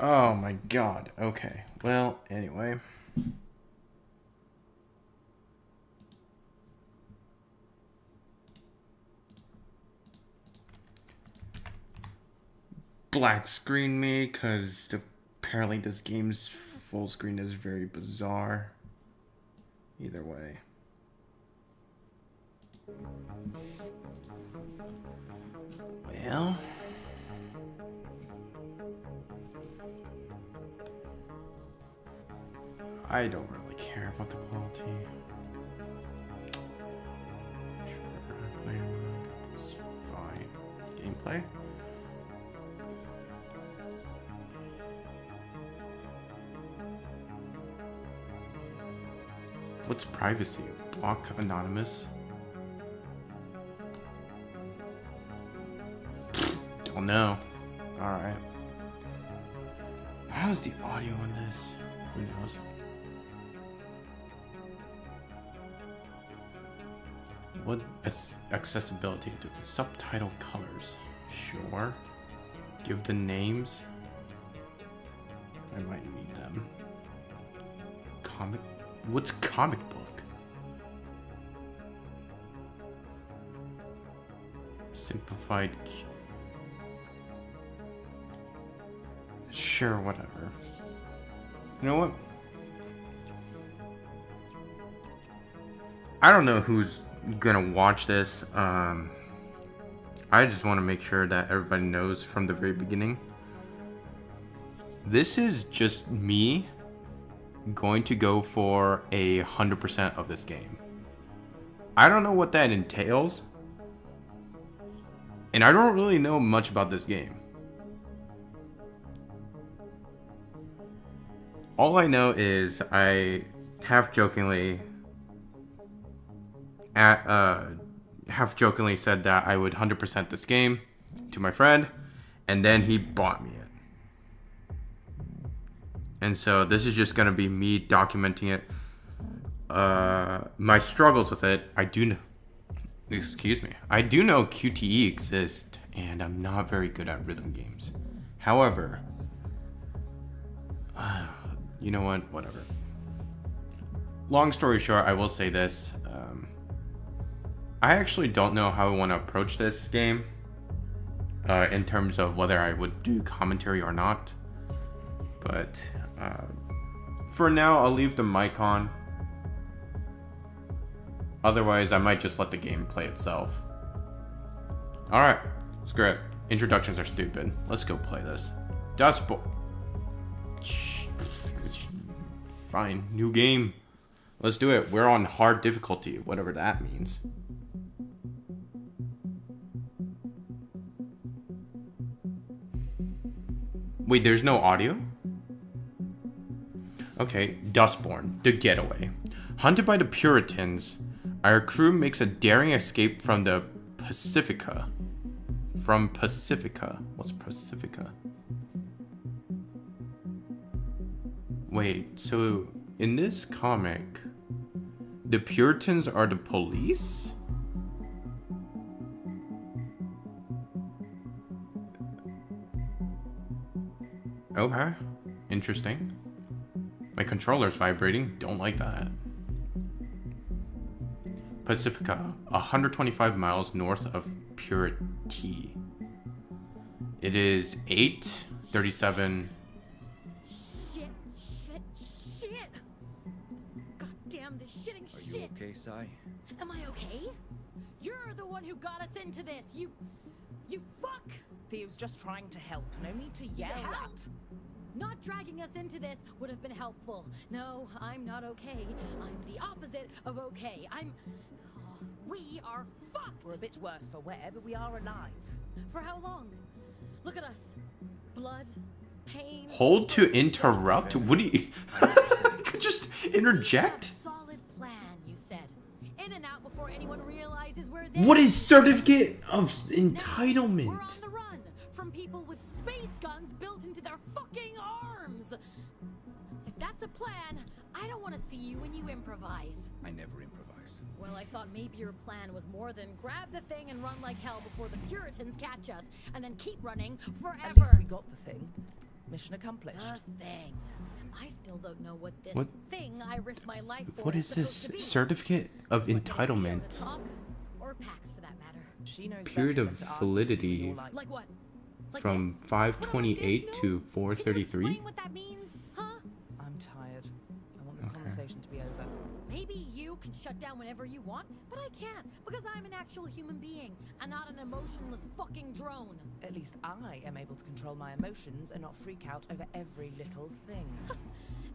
Oh my god. Okay. Well, anyway. Black screen me because apparently this game's full screen is very bizarre. Either way. Well. I don't really care about the quality. It's fine. Gameplay? What's privacy? Block anonymous? Don't know. Alright. How's the audio on this? Who knows? What accessibility to subtitle colors? Sure. Give the names. I might need them. Comic. What's comic book? Simplified. Sure, whatever. You know what? I don't know who's gonna watch this. I just want to make sure that everybody knows from the very beginning. This is just me going to go for 100% of this game. I don't know what that entails, and I don't really know much about this game. All I know is I half jokingly said that I would 100% this game to my friend, and then he bought me it. And so this is just gonna be me documenting it. My struggles with it. I do know QTE exists, and I'm not very good at rhythm games. However, you know what? Whatever. Long story short, I will say this. I actually don't know how I want to approach this game in terms of whether I would do commentary or not. But for now, I'll leave the mic on. Otherwise, I might just let the game play itself. Alright, screw it. Introductions are stupid. Let's go play this. Dustborn. Fine, new game. Let's do it. We're on hard difficulty, whatever that means. Wait, there's no audio? Okay, Dustborn, the getaway. Hunted by the Puritans, our crew makes a daring escape from the Pacifica. From Pacifica. What's Pacifica? Wait, so in this comic, the Puritans are the police? Okay, interesting. My controller's vibrating, don't like that. Pacifica, 125 miles north of Purity. It is 8:37. Shit! God damn this shitting shit! Are you okay, Sai? Am I okay? You're the one who got us into this, you fuck! Theo's just trying to help. No need to yell at. Not dragging us into this would have been helpful. No, I'm not okay. I'm the opposite of okay. We are fucked! We're a bit worse for wear, but we are alive. For how long? Look at us. Blood, pain... Hold to interrupt? What do you... Could just interject? Solid plan, you said. In and out before anyone realizes we're there. What is certificate of entitlement? We're on the run from people with space guns built into their fucking arms. If that's a plan, I don't want to see you when you improvise. I never improvise. Well, I thought maybe your plan was more than grab the thing and run like hell before the Puritans catch us, and then keep running forever. At least we got the thing. Mission accomplished. The thing. I still don't know what this What- thing I risked my life for What is supposed this to be. certificate of What, get a video entitlement? to talk? Or packs for that matter. She knows Period better of than to argue with validity your life. Like what? Like From this? 528 What about this? to No? Can you 433? explain what that means? Huh? I'm tired. I want this Okay. conversation to be over. Maybe you can shut down whenever you want, but I can't because I'm an actual human being and not an emotionless fucking drone. At least I am able to control my emotions and not freak out over every little thing.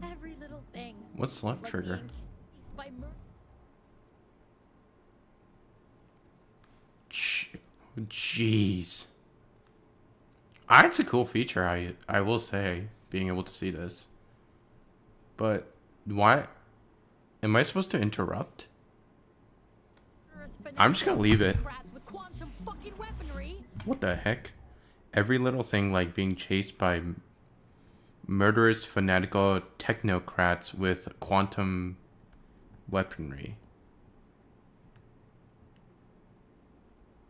Every little thing. What's left Like trigger? being chased by Jeez. It's a cool feature, I will say, being able to see this. But why? Am I supposed to interrupt? I'm just gonna leave it. with quantum fucking weaponry. What the heck? Every little thing, like being chased by murderous fanatical technocrats with quantum weaponry.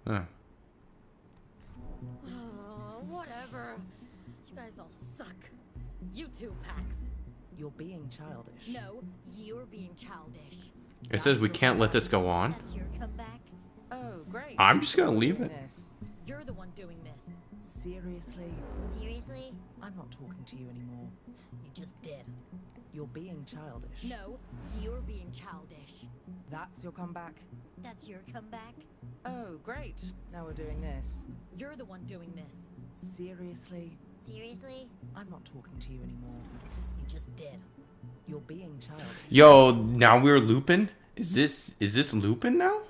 Huh. Oh, whatever. You guys all suck. You too, Pax. You're being childish. No, you're being childish. It says we can't let this go on. That's your comeback. Oh, great. I'm just gonna leave Doing it. this. You're the one doing this. Seriously? Seriously? I'm not talking to you anymore. You just did. You're being childish. No, you're being childish. That's your comeback? That's your comeback. Oh, great. Now we're doing this. You're the one doing this. Seriously? Seriously? I'm not talking to you anymore. You just did. You're being childish. Yo, now we're looping? Is this looping now?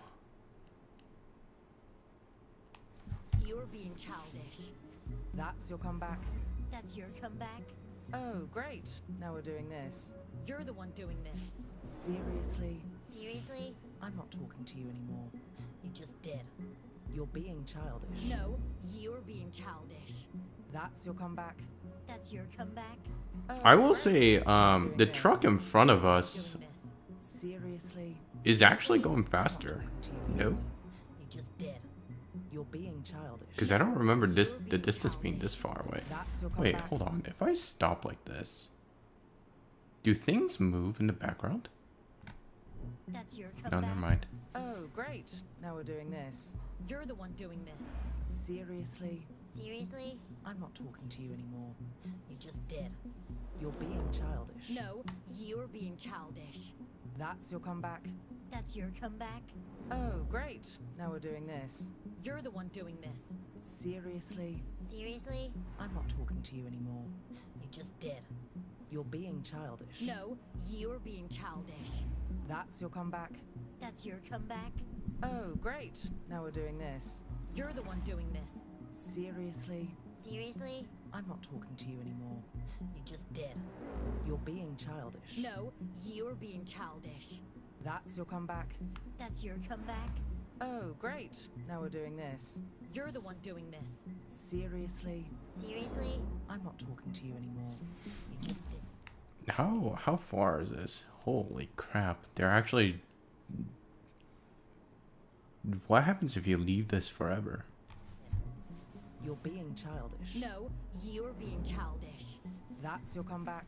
You're being childish. That's your comeback? That's your comeback. Oh, great. Now we're doing this. You're the one doing this. Seriously? Seriously? I'm not talking to you anymore. You just did. You're being childish. No, you're being childish. That's your comeback? That's your comeback. Oh, I will great. say, Doing the this. truck in front of us Doing this. Seriously? is actually going I'm not faster. talking to you anymore. No? You just did. You're being childish. Because I don't remember the distance being this far away. That's your Wait, comeback. hold on. If I stop like this, do things move in the background? That's your No, comeback. never mind. Oh, great. Now we're doing this. You're the one doing this. Seriously? Seriously? I'm not talking to you anymore. You just did. You're being childish. No, you're being childish. That's your comeback? That's your comeback. Oh, great. Now we're doing this. You're the one doing this. Seriously? Seriously? I'm not talking to you anymore. You just did. You're being childish. No, you're being childish. That's your comeback? That's your comeback. Oh, great. Now we're doing this. You're the one doing this. Seriously? Seriously? I'm not talking to you anymore. You just did. You're being childish. No, you're being childish. That's your comeback? That's your comeback. Oh, great. Now we're doing this. You're the one doing this. Seriously? Seriously? I'm not talking to you anymore. You just did. How far is this? Holy crap. They're actually... What happens if you leave this forever? You're being childish. No, you're being childish. That's your comeback?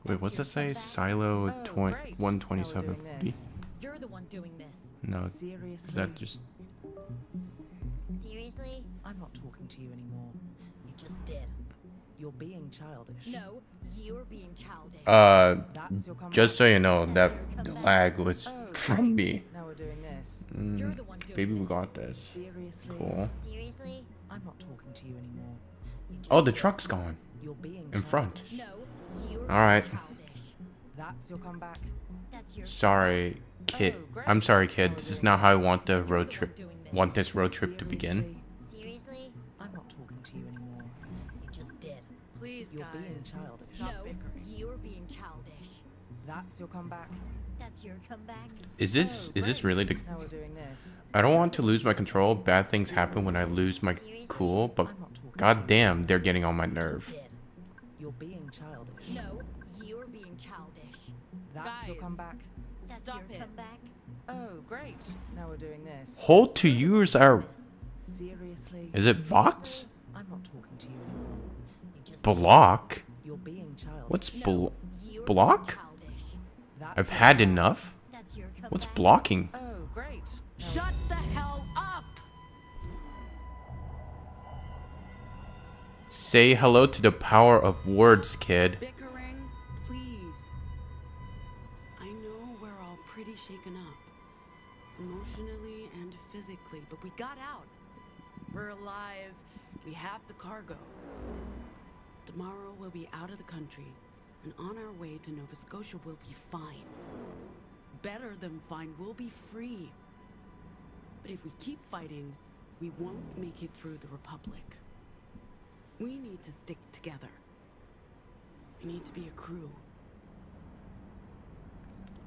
Wait, what's your that say? comeback. Silo Oh, 20, great. 127. Now we're doing this. You're the one doing this. No, Seriously? that just... Seriously? I'm not talking to you anymore. You just did. You're being childish. No, you're being childish. That's your comeback? just so you know, that That's your the comeback. lag was Oh, from great. me. Now we're doing this. You're the one doing Baby, we this. got this. Seriously? Cool. Seriously? I'm not talking to you anymore. You just Oh, the did. truck's gone. You're being In front. childish. No, you're All right. being childish. That's your comeback? That's your Sorry, kid. Oh, great. I'm sorry, Now kid. we're This is doing not how I this. want the You're road the trip. one doing this. Want this road trip to begin. Seriously? Seriously? I'm not talking to you anymore. You just did. Please, You're guys, being childish. stop no, bickering. you're being childish. That's your comeback? That's your comeback? Is this Great. really the... Now we're doing this. I don't want to lose my control. Bad things happen when I lose my cool, but I'm not talking to god you. damn, they're getting on my nerve. Did. You're being childish. No, you're being childish. That's your Guys. comeback? That's Stop your it. comeback? Oh, great. Now we're doing this. Hold to use our... Seriously? Is it Vox? I'm not talking to you anymore. You just Block? You're being childish. What's No, you're block? being childish. That's I've your had comeback. enough. That's your comeback. What's blocking? Oh, great. Now Shut the hell up! Say hello to the power of words, kid. Bickering, please. I know we're all pretty shaken up. Emotionally and physically, but we got out. We're alive. We have the cargo. Tomorrow we'll be out of the country, and on our way to Nova Scotia we'll be fine. Better than fine, we'll be free. But if we keep fighting, we won't make it through the Republic. We need to stick together. We need to be a crew.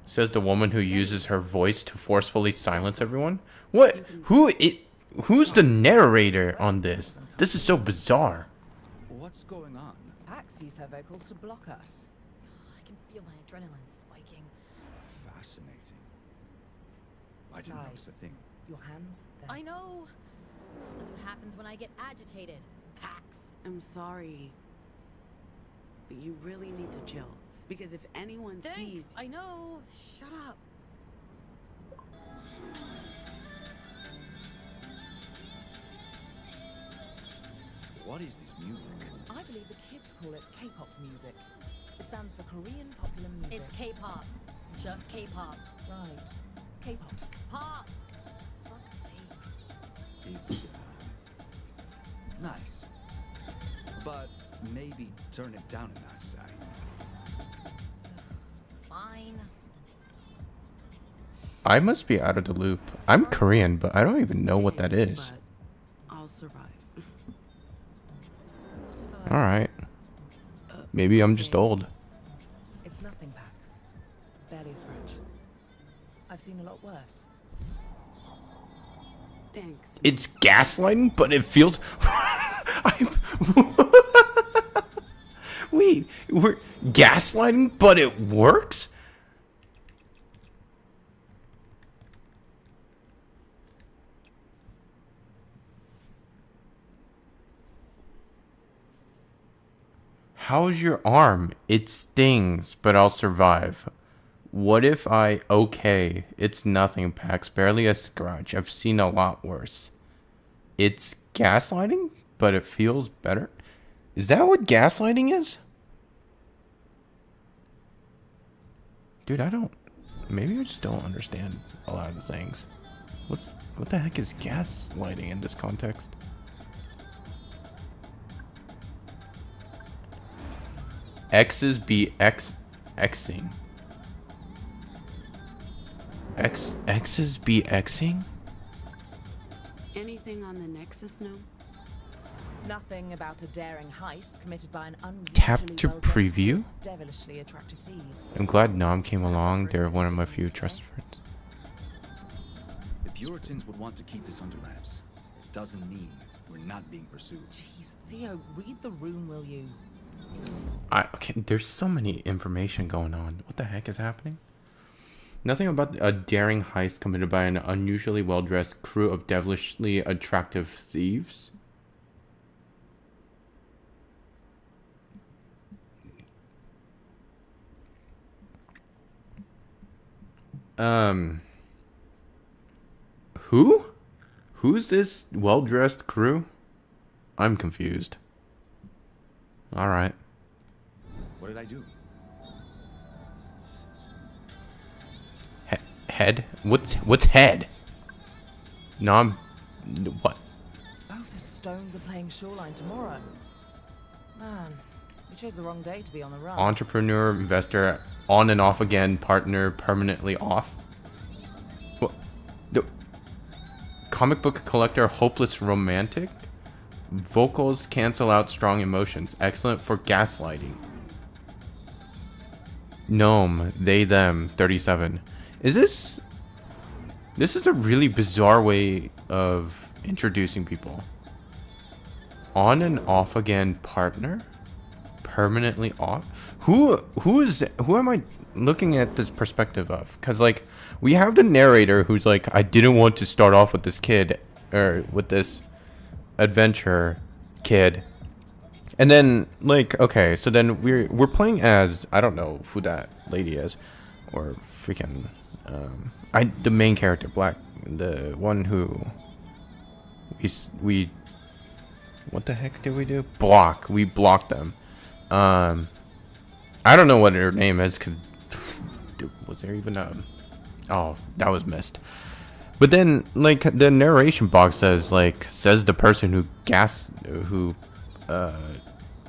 Says the woman who uses her voice to forcefully silence everyone. What? Who's the narrator on this? This is so bizarre. What's going on? Pax used her vocals to block us. I can feel my adrenaline spiking. Fascinating. I didn't Sigh. notice a thing. Your hands, they're... I know. That's what happens when I get agitated. Pax. I'm sorry. But you really need to chill. Because if anyone Thanks. sees... I know. Shut up. What is this music? I believe the kids call it K-pop music. It stands for Korean popular music. It's K-pop. Just K-pop. Right. K-pops. Pop. Fuck's sake. It's nice. But maybe turn it down a notch, Si. Fine. I must be out of the loop. I'm Korean, but I don't even know what that is. But I'll survive. What if I... Alright. Maybe I'm just old. It's nothing, Pax. Barely a scratch. I've seen a lot worse. Thanks. It's gaslighting, but it feels... Wait, we're gaslighting, but it works? How's your arm? It stings, but I'll survive. What if I... Okay, it's nothing, Pax. Barely a scratch. I've seen a lot worse. It's gaslighting, but it feels better? Is that what gaslighting is? Dude, I don't... Maybe I just don't understand a lot of the things. What the heck is gaslighting in this context? X's be Xing. X's be Xing? Anything on the Nexus, no? Nothing about a daring heist committed by an unusually Tap to well-dressed preview? group of devilishly attractive thieves. I'm glad Nam came along. They're one of my few trusted friends. The Puritans would want to keep this under wraps. It doesn't mean we're not being pursued. Jeez, Theo, read the room, will you? Okay, there's so many information going on. What the heck is happening? Nothing about a daring heist committed by an unusually well-dressed crew of devilishly attractive thieves. Who? Who's this well-dressed crew? I'm confused. All right. What did I do? Head? What's head? No, I'm... What? Oh, the Stones are playing Shoreline tomorrow. Man, we chose the wrong day to be on the run. Entrepreneur, investor, on and off again, partner, permanently off. What? The comic book collector, hopeless romantic. Vocals cancel out strong emotions. Excellent for gaslighting. gnome, they, them, 37. Is this... This is a really bizarre way of introducing people. On and off again partner? Permanently off? Who am I looking at this perspective of? Because, like, we have the narrator who's like, I didn't want to start off with this kid, or with this adventure kid. And then, like, okay, so then we're playing as, I don't know who that lady is, or freaking, the main character, Black, the one who we what the heck did we do? We blocked them. I don't know what her name is, because was there even a... Oh, that was missed. But then, like, the narration box says the person who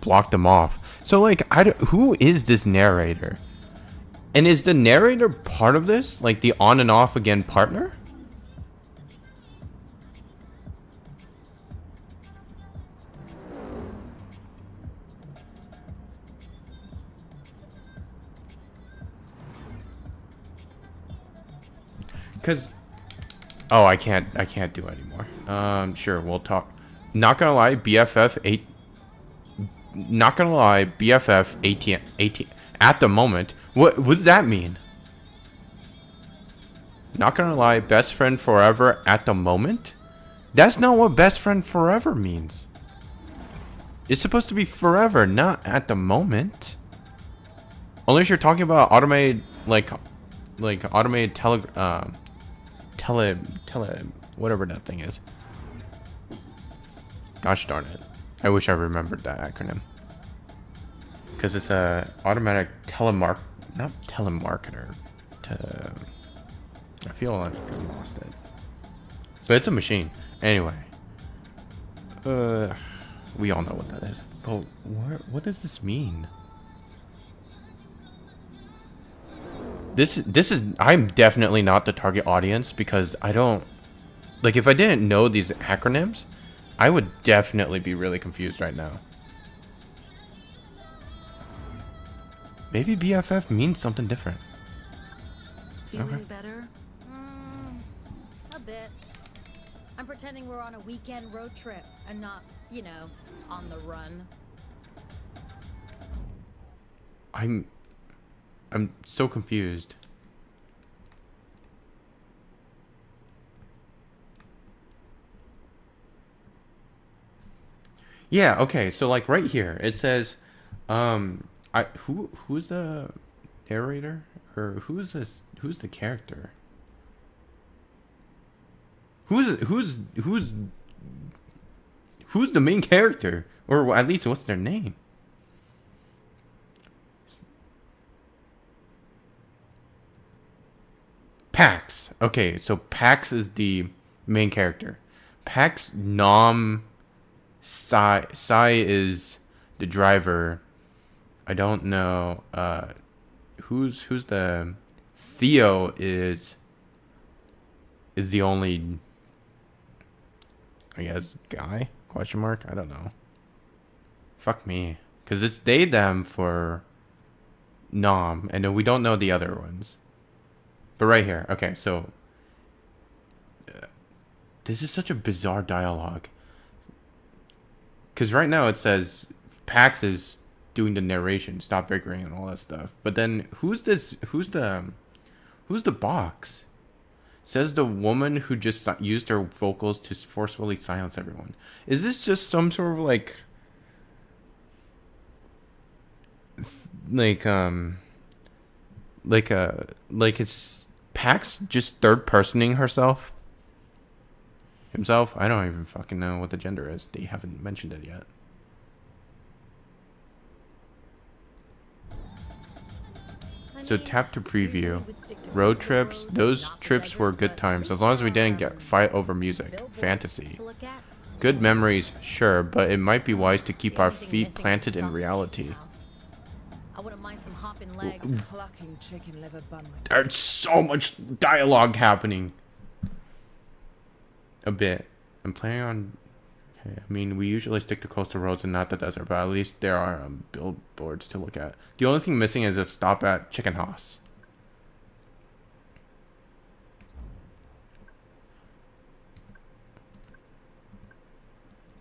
blocked them off. So, like, who is this narrator? And is the narrator part of this? Like, the on and off again partner? Cause, oh, I can't do it anymore. Sure, we'll talk. Not gonna lie, BFF 8. Not gonna lie, BFF 18 at the moment. What does that mean? Not gonna lie, best friend forever at the moment? That's not what best friend forever means. It's supposed to be forever, not at the moment. Unless you're talking about automated, like automated tele, whatever that thing is. Gosh darn it. I wish I remembered that acronym. Because it's a automatic not telemarketer. I feel like I lost it. But it's a machine. Anyway. We all know what that is. But what does this mean? This is... I'm definitely not the target audience, because I don't... Like, if I didn't know these acronyms, I would definitely be really confused right now. Maybe BFF means something different. Feeling better? A bit. I'm pretending we're on a weekend road trip and not, you know, on the run. I'm so confused. Yeah, okay, so like right here it says who's the narrator, or who's the character? Who's the main character, or at least what's their name? Pax. Okay, so Pax is the main character. Pax, Nom, Sai is the driver. I don't know. Who's the... Theo is the only, I guess, guy? Question mark? I don't know. Fuck me. Because it's they, them for Nom, and then we don't know the other ones. But right here. Okay, so... this is such a bizarre dialogue. Because right now it says Pax is doing the narration, stop bickering and all that stuff. But then who's the box? Says the woman who just used her vocals to forcefully silence everyone. Is this just some sort of like it's Pax just third personing herself? Himself? I don't even fucking know what the gender is. They haven't mentioned it yet. So tap to preview. Road trips. Those trips were good times, as long as we didn't fight over music. Fantasy. Good memories, sure, but it might be wise to keep our feet planted in reality. I wouldn't mind some hopping legs. Clucking chicken liver bun. There's so much dialogue happening. A bit. I'm planning on... I mean, we usually stick to coastal roads and not the desert, but at least there are billboards to look at. The only thing missing is a stop at Chicken House.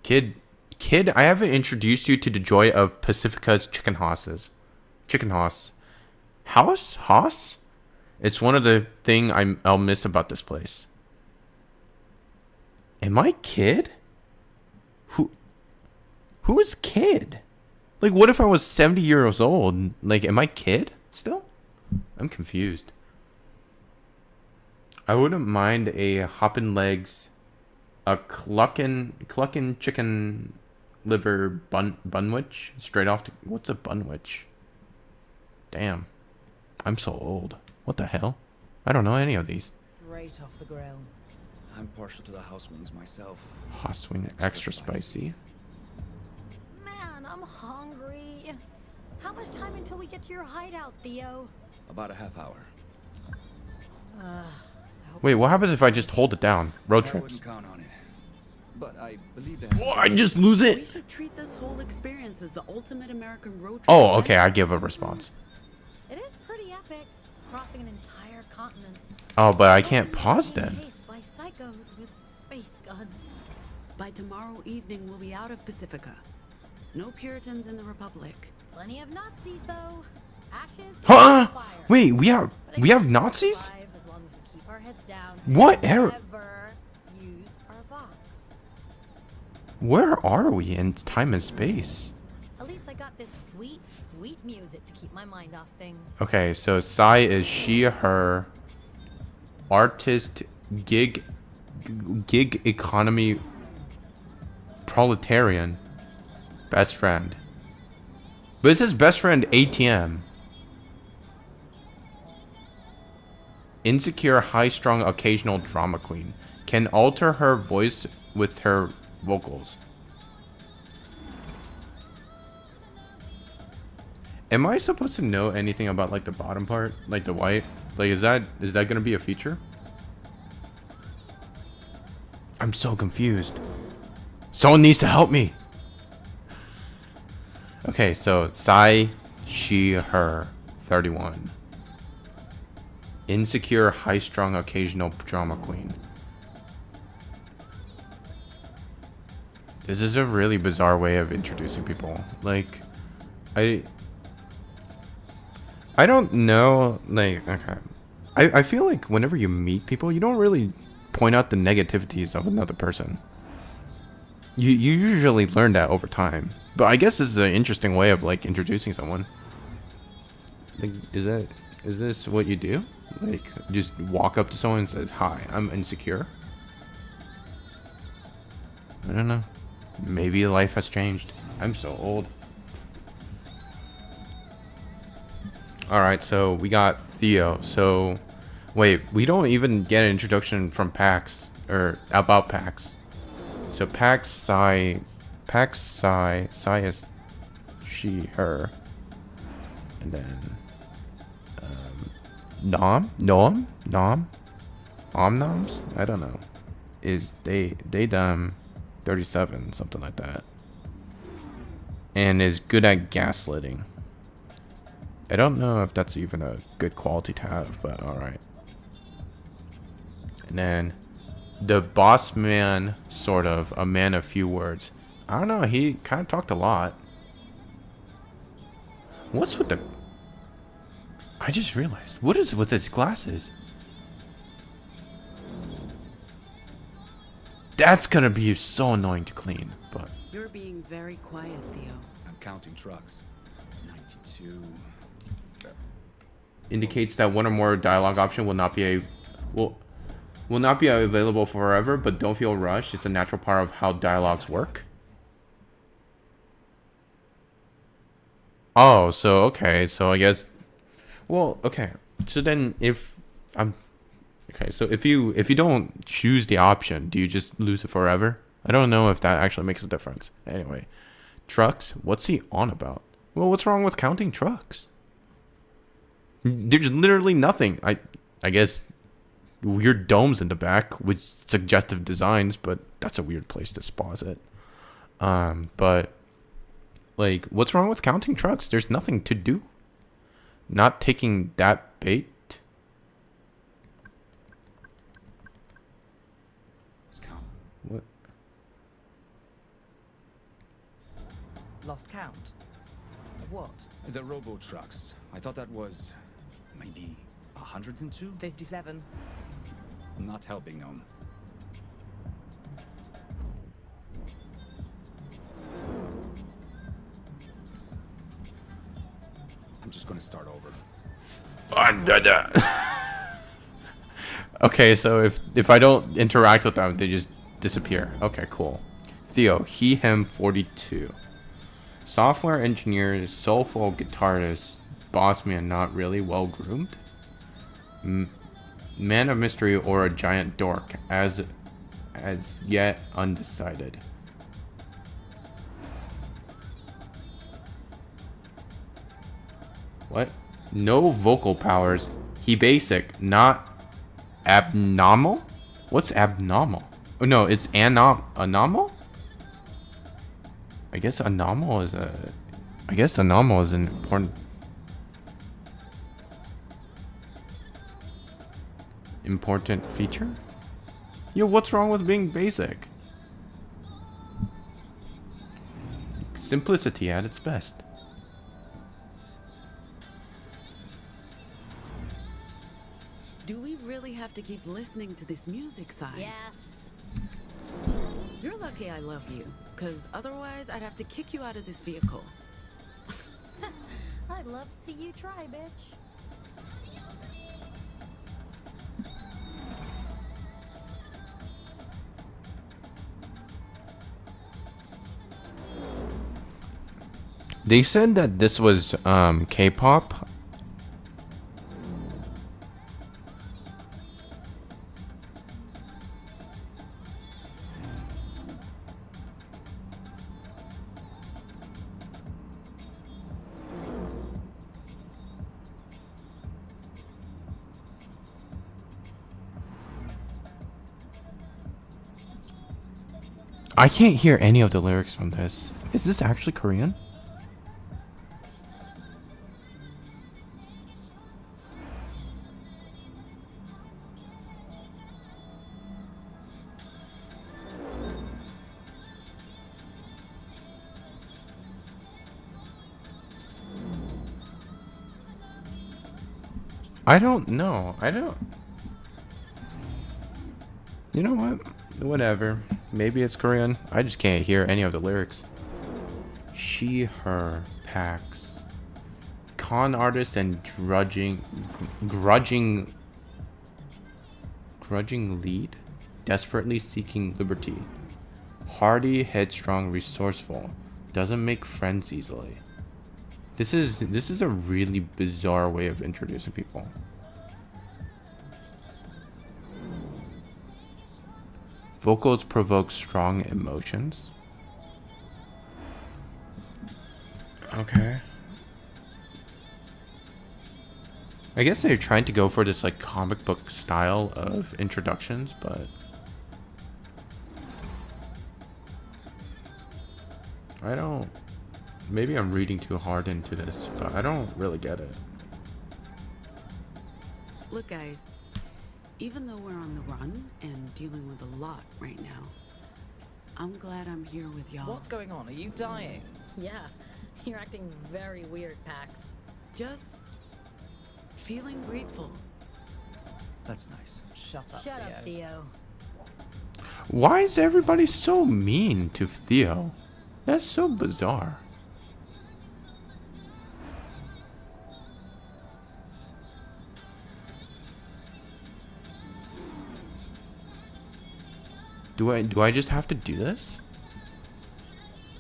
Kid, I haven't introduced you to the joy of Pacifica's chicken hosses. Chicken house. House? It's one of the thing I'll miss about this place. Am I Kid? Who is Kid? Like, what if I was 70 years old? Like, am I Kid still? I'm confused. I wouldn't mind a hoppin' legs, a cluckin' chicken liver bunwich straight off. What's a bunwich? Damn, I'm so old. What the hell? I don't know any of these. Straight off the grill. I'm partial to the house wings myself. House wing extra spicy. Man, I'm hungry. How much time until we get to your hideout, Theo? About a half hour. Wait, what happens if I just hold it down? Road I trips. wouldn't count on it. But I believe that. Oh, I just lose We it. should treat this whole experience as the ultimate American road trip. Oh, right? okay. I give a response. It is pretty epic, crossing an entire continent. Oh, but I can't pause then. Chased by psychos with space guns. By tomorrow evening, we'll be out of Pacifica. No Puritans in the Republic. Plenty of Nazis, though. Ashes. Huh? Fire. Wait, we have But I guess Nazis? survive as long as we keep our heads down. What and era? never use our Vox. Where are we in time and space? At least I got this sweet, sweet music to keep my mind off things. Okay, so Sai is she, her, artist, gig economy, proletarian, best friend. But it says best friend ATM. Insecure, high-strung, occasional drama queen. Can alter her voice with her vocals. Am I supposed to know anything about like the bottom part, like the white? Like, is that gonna be a feature? I'm so confused. Someone needs to help me. Okay, so Sai, she, her, 31. Insecure, high-strung, occasional drama queen. This is a really bizarre way of introducing people. Like, I don't know, like, okay. I feel like whenever you meet people, you don't really point out the negativities of another person. You usually learn that over time. But I guess this is an interesting way of, like, introducing someone. Like, is this what you do? Like, just walk up to someone and says, "Hi, I'm insecure." I don't know. Maybe life has changed. I'm so old. Alright, so we got Theo. So, wait, we don't even get an introduction from Pax, or about Pax. So Pax, Sai is she, her. And then, Noms? I don't know. Is they them 37, something like that. And is good at gaslighting. I don't know if that's even a good quality to have, but alright. And then the boss man, sort of, a man of few words. I don't know, he kind of talked a lot. What's with the... I just realized. What is with his glasses? That's gonna be so annoying to clean, but... You're being very quiet, Theo. I'm counting trucks. 92. Indicates that one or more dialogue option will not be will not be available forever, but don't feel rushed. It's a natural part of how dialogues work. Oh, so okay, so I guess, well, okay. So then if I'm okay, so if you don't choose the option, do you just lose it forever? I don't know if that actually makes a difference. Anyway, trucks, what's he on about? Well, what's wrong with counting trucks? There's literally nothing. I guess weird domes in the back with suggestive designs, but that's a weird place to pause it. But like, what's wrong with counting trucks? There's nothing to do. Not taking that bait. Let's count. What? Lost count? Of what? The robo trucks. I thought that was maybe 102. 57. Not helping, Gnome. I'm just gonna start over. Okay, so if I don't interact with them, they just disappear. Okay, cool. Theo, he, him, 42. Software engineer, soulful guitarist, boss man, not really well groomed. Man of mystery or a giant dork, as yet undecided. What? No vocal powers. He basic, not abnormal? What's abnormal? Oh no, it's anomal? I guess anomal is an important feature? Yo, what's wrong with being basic? Simplicity at its best. Do we really have to keep listening to this music side? Yes. You're lucky I love you, because otherwise I'd have to kick you out of this vehicle. I'd love to see you try, bitch. They said that this was K-pop. I can't hear any of the lyrics from this. Is this actually Korean? I don't know. You know what? Whatever. Maybe it's Korean. I just can't hear any of the lyrics. She, her, packs. Con artist and grudging lead. Desperately seeking liberty. Hardy, headstrong, resourceful. Doesn't make friends easily. This is a really bizarre way of introducing people. Vocals provoke strong emotions. Okay. I guess they're trying to go for this like comic book style of introductions, but I don't. Maybe I'm reading too hard into this, but I don't really get it. Look, guys, even though we're on the run and dealing with a lot right now, I'm glad I'm here with y'all. What's going on? Are you dying? Yeah, you're acting very weird, Pax. Just feeling grateful. That's nice. Shut up, Shut up, Theo. Why is everybody so mean to Theo? That's so bizarre. Do I just have to do this?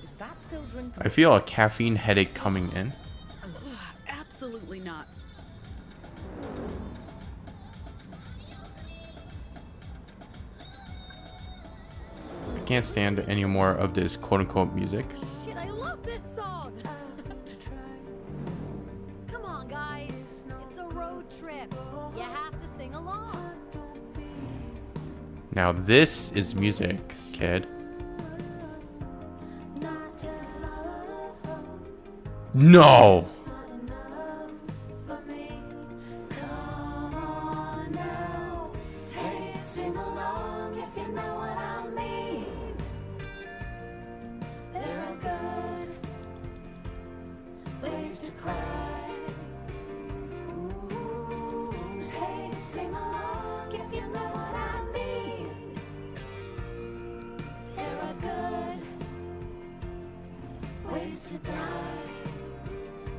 Is that still drinkable? I feel a caffeine headache coming in. Absolutely not. I can't stand any more of this quote-unquote music. Shit, I love this song. Come on, guys. It's a road trip. You have to sing along. Now this is music, kid. No.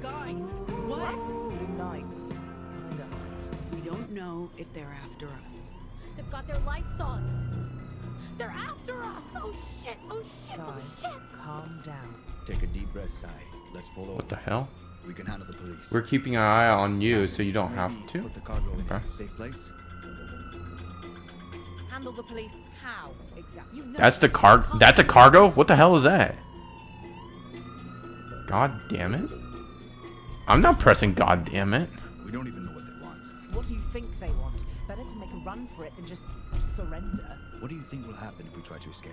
Guys, what? Lights. Behind us. We don't know if they're after us. They've got their lights on. They're after us. Oh shit. Oh shit. Oh Sai, shit. calm down. Take a deep breath, Sai. Let's pull over. What the hell? We can handle the police. We're keeping an eye on you so you don't have Maybe to. Put the cargo in Okay. a safe place. Handle the police how exactly? You know That's the car. That's a cargo? What the hell is that? God damn it. I'm not pressing god damn it. We don't even know what they want. What do you think they want? Better to make a run for it than just surrender. What do you think will happen if we try to escape?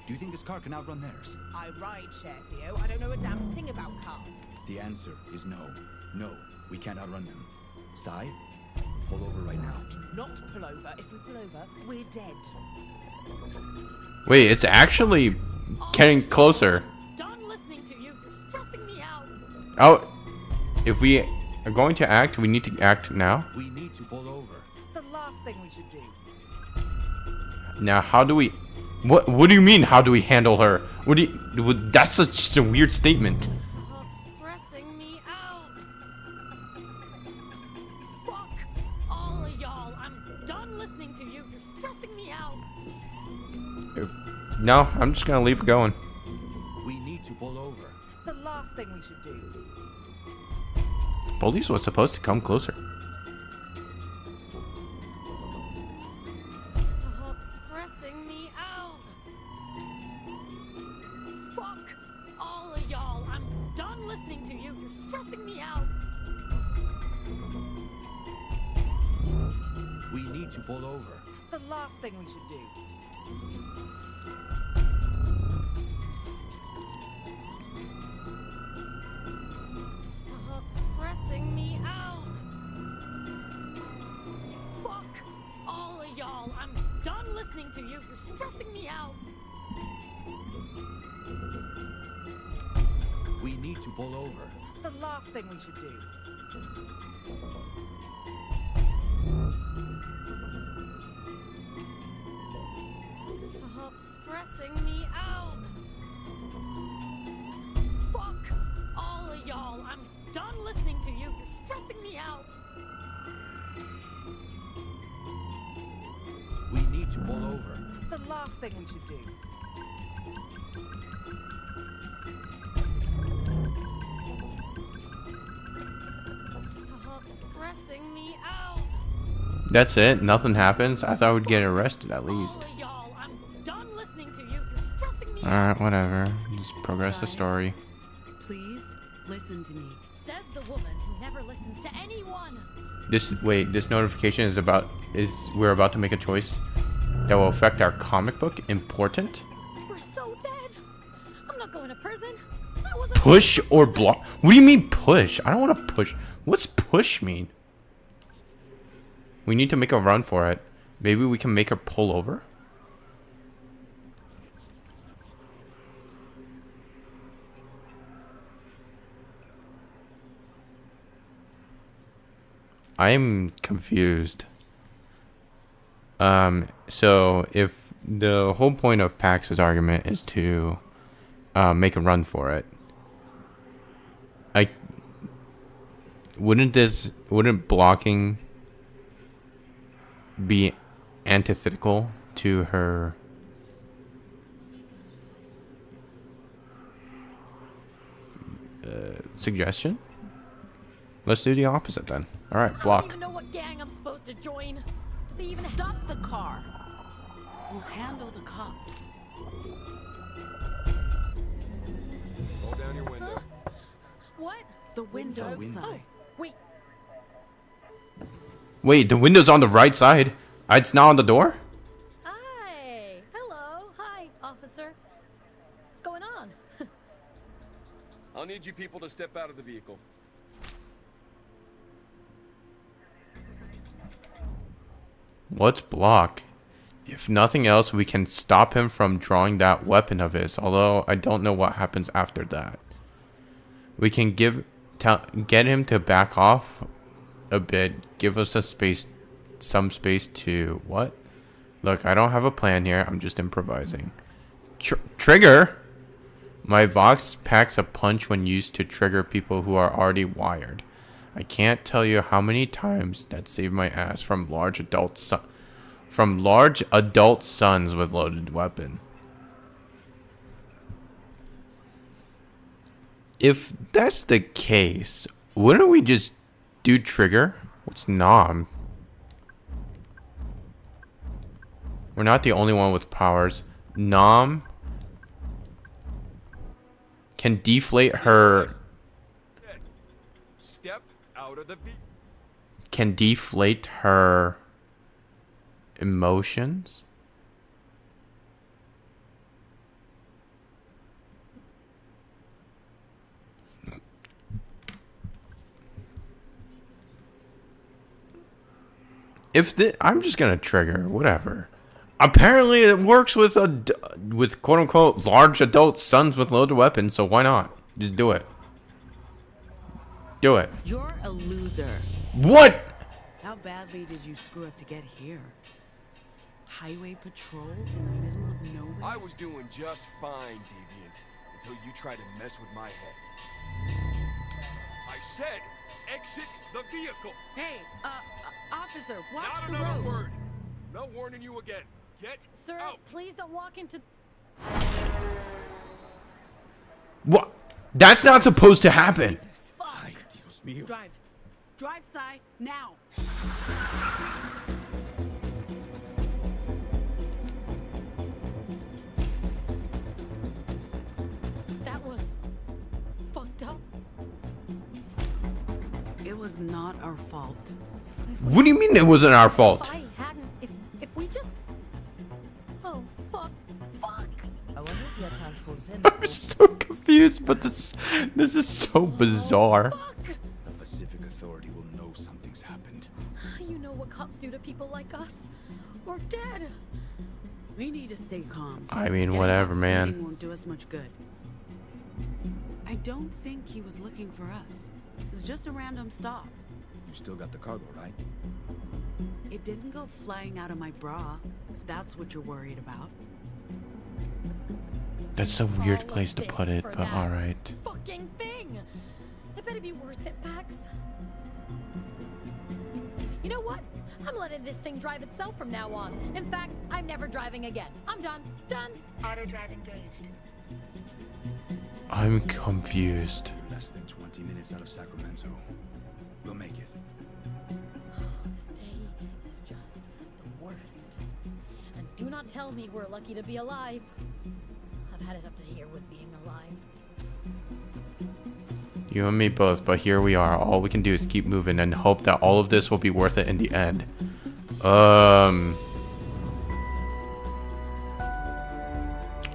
Do you think this car can outrun theirs? I ride share, Theo. I don't know a damn thing about cars. The answer is no. No, we can't outrun them. Sai, pull over right now. Not pull over. If we pull over, we're dead. Wait, it's actually getting closer. Done listening to you. You're stressing me out. Oh, if we are going to act, we need to act now. We need to pull over. It's the last thing we should do. Now, how do we... What do you mean, how do we handle her? What do you... That's such a weird statement. Stop stressing me out. Fuck all of y'all. I'm done listening to you. You're stressing me out. No, I'm just gonna leave it going. We need to pull over. It's the last thing we should do. Police was supposed to come closer. Stop stressing me out. Fuck all of y'all. I'm done listening to you. You're stressing me out. We need to pull over. It's the last thing we should do. Stop stressing me out. Fuck all of y'all. I'm done listening to you. You're stressing me out. We need to pull over. It's the last thing we should do. Stop stressing me out. Fuck all of y'all. I'm done listening to you. You're stressing me out. We need to pull over. It's the last thing we should do. Stop stressing me out. That's it? Nothing happens? I thought we'd get arrested at least. All of y'all. I'm done listening to you. You're stressing me out. Alright, whatever. Just progress the story. Please listen to me. Says the woman who never listens to anyone. This notification is we're about to make a choice that will affect our comic book. Important? We're so dead. I'm not going to prison. I wasn't Push or block? What do you mean push? I don't want to push. What's push mean? We need to make a run for it. Maybe we can make her pull over? I'm confused. So if the whole point of Pax's argument is to make a run for it, wouldn't blocking be antithetical to her suggestion? Let's do the opposite then. All right, I don't block. even know what gang I'm supposed to join. Do they even Stop the car. We'll handle the cops. Roll down your window. What? The window, window. Sai. Wait. Wait, the window's on the right side. It's not on the door? Hi. Hello. Hi, officer. What's going on? I'll need you people to step out of the vehicle. Let's block. If nothing else, we can stop him from drawing that weapon of his. Although I don't know what happens after that. We can get him to back off a bit. Give us some space to what? Look, I don't have a plan here. I'm just improvising. Trigger. My Vox packs a punch when used to trigger people who are already wired. I can't tell you how many times that saved my ass from large adult sons with loaded weapon. If that's the case, wouldn't we just do trigger? What's nom? We're not the only one with powers. Nom can deflate her. Step out of the vehicle. Can deflate her emotions. I'm just gonna trigger whatever. Apparently, it works with quote unquote large adult sons with loaded weapons. So why not? Just do it. Do it. You're a loser. What? How badly did you screw up to get here? Highway patrol in the middle of nowhere? I was doing just fine, Deviant, until you tried to mess with my head. I said, exit the vehicle. Hey, officer, watch Not the another road. word. No warning you again. Get Sir, out. please don't walk into. What? That's not supposed to happen. Fuck. Dios mío. Drive. Drive, Sai, now. That was fucked up. It was not our fault. What do you mean it wasn't our fault? If I hadn't, if we just. Oh fuck! I wonder if you had time to call us in. I'm so confused, but this is so bizarre. The Pacific Authority will know something's happened. You know what cops do to people like us? We're dead. We need to stay calm. I mean, Getting whatever, out man. speeding won't do us much good. I don't think he was looking for us. It was just a random stop. You still got the cargo, right? It didn't go flying out of my bra, if that's what you're worried about. That's a weird All of place to this put it, for but that alright. Fucking thing. It better be worth it, Pax. You know what? I'm letting this thing drive itself from now on. In fact, I'm never driving again. I'm done. Done. Auto drive engaged. I'm confused. Less than 20 minutes out of Sacramento. We'll make it. This day is just the worst. And do not tell me we're lucky to be alive. I've had it up to here with being alive. You and me both, but here we are. All we can do is keep moving and hope that all of this will be worth it in the end.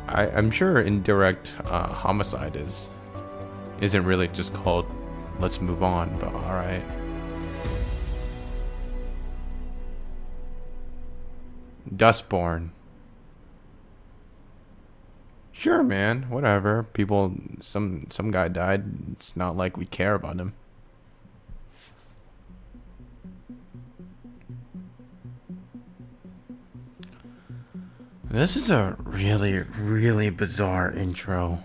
I'm sure indirect homicide isn't really just called let's move on, but alright. Dustborn. Sure, man. Whatever. People, some guy died. It's not like we care about him. This is a really, really bizarre intro.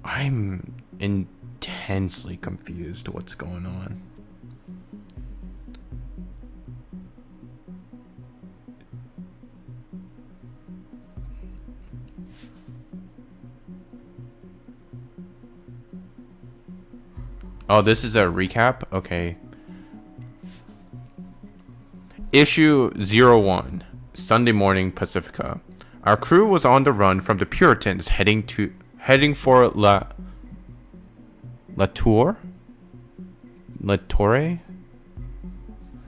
I'm intensely confused what's going on. Oh, this is a recap? Okay. Issue 01, Sunday morning, Pacifica. Our crew was on the run from the Puritans heading for La Torre?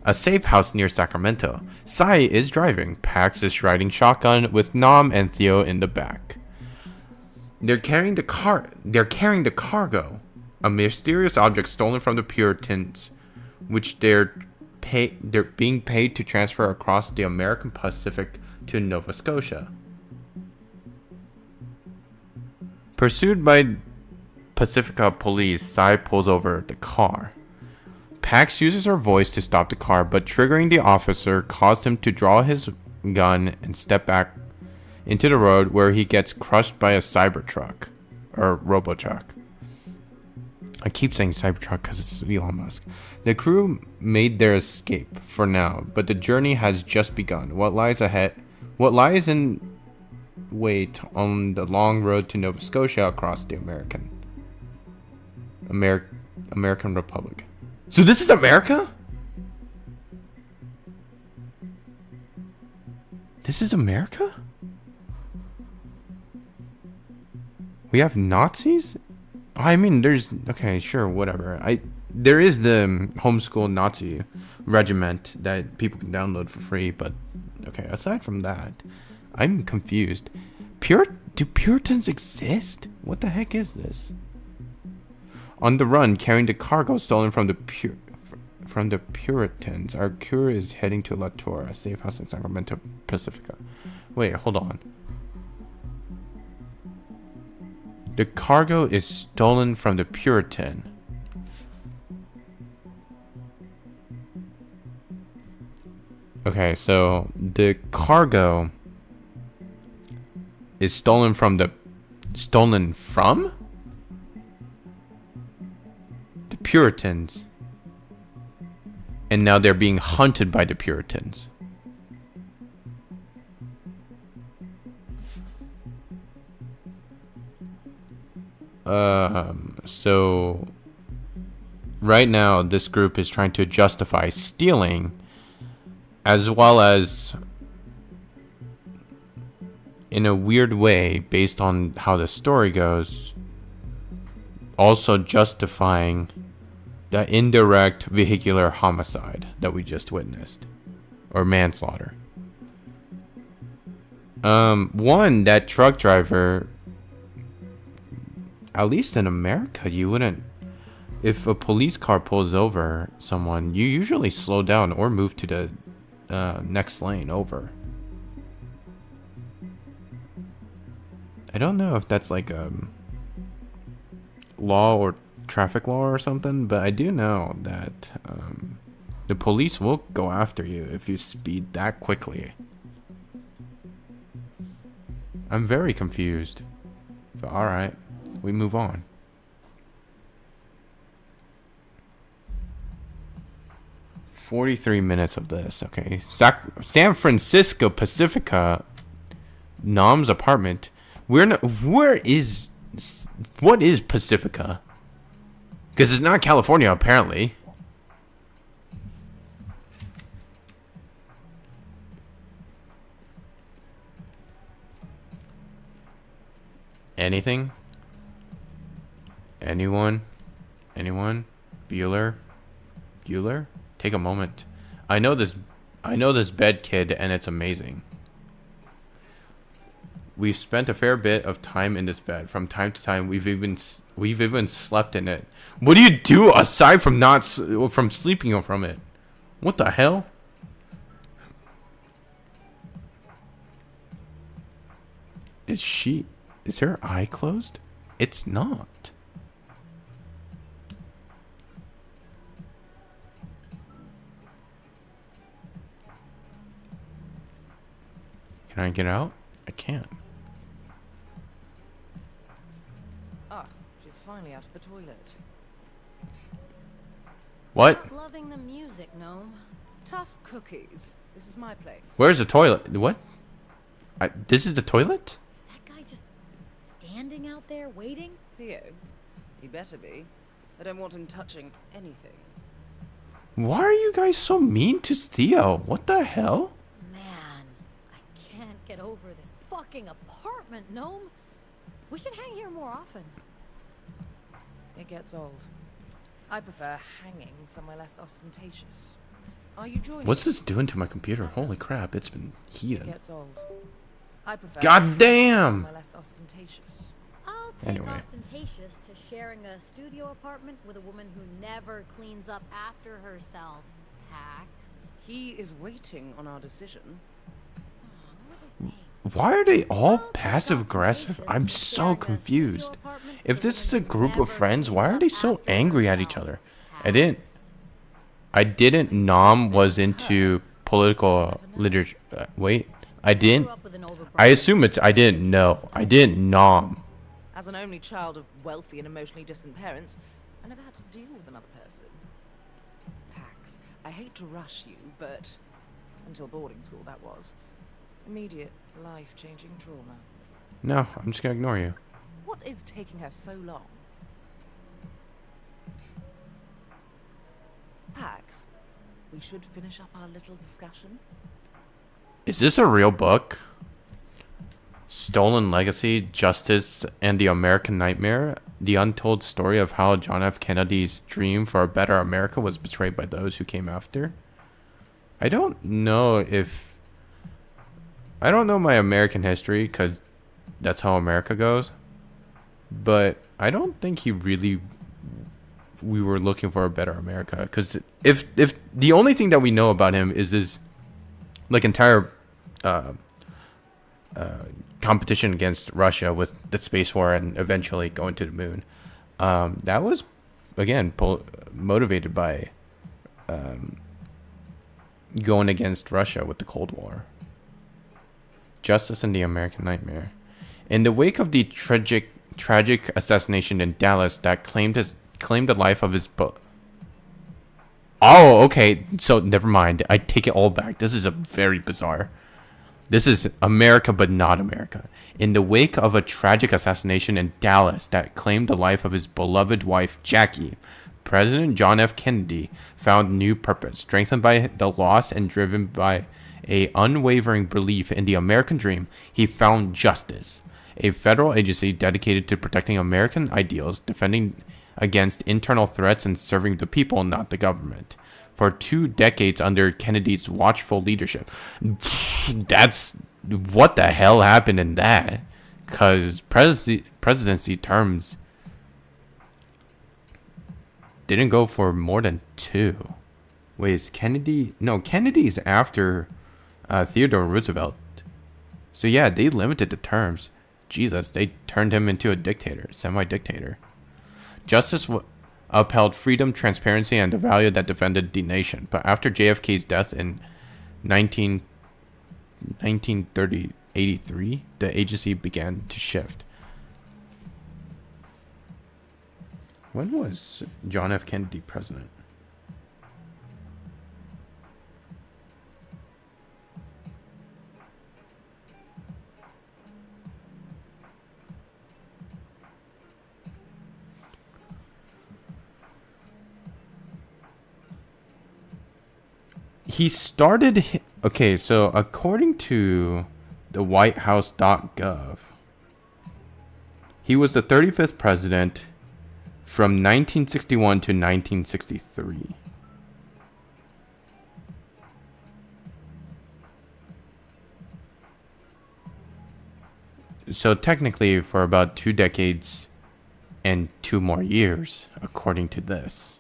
A safe house near Sacramento. Sai is driving. Pax is riding shotgun with Nam and Theo in the back. They're carrying the cargo, a mysterious object stolen from the Puritans, which they're being paid to transfer across the American Pacific to Nova Scotia. Pursued by Pacifica police, Sai pulls over the car. Pax uses her voice to stop the car, but triggering the officer caused him to draw his gun and step back into the road, where he gets crushed by a Cybertruck, or Robotruck. I keep saying Cybertruck because it's Elon Musk. The crew made their escape for now, but the journey has just begun. What lies in wait on the long road to Nova Scotia across the American Republic. So this is America? This is America? We have Nazis? I mean, there's... Okay, sure, whatever. There is the homeschool Nazi regiment that people can download for free, but... Okay, aside from that, I'm confused. Do Puritans exist? What the heck is this? On the run, carrying the cargo stolen from the Puritans, our crew is heading to La Torre, a safe house in Sacramento, Pacifica. Wait, hold on. The cargo is stolen from the Puritan. Okay, so the cargo is stolen from the Puritans, and now they're being hunted by the Puritans. So right now this group is trying to justify stealing, as well as, in a weird way, based on how the story goes, also justifying the indirect vehicular homicide that we just witnessed, or manslaughter. One, that truck driver, at least in America, you wouldn't, if a police car pulls over someone, you usually slow down or move to the next lane over. I don't know if that's like a law or traffic law or something, but I do know that the police will go after you if you speed that quickly. I'm very confused, but alright, we move on. $43 of this. Okay, San Francisco Pacifica, Nam's apartment. What is Pacifica? Because it's not California, apparently. Anything? Anyone? Bueller? Take a moment. I know this bed, kid, and it's amazing. We've spent a fair bit of time in this bed. From time to time, we've even slept in it. What do you do aside from from sleeping from it? What the hell? Is her eye closed? It's not. Can I get out? I can't. Ah, she's finally out of the toilet. What? Loving the music, Gnome. Tough cookies. This is my place. Where's the toilet? What? This is the toilet? Is that guy just standing out there waiting? Theo, he better be. I don't want him touching anything. Why are you guys so mean to Theo? What the hell? Man, I can't get over this fucking apartment, Gnome. We should hang here more often. It gets old. I prefer hanging somewhere less ostentatious. Are you joining? What's this doing to my computer? Holy crap, it's been It heated. gets old. I prefer God damn! somewhere less ostentatious. Take Anyway. ostentatious to sharing a studio apartment with a woman who never cleans up after herself, Pax. He is waiting on our decision. What was I saying? Why are they all Well, take passive aggressive? ostentatious I'm to so sharing a confused. studio apartment If with a this is a woman who group of never friends, why cleans are up they so after angry at each herself, other? Pax. I didn't Nom was into political literature. Wait, I Grew didn't. up with an older I brother. assume it's I didn't know. I didn't Nom. As an only child of wealthy and emotionally distant parents, I never had to deal with another person. Pax, I hate to rush you, but until boarding school, that was. Immediate, life-changing trauma. No, I'm just gonna ignore you. What is taking her so long? Pax, we should finish up our little discussion. Is this a real book? Stolen Legacy, Justice, and the American Nightmare? The untold story of how John F. Kennedy's dream for a better America was betrayed by those who came after? I don't know my American history, because that's how America goes. But I don't think we were looking for a better America. Because if the only thing that we know about him is this like entire competition against Russia with the space war and eventually going to the moon, that was again motivated by going against Russia with the Cold War. Justice and the American Nightmare. In the wake of the tragic assassination in Dallas that claimed the life of his Oh, okay. So never mind. I take it all back. This is a very bizarre. This is America, but not America. In the wake of a tragic assassination in Dallas that claimed the life of his beloved wife, Jackie, President John F. Kennedy found new purpose, strengthened by the loss and driven by a unwavering belief in the American dream. He found justice, a federal agency dedicated to protecting American ideals, defending against internal threats, and serving the people, not the government. For 2 decades under Kennedy's watchful leadership. That's what the hell happened in that? Because presidency terms didn't go for more than 2. Wait, is Kennedy? No, Kennedy's after Theodore Roosevelt. So yeah, they limited the terms. Jesus, they turned him into a dictator, semi-dictator. Justice upheld freedom, transparency, and a value that defended the nation. But after JFK's death in 1983, the agency began to shift. When was John F. Kennedy president? He started. Okay, so according to the WhiteHouse.gov, he was the 35th president from 1961 to 1963. So technically for about 2 decades and 2 more years, according to this.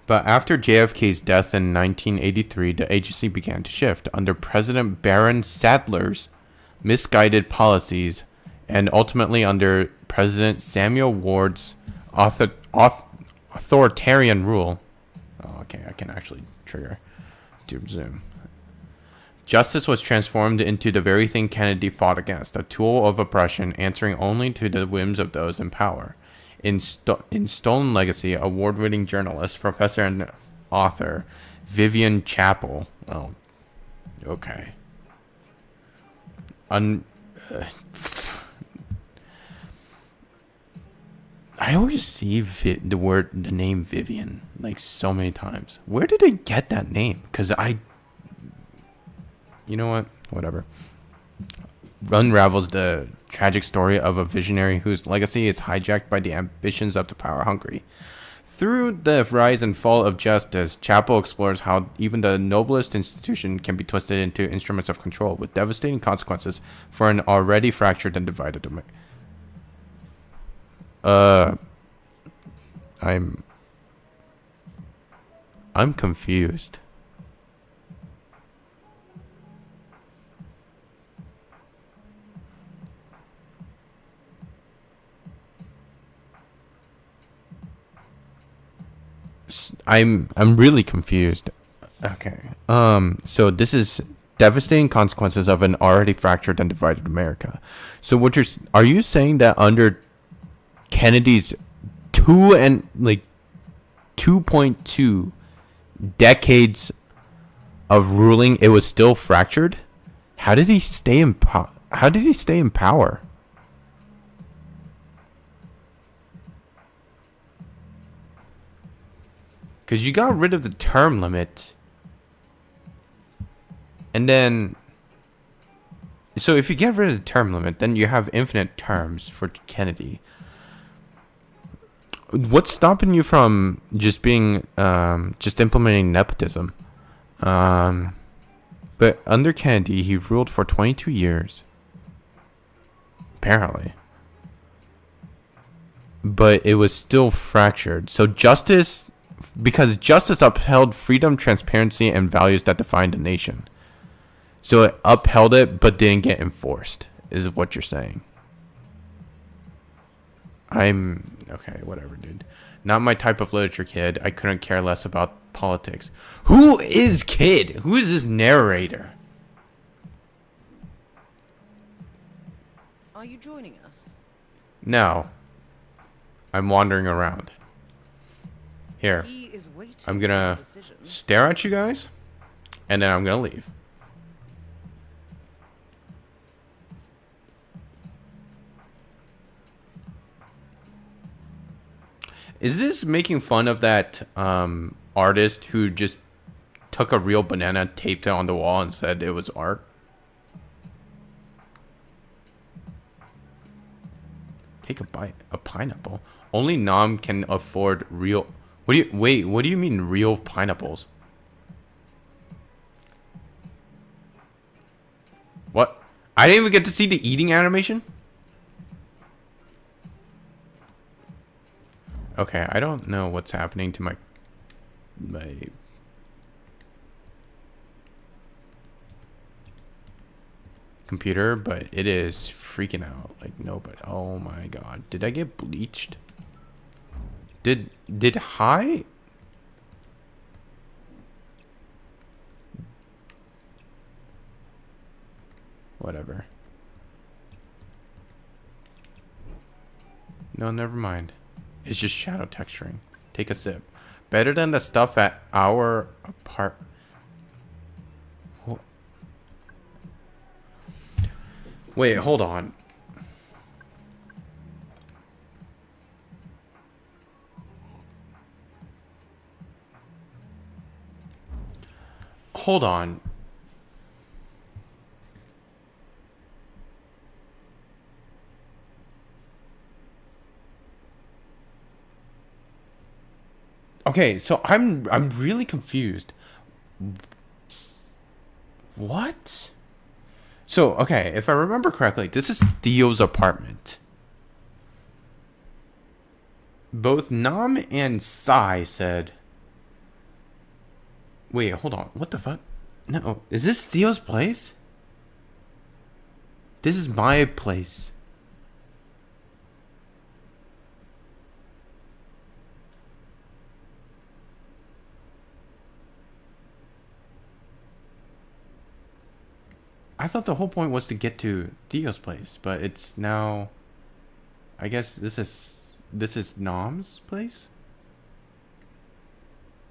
But after JFK's death in 1983, the agency began to shift under President Barron Sadler's misguided policies, and ultimately under President Samuel Ward's authoritarian rule. Oh, okay, I can actually trigger to zoom. Justice was transformed into the very thing Kennedy fought against, a tool of oppression answering only to the whims of those in power. In Stolen Legacy, award-winning journalist, professor, and author Vivian Chappell. Oh, okay. I always see the name Vivian like so many times. Where did they get that name? Because you know what? Whatever. Unravels the tragic story of a visionary whose legacy is hijacked by the ambitions of the power-hungry. Through the rise and fall of justice, Chapel explores how even the noblest institution can be twisted into instruments of control, with devastating consequences for an already fractured and divided America. I'm confused. I'm really confused. Okay. So this is devastating consequences of an already fractured and divided America. So what are you saying that under Kennedy's 2.2 decades of ruling, it was still fractured? How did he stay in power? Because you got rid of the term limit. And then... So if you get rid of the term limit, then you have infinite terms for Kennedy. What's stopping you from just being... just implementing nepotism? But under Kennedy, he ruled for 22 years. Apparently. But it was still fractured. So justice... Because justice upheld freedom, transparency, and values that defined a nation. So it upheld it, but didn't get enforced, is what you're saying. Okay, whatever, dude. Not my type of literature, kid. I couldn't care less about politics. Who is Kid? Who is this narrator? Are you joining us? No. I'm wandering around. Here. He is waiting I'm for gonna a decision. stare at you guys, and then I'm gonna leave. Is this making fun of that artist who just took a real banana, taped it on the wall, and said it was art? Take a bite. A pineapple. Only Nam can afford real... What do you mean real pineapples? What? I didn't even get to see the eating animation? Okay, I don't know what's happening to my computer, but it is freaking out like nobody. Oh my god. Did I get bleached? Did high? Whatever. No, never mind. It's just shadow texturing. Take a sip. Better than the stuff at our apart. Wait, hold on. Hold on. Okay, so I'm really confused. What? So, okay, if I remember correctly, this is Theo's apartment. Both Nam and Sai said... Wait, hold on. What the fuck? No, is this Theo's place? This is my place. I thought the whole point was to get to Theo's place, but it's now... I guess this is Nam's place?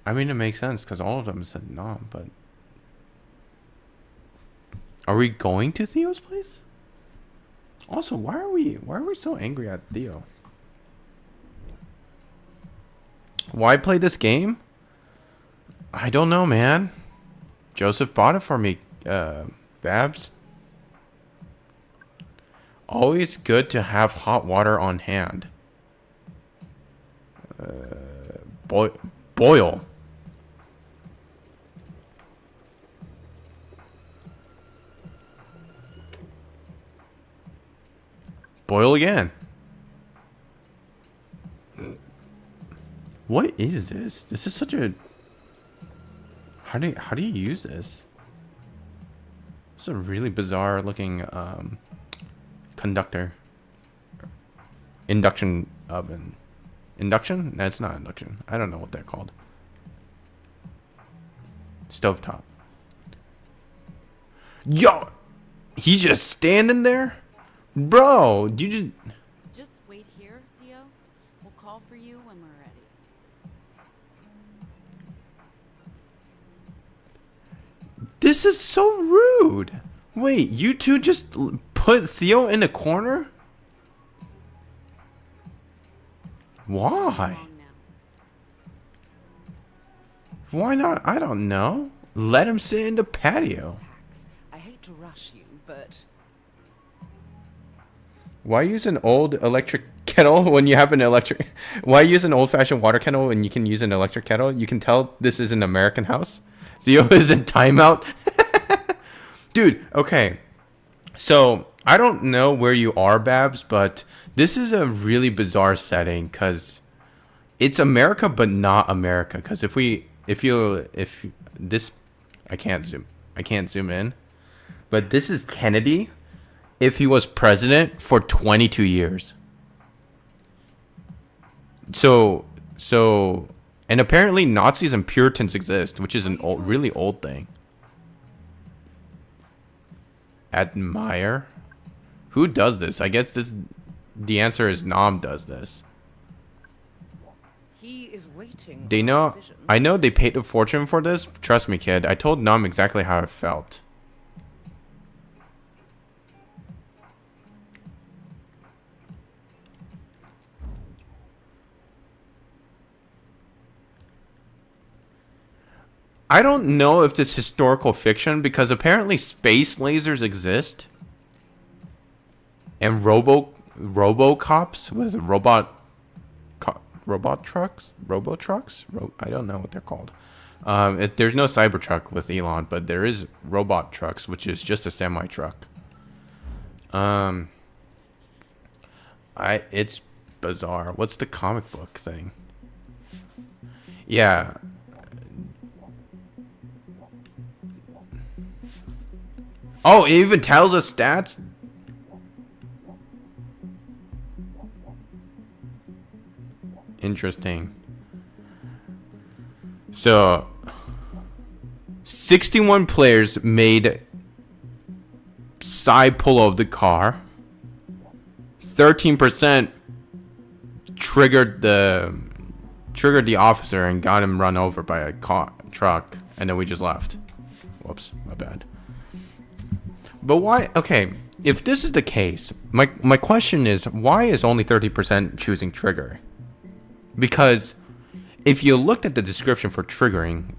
I mean, it makes sense because all of them said Nam, but... Are we going to Theo's place? Also, why are we so angry at Theo? Why play this game? I don't know, man. Joseph bought it for me, Babs. Always good to have hot water on hand. Boil. Boil again. What is this? This is such a... How do you use this? It's a really bizarre looking conductor. Induction oven. Induction? No, it's not induction. I don't know what they're called. Stovetop. Yo! He's just standing there? Bro, you just... Just wait here, Theo. We'll call for you when we're ready. This is so rude. Wait, you two just put Theo in a corner? Why? Long now. Why not? I don't know. Let him sit in the patio. Pax, I hate to rush you, but Why use an old electric kettle when you have an electric... Why use an old-fashioned water kettle when you can use an electric kettle? You can tell this is an American house. Theo is in timeout. Dude, okay. So, I don't know where you are, Babs, but this is a really bizarre setting because it's America, but not America. Because if this... I can't zoom in. But this is Kennedy if he was president for 22 years. So, and apparently Nazis and Puritans exist, which is an old, really old thing. Admire? Who does this? I guess the answer is Nom does this. he is waiting. They for a know, decision. I know they paid a fortune for this. Trust me, kid. I told Nom exactly how it felt. I don't know if this is historical fiction because apparently space lasers exist. And robocops with robot trucks? I don't know what they're called. There's no Cybertruck with Elon, but there is robot trucks, which is just a semi truck. It's bizarre. What's the comic book thing? Yeah. Oh, it even tells us stats. Interesting. So, 61 players made side pull of the car. 13% triggered the officer and got him run over by a truck, and then we just left. Whoops, my bad. But why? Okay, if this is the case, my question is, why is only 30% choosing trigger? Because if you looked at the description for triggering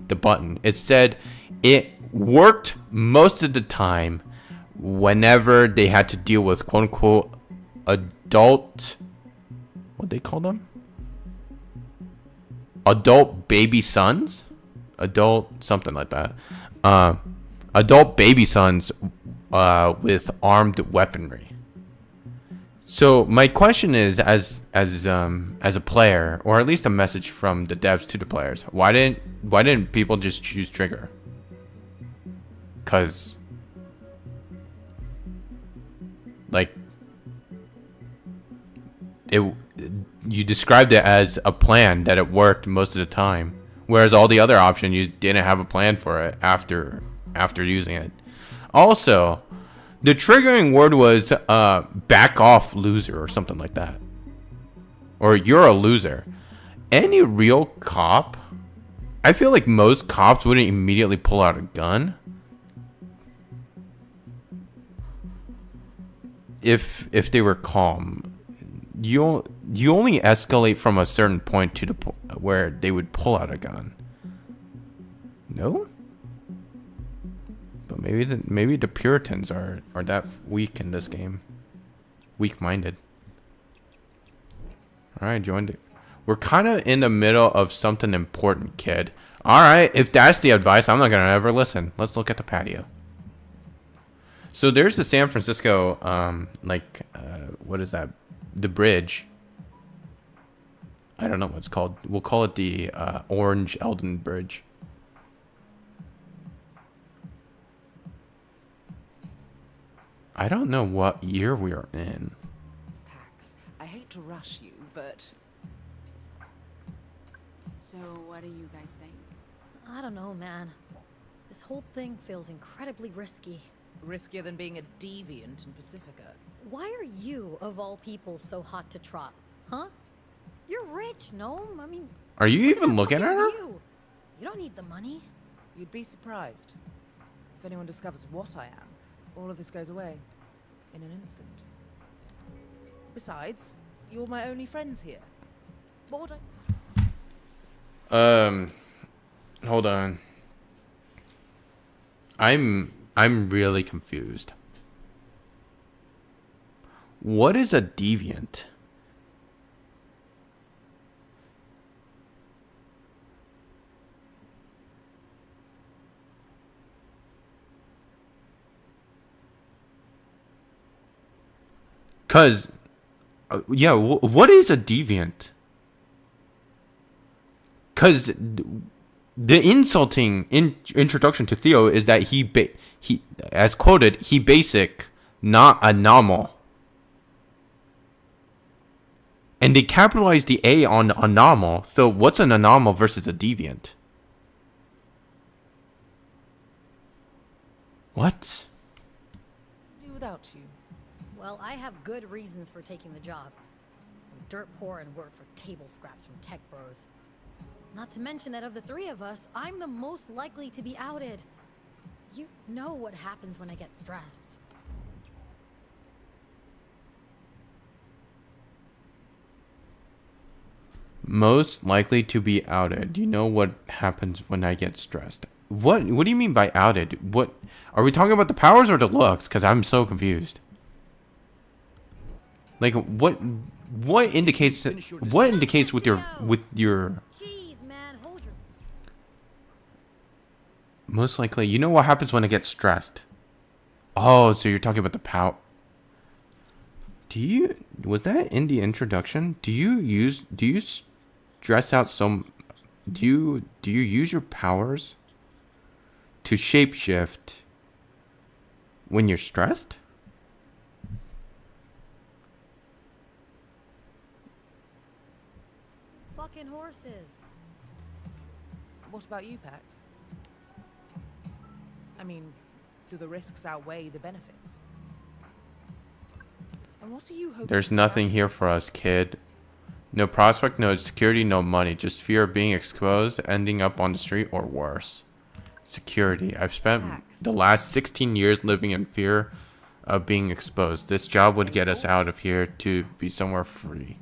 the button, it said it worked most of the time whenever they had to deal with quote unquote adult, what they call them? Adult baby sons? Adult something like that. Adult baby sons with armed weaponry. So my question is, as a player, or at least a message from the devs to the players, why didn't people just choose trigger? Cause like you described it as a plan that it worked most of the time, whereas all the other options you didn't have a plan for it after using it. Also, the triggering word was back off loser or something like that. Or you're a loser. Any real cop, I feel like most cops wouldn't immediately pull out a gun. If they were calm. You only escalate from a certain point to the where they would pull out a gun. No? But maybe the Puritans are that weak in this game. weak-minded. All right, joined it. We're kind of in the middle of something important, kid. All right, if that's the advice, I'm not gonna ever listen. Let's look at the patio. So there's the San Francisco, what is that? The bridge. I don't know what it's called. We'll call it the Orange Eldon Bridge. I don't know what year we are in. Pax, I hate to rush you, but So, what do you guys think? I don't know, man. This whole thing feels incredibly risky. riskier than being a deviant in Pacifica. Why are you, of all people, so hot to trot? Huh? You're rich, Gnome. I mean... Are you look even that looking at fucking her? view. You don't need the money. You'd be surprised. If anyone discovers what I am, all of this goes away. In an instant. Besides, you're my only friends here. What would I... Hold on. I'm really confused. What is a deviant? Cause, yeah, what is a deviant? Cause the insulting introduction to Theo is that he, as quoted, he basic, not a normal. And they capitalized the A on anomal. So what's an anomal versus a deviant? What? do without you? Well, I have good reasons for taking the job. I'm dirt poor and work for table scraps from tech bros. Not to mention that of the three of us, I'm the most likely to be outed. You know what happens when I get stressed. Most likely to be outed. You know what happens when I get stressed. What do you mean by outed? What are we talking about, the powers or the looks? Because I'm so confused. Like what indicates with your Jeez, man, hold your... most likely, you know what happens when I get stressed? Oh, so you're talking about the power. Was that in the introduction? Do you stress out some, do you use your powers to shapeshift when you're stressed? Fucking horses. What about you, Pax? I mean, do the risks outweigh the benefits? And what are you hoping? There's nothing here for us, kid. No prospect, no security, no money. Just fear of being exposed, ending up on the street, or worse. Security. I've spent the last 16 years living in fear of being exposed. This job would get us out of here to be somewhere free.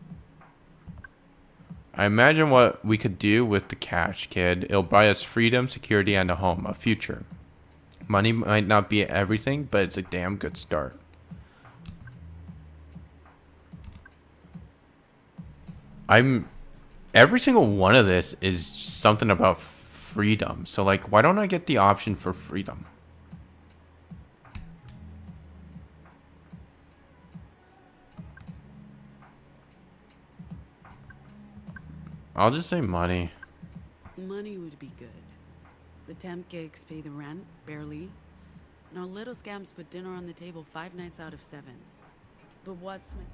I imagine what we could do with the cash, kid. It'll buy us freedom, security, and a home, a future. Money might not be everything, but it's a damn good start. Every single one of this is something about freedom. So like, why don't I get the option for freedom? I'll just say money. Money would be good. The temp gigs pay the rent, barely. And our little scams put dinner on the table 5 nights out of 7. But what's my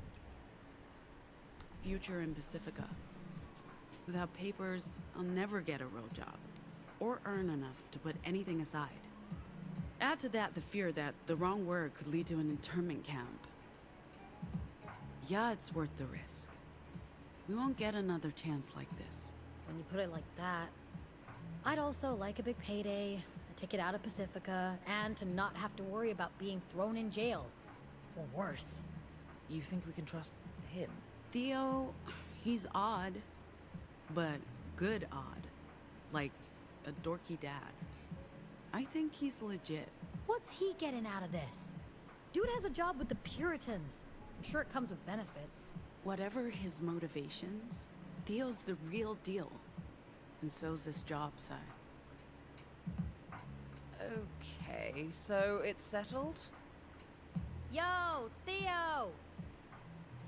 future in Pacifica? Without papers, I'll never get a real job. Or earn enough to put anything aside. Add to that the fear that the wrong word could lead to an internment camp. Yeah, it's worth the risk. We won't get another chance like this. When you put it like that, I'd also like a big payday, a ticket out of Pacifica, and to not have to worry about being thrown in jail. Or worse. You think we can trust him? Theo, he's odd. But good odd. Like a dorky dad. I think he's legit. What's he getting out of this? Dude has a job with the Puritans. I'm sure it comes with benefits. Whatever his motivations, Theo's the real deal. And so's this job, Sai. Okay, so it's settled? Yo, Theo!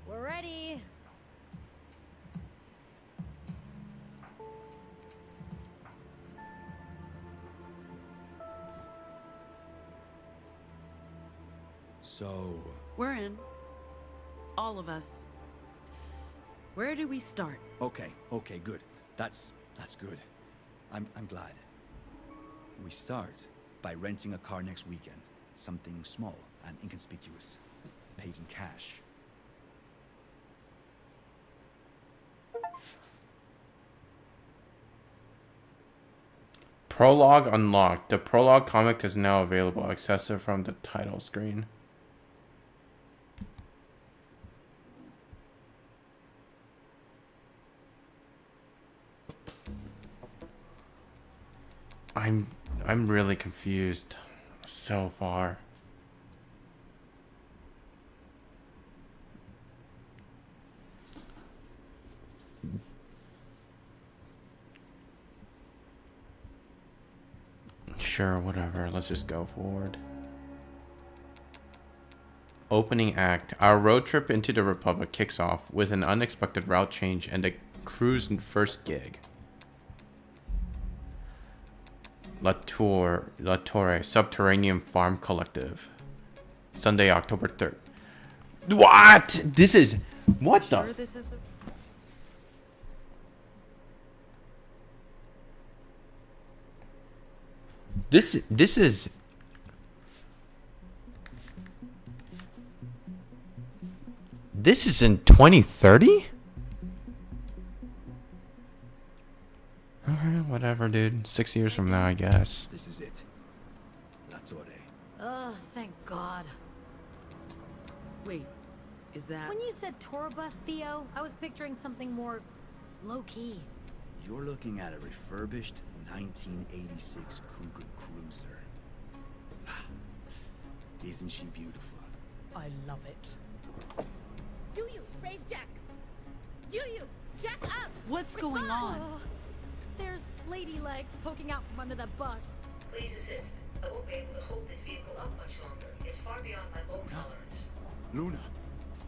We're ready. So, We're in. All of us. Where do we start? okay, good. That's good. I'm glad. We start by renting a car next weekend. Something small and inconspicuous. Paid in cash. Prologue unlocked. The prologue comic is now available, accessible from the title screen. I'm really confused so far. Sure, whatever. Let's just go forward. Opening act. Our road trip into the Republic kicks off with an unexpected route change and the crew's first gig. La Torre Subterranean Farm Collective. Sunday, October 3rd. What? This is... What the... Sure this is the... This is... This is in 2030? Alright, whatever, dude. 6 years from now, I guess. This is it. La Torre. Ugh, thank God. Wait, is that... When you said tour bus, Theo, I was picturing something more low-key. You're looking at a refurbished 1986 Cougar Cruiser. Isn't she beautiful? I love it. You, raise Jack. You, Jack up. What's going on? Oh, there's lady legs poking out from under that bus. Please assist. I won't be able to hold this vehicle up much longer. It's far beyond my low tolerance. Luna,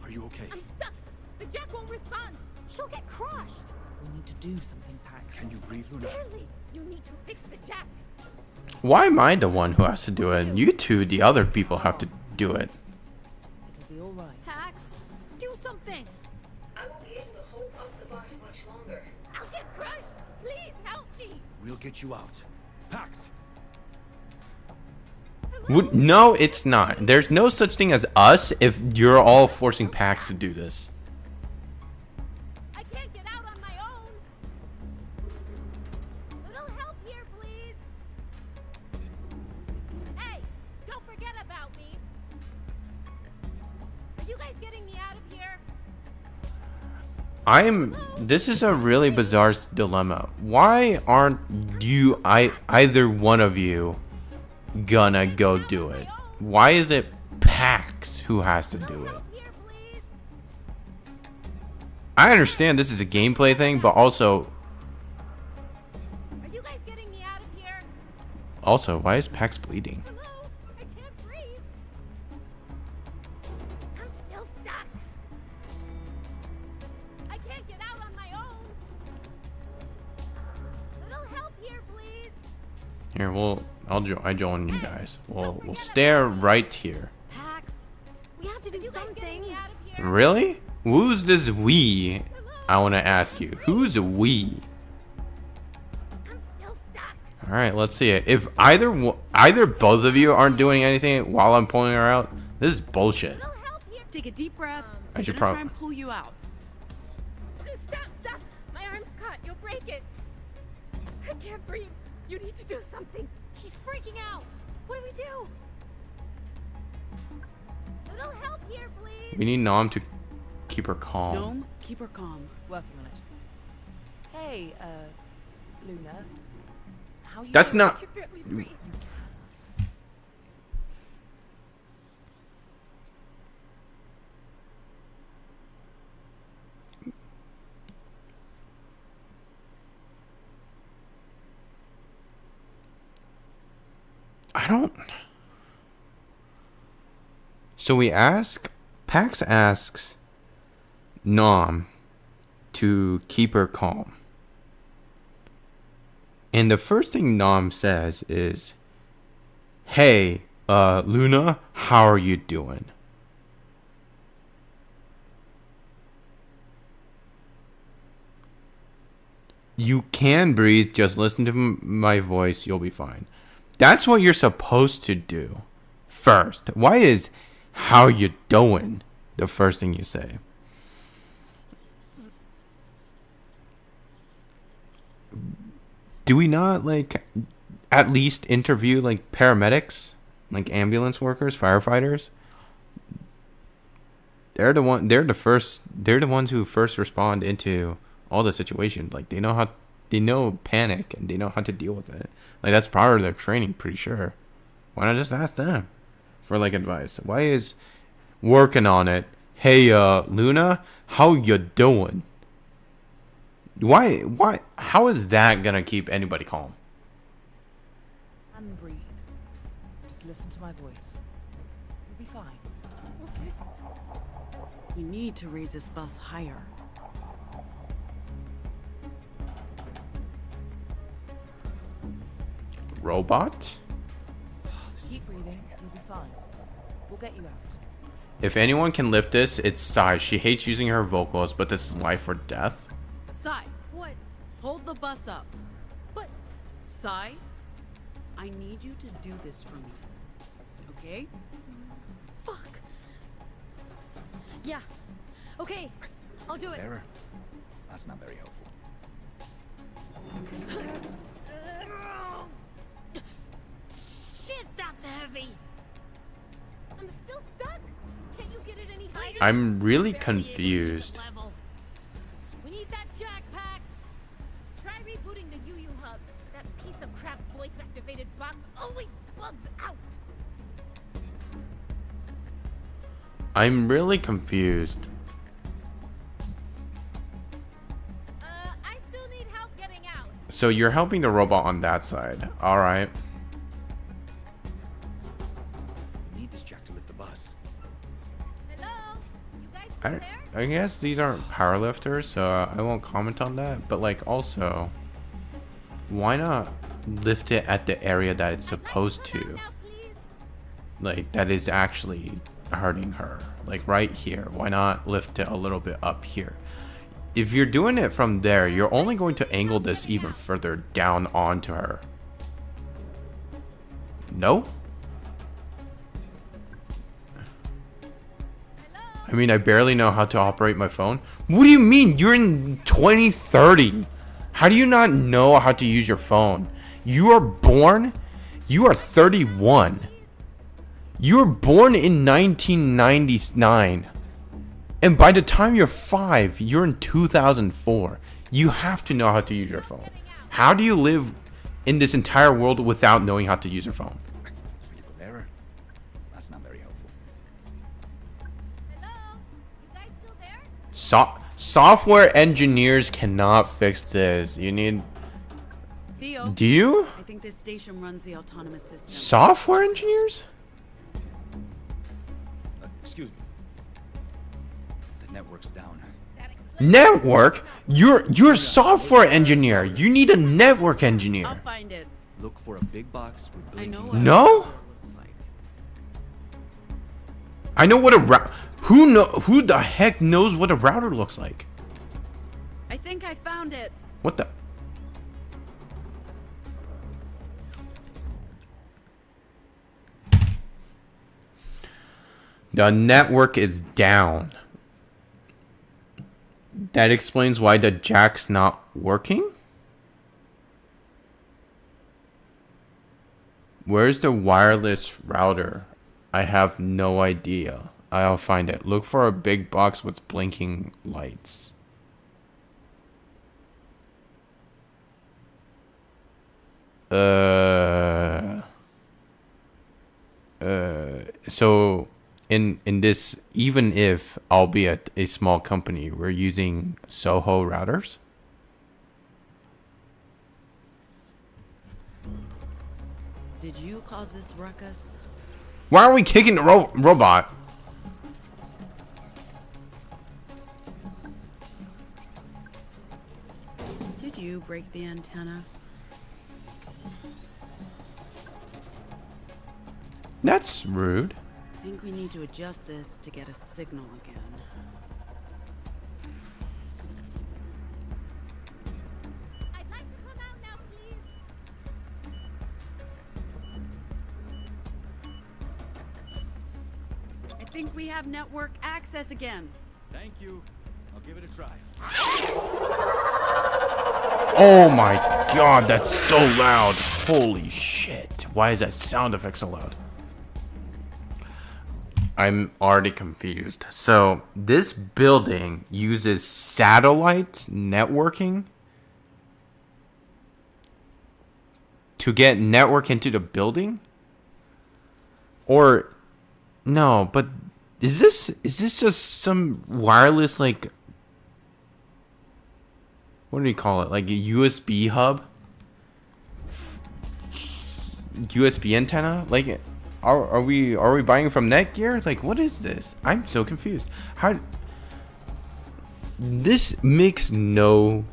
are you okay? I'm stuck. The Jack won't respond. She'll get crushed. We need to do something, Pax. Can you breathe, Luna? Barely. You need to fix the Jack. Why am I the one who has to do it? You two, the other people, have to do it. It'll be all right. Pax, do something. I won't be able to hold up the bus much longer. I'll get crushed. Please help me. We'll get you out. Pax! No, it's not. There's no such thing as us if you're all forcing Pax to do this. I can't get out on my own. Little help here, please. Hey, don't forget about me. Are you guys getting me out of here? This is a really bizarre dilemma. Why aren't you, either one of you, gonna go do it? Why is it Pax who has to do it? Help here, please. I understand this is a gameplay thing, but also, Are you guys getting me out of here? why is Pax bleeding? Hello? I can't breathe. I'm still stuck. I can't get out on my own. Little help here, please. Here, I join you guys. We'll stare right here. Pax, we have to do You guys getting something. me out of here? Really? Who's this we? I want to ask you. Who's we? I'm still stuck. All right, let's see it. If either both of you aren't doing anything while I'm pulling her out, this is bullshit. Little help here. Take a deep breath. I should I'm gonna prob- try and pull you out. Stop. My arm's caught. You'll break it. I can't breathe. You need to do something. She's freaking out. What do we do? Little help here, please. We need Nom to keep her calm. Gnome, keep her calm. Working on it. Hey, Luna. How you That's doing? not. You're barely breathe. I don't. So Pax asks Nom to keep her calm. And the first thing Nom says is, "Hey, Luna, how are you doing?" You can breathe, just listen to my voice, you'll be fine. That's what you're supposed to do first. Why is "how you doing" the first thing you say? Do we not like at least interview like paramedics, like ambulance workers, firefighters? They're the ones who first respond into all the situations. Like they know panic and they know how to deal with it. Like that's part of their training, pretty sure. Why not just ask them for like advice? Why is working on it, "Hey, Luna, how you doing"? Why? How is that gonna keep anybody calm? And breathe. Just listen to my voice. You'll be fine. We need to raise this bus higher. Robot? Keep breathing. You'll be fine. We'll get you out. If anyone can lift this, it's Sai. She hates using her vocals, but this is life or death. Sai, What? hold the bus up. But Sai, I need you to do this for me. Okay? fuck. Yeah. Okay. I'll do it. Error? That's not very helpful. Shit, that's heavy. I'm still stuck. Can't you get it any higher? I'm really Barely able to confused. get level. We need that jack, Pax. Try rebooting the UU hub. That piece of crap voice-activated box always bugs out. I'm really confused. I still need help getting out. So you're helping the robot on that side. All right. We need this jack to lift the bus. Hello? You guys still there? I guess these aren't powerlifters, so I won't comment on that. But like also, why not lift it at the area that it's supposed to? Now, please. Like that is actually hurting her. Like right here. Why not lift it a little bit up here? If you're doing it from there, you're only going to angle this even further down onto her. No? I mean, I barely know how to operate my phone. What do you mean? You're in 2030. How do you not know how to use your phone? You are 31. You were born in 1999. And by the time you're 5, you're in 2004. You have to know how to use your phone. How do you live in this entire world without knowing how to use your phone? Critical error? That's not very helpful. Hello? You guys still there? Software engineers cannot fix this. You need... Theo, Do you? I think this station runs the autonomous system. Software engineers? Excuse me. The network's down. Network? You're a software engineer. You need a network I'll engineer. find it. Look for a big box with I know blinking. what No? a router looks like. I know what a who the heck knows what a router looks like? I think I found it. What the? The network is down. That explains why the jack's not working? Where's the wireless router? I have no idea. I'll find it. Look for a big box with blinking lights. So in this, even if, albeit a small company, we're using Soho routers. Did you cause this ruckus? Why are we kicking the robot? Did you break the antenna? That's rude. I think we need to adjust this to get a signal again. I'd like to come out now, please. I think we have network access again. Thank you. I'll give it a try. Oh my god, that's so loud. Holy shit. Why is that sound effect so loud? I'm already confused. So, this building uses satellite networking to get network into the building? Or no, but is this just some wireless, like, what do you call it? Like a USB hub? USB antenna? Like, are we buying from Netgear? Like, what is this? I'm so confused. How? This makes no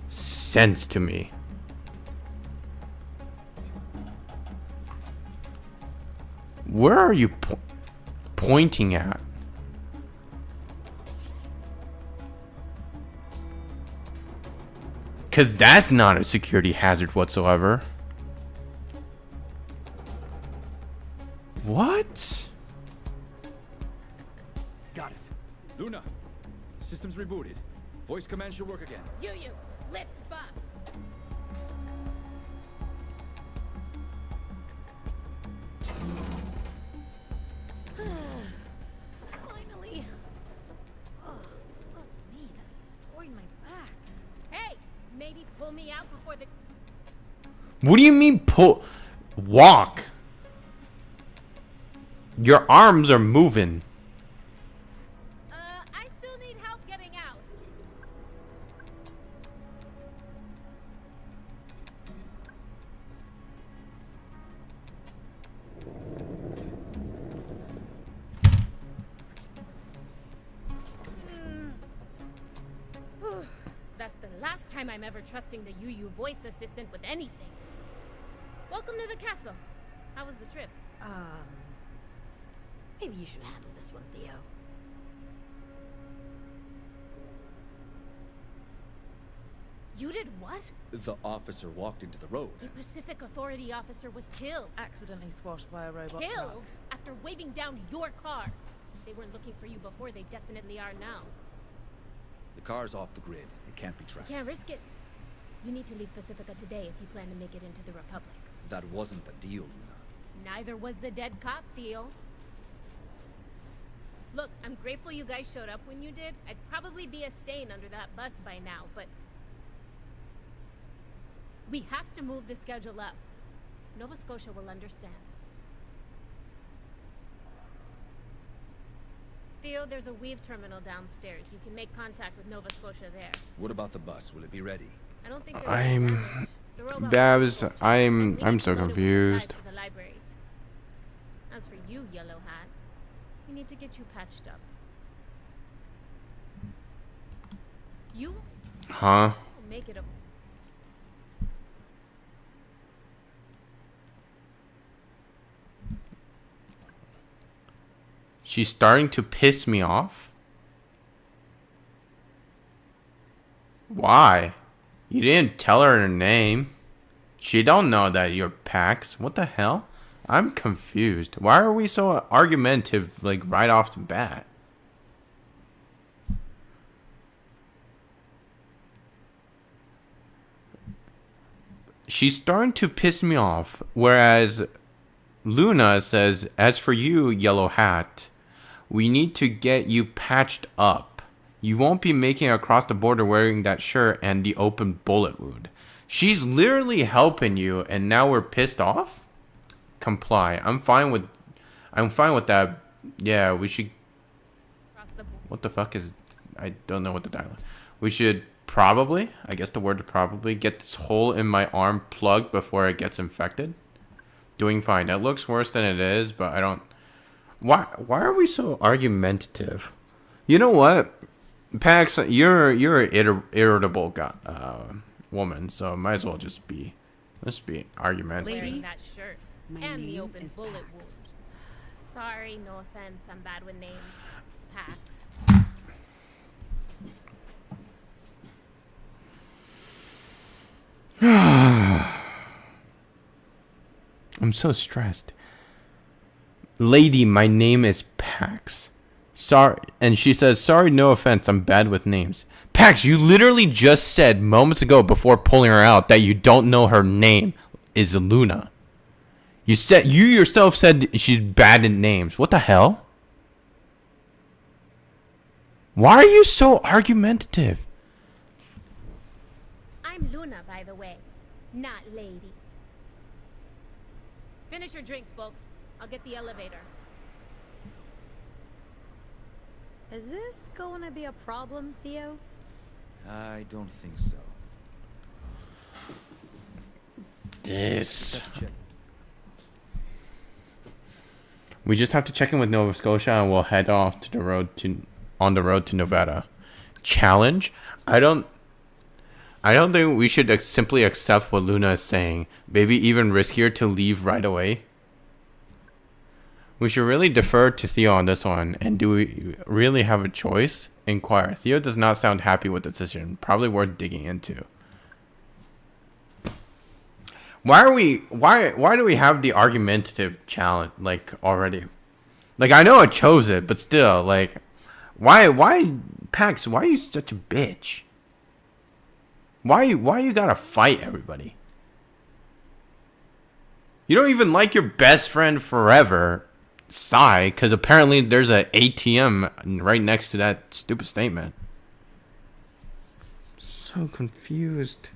sense to me. Where are you pointing at? Because that's not a security hazard whatsoever. What? Got it. Luna, system's rebooted. Voice command should work again. You, lift bus. Finally. Oh, fuck me, that destroyed my back. Hey, maybe pull me out before the... What do you mean pull? Walk. Your arms are moving. I still need help getting out. That's the last time I'm ever trusting the UU voice assistant with anything. Welcome to the castle. How was the trip? Maybe you should handle this one, Theo. You did what? The officer walked into the road. A Pacific Authority officer was killed. Accidentally squashed by a robot Killed truck. after waving down your car. They weren't looking for you before, they definitely are now. The car's off the grid. It can't be tracked. Can't risk it. You need to leave Pacifica today if you plan to make it into the Republic. That wasn't the deal, Luna. Neither was the dead cop, Theo. Look, I'm grateful you guys showed up when you did. I'd probably be a stain under that bus by now, but... we have to move the schedule up. Nova Scotia will understand. Theo, there's a Weave terminal downstairs. You can make contact with Nova Scotia there. What about the bus? Will it be ready? I don't think there's any damage. The robot Babs, was I'm so loaded with confused. supplies for the libraries. As for you, Yellow Hat, we need to get you patched up. You Huh? will make it a... She's starting to piss me off. Why? You didn't tell her her name. She don't know that you're Pax. What the hell? I'm confused. Why are we so argumentative, like, right off the bat? She's starting to piss me off, whereas Luna says, as for you, Yellow Hat, we need to get you patched up. You won't be making it across the border wearing that shirt and the open bullet wound. She's literally helping you, and now we're pissed off? Comply. I'm fine with that. Yeah, we should... What the fuck is... I don't know what the dialogue... We should probably, I guess the word probably, get this hole in my arm plugged before it gets infected. Doing fine. It looks worse than it is, but I don't. Why are we so argumentative? You know what, Pax, you're an irritable guy, woman, so might as well just be argumentative. Lady? Wearing that shirt My and the name open is bullet Pax. wound. Sorry, no offense. I'm bad with names. Pax. I'm so stressed. Lady, my name is Pax. Sorry, and she says, sorry, no offense, I'm bad with names. Pax, you literally just said moments ago before pulling her out that you don't know her name is Luna. You yourself said she's bad at names. What the hell? Why are you so argumentative? I'm Luna, by the way, not Lady. Finish your drinks, folks. I'll get the elevator. Is this going to be a problem, Theo? I don't think so. This. Check. We just have to check in with Nova Scotia and we'll head off on the road to Nevada. Challenge? I don't think we should simply accept what Luna is saying. Maybe even riskier to leave right away. We should really defer to Theo on this one. And do we really have a choice? Inquire. Theo does not sound happy with the decision. Probably worth digging into. Why do we have the argumentative challenge like already? Like I know I chose it, but still, like why Pax, why are you such a bitch? Why you gotta fight everybody? You don't even like your best friend forever, Sai, because apparently there's a ATM right next to that stupid statement. So confused.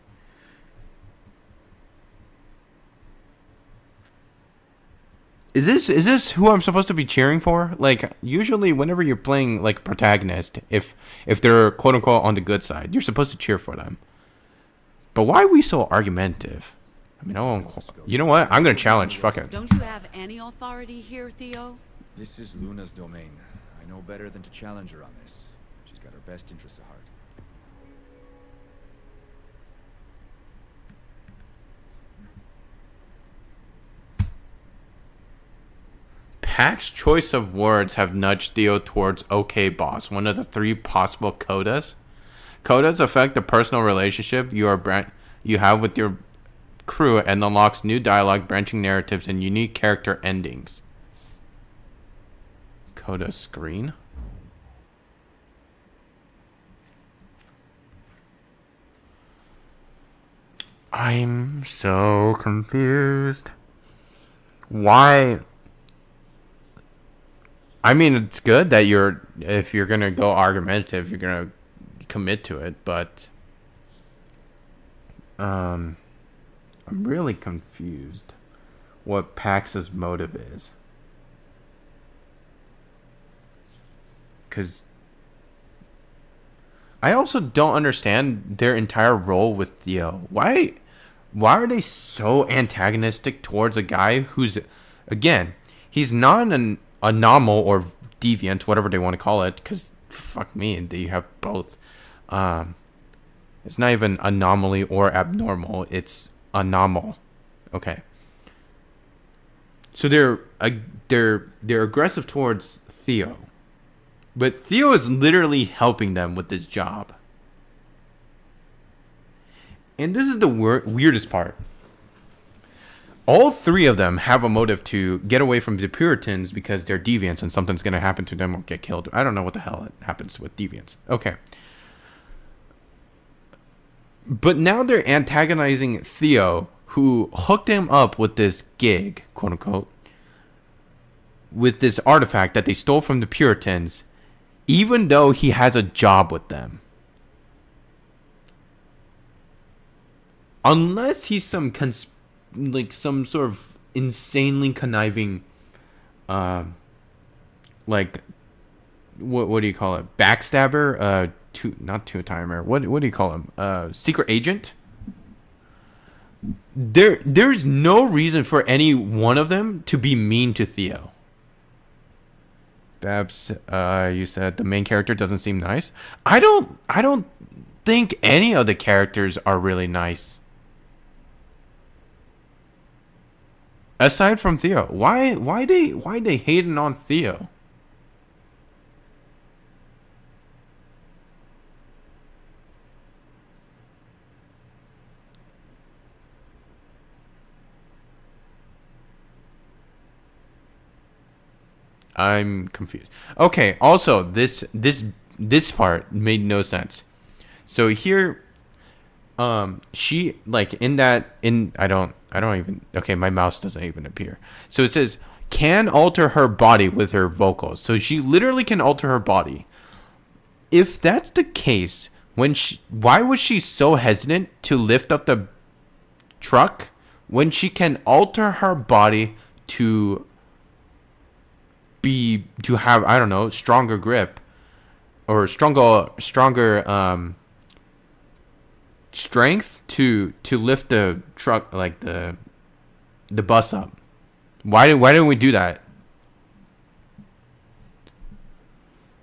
Is this who I'm supposed to be cheering for? Like usually whenever you're playing like protagonist, if they're quote unquote on the good side, you're supposed to cheer for them. But why are we so argumentative? I mean, you know what? I'm gonna challenge. Fuck it. Don't you have any authority here, Theo? This is Luna's domain. I know better than to challenge her on this. She's got her best interests at heart. Pax's choice of words have nudged Theo towards "okay, boss," one of the three possible codas. Codas affect the personal relationship you have with your crew and unlocks new dialogue, branching narratives, and unique character endings. Coda screen. I'm so confused. Why? I mean, it's good that if you're gonna go argumentative, you're gonna commit to it, but I'm really confused what Pax's motive is. Because I also don't understand their entire role with Theo. Why are they so antagonistic towards a guy who's, again, he's not an anomal or deviant, whatever they want to call it, because fuck me, you have both. It's not even anomaly or abnormal, it's anomal. Okay. So they're aggressive towards Theo. But Theo is literally helping them with this job. And this is the weirdest part. All three of them have a motive to get away from the Puritans because they're deviants and something's going to happen to them or get killed. I don't know what the hell happens with deviants. Okay. But now they're antagonizing Theo, who hooked him up with this gig, quote unquote, with this artifact that they stole from the Puritans, even though he has a job with them. Unless he's some sort of insanely conniving, like, what do you call it? Backstabber? Not two-timer. What do you call him? Secret agent? There's no reason for any one of them to be mean to Theo. Babs, you said the main character doesn't seem nice. I don't think any of the characters are really nice. Aside from Theo, why they hating on Theo? I'm confused. Okay, also this part made no sense. So here she like in I don't even, okay, my mouse doesn't even appear. So it says can alter her body with her vocals. So she literally can alter her body. If that's the case, why was she so hesitant to lift up the truck when she can alter her body to have, I don't know, stronger grip or stronger strength to lift the truck, like the bus up? Why didn't we do that?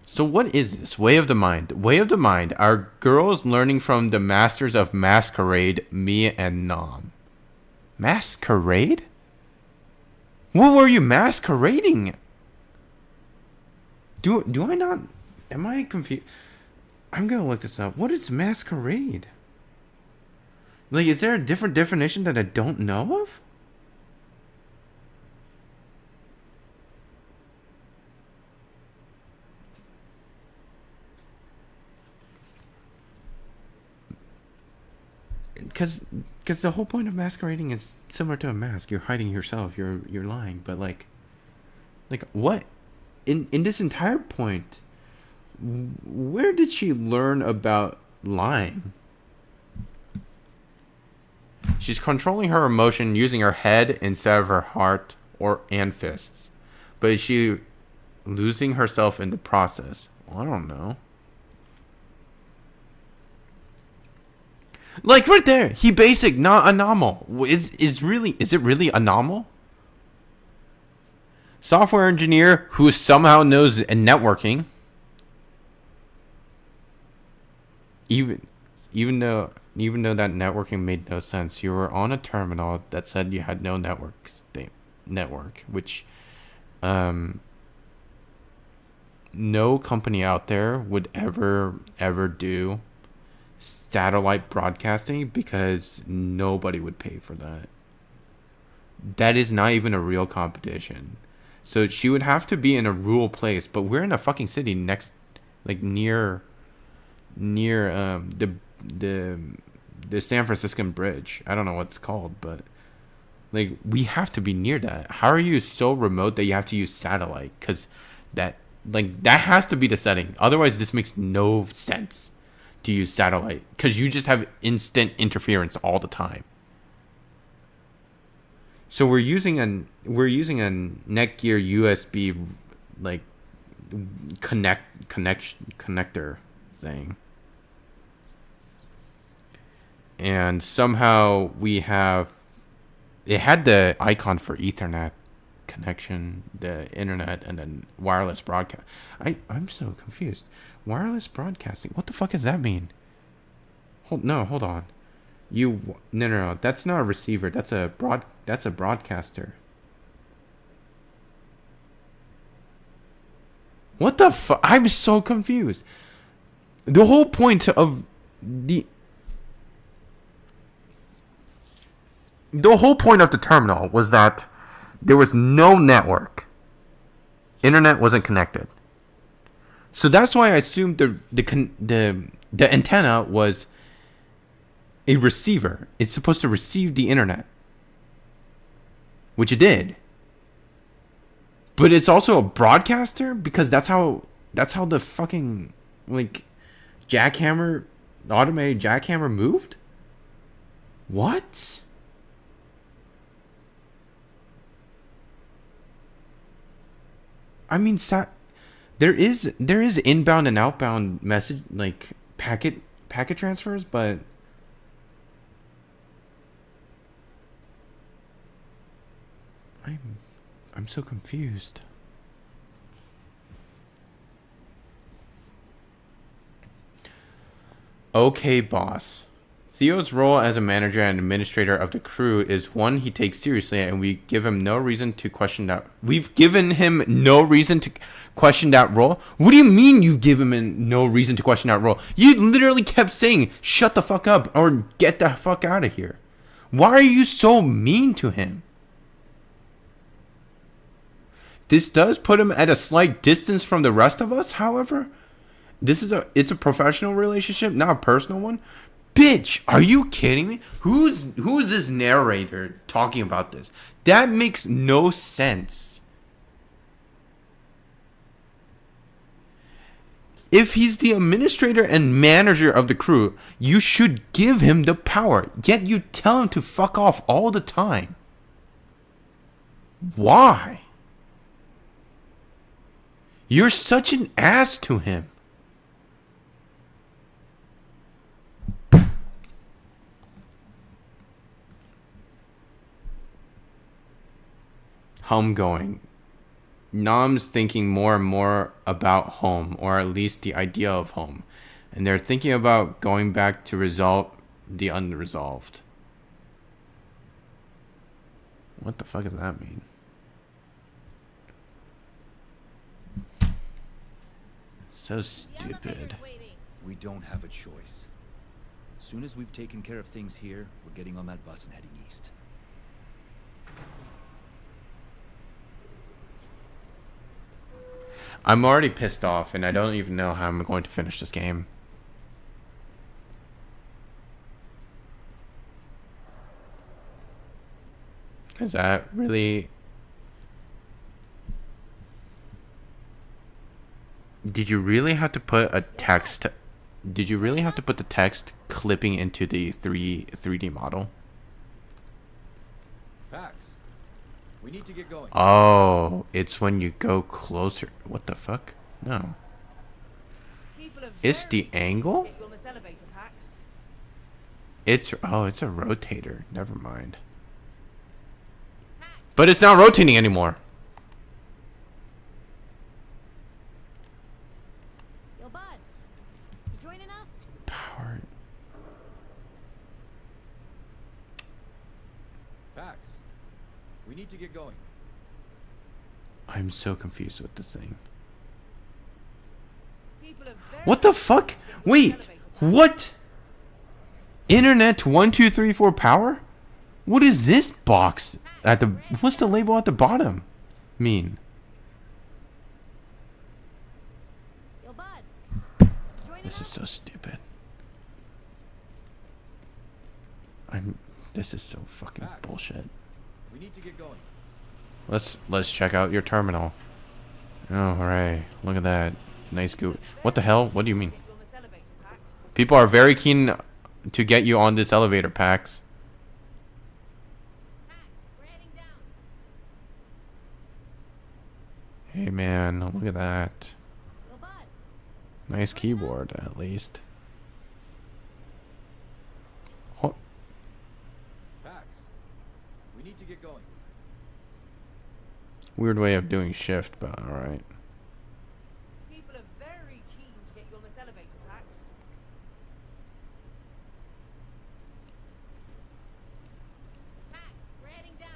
So what is this? Way of the Mind. Way of the Mind are girls learning from the masters of Masquerade, Mia and Nam. Masquerade? What were you masquerading? Do I not? Am I confused? I'm gonna look this up. What is masquerade? Like, is there a different definition that I don't know of? Because the whole point of masquerading is similar to a mask. You're hiding yourself. You're lying. But like what? In this entire point, where did she learn about lying? She's controlling her emotion using her head instead of her heart and fists. But is she losing herself in the process? Well, I don't know. Like right there, he basic, not anomal. Is it really anomal? Software engineer who somehow knows networking. Even though that networking made no sense, you were on a terminal that said you had no network, which no company out there would ever do satellite broadcasting because nobody would pay for that. That is not even a real competition. So she would have to be in a rural place, but we're in a fucking city next, like near the San Francisco Bridge. I don't know what it's called, but like we have to be near that. How are you so remote that you have to use satellite? Because that has to be the setting. Otherwise, this makes no sense to use satellite because you just have instant interference all the time. So we're using a Netgear USB like connector thing. And somehow it had the icon for Ethernet connection, the internet, and then wireless broadcast. I'm so confused. Wireless broadcasting. What the fuck does that mean? Hold on. No. That's not a receiver. That's a broadcaster. What the fuck? I'm so confused. The whole point of the terminal was that there was no network. Internet wasn't connected. So that's why I assumed the antenna was a receiver. It's supposed to receive the internet, which it did. But it's also a broadcaster because that's how the fucking like automated jackhammer moved. What? I mean, there is inbound and outbound message like packet transfers, but I'm so confused. Okay, boss. Theo's role as a manager and administrator of the crew is one he takes seriously, and we give him no reason to question that. We've given him no reason to question that role? What do you mean you've given him no reason to question that role? You literally kept saying, shut the fuck up or get the fuck out of here. Why are you so mean to him? This does put him at a slight distance from the rest of us, however. It's a professional relationship, not a personal one. Bitch, are you kidding me? Who's this narrator talking about this? That makes no sense. If he's the administrator and manager of the crew, you should give him the power. Yet you tell him to fuck off all the time. Why? You're such an ass to him. Homegoing. Nom's thinking more and more about home, or at least the idea of home. And they're thinking about going back to resolve the unresolved. What the fuck does that mean? So stupid. We don't have a choice. As soon as we've taken care of things here, we're getting on that bus and heading east. I'm already pissed off, and I don't even know how I'm going to finish this game. Is that really... Did you really have to put a text... Did you really have to put the text clipping into the 3D model? Pax, we need to get going. Oh, it's when you go closer. What the fuck? No. It's the angle? It's... Oh, it's a rotator. Never mind. But it's not rotating anymore. Yo, bud. You joining us? Power. Pax, we need to get going. I'm so confused with this thing. What the fuck? Wait, what? Internet 1234 power? What is this box at the... What's the label at the bottom mean? Yo, bud. This is so stupid. This is so fucking bullshit. We need to get going. Let's check out your terminal. Oh, hooray. Look at that. Nice goo. What the hell? What do you mean? People are very keen to get you on this elevator, Pax. Hey man, look at that. Nice keyboard, at least. What? Pax, we need to get going. Weird way of doing shift, but alright. People are very keen to get you on this elevator, Pax. Pax, we're heading down.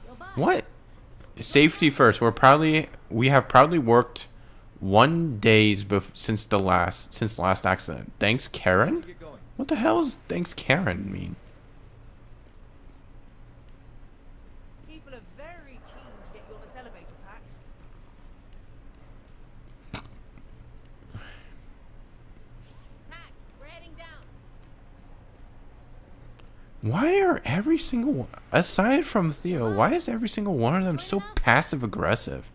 Yo, bud. What? Safety first. We have probably worked 1 day since last accident. Thanks, Karen? Get going. What the hell does thanks, Karen mean? People are very keen to get you on this elevator, Pax. Pax, we're heading down. Why are every single one, aside from Theo, why is every single one of them so passive aggressive?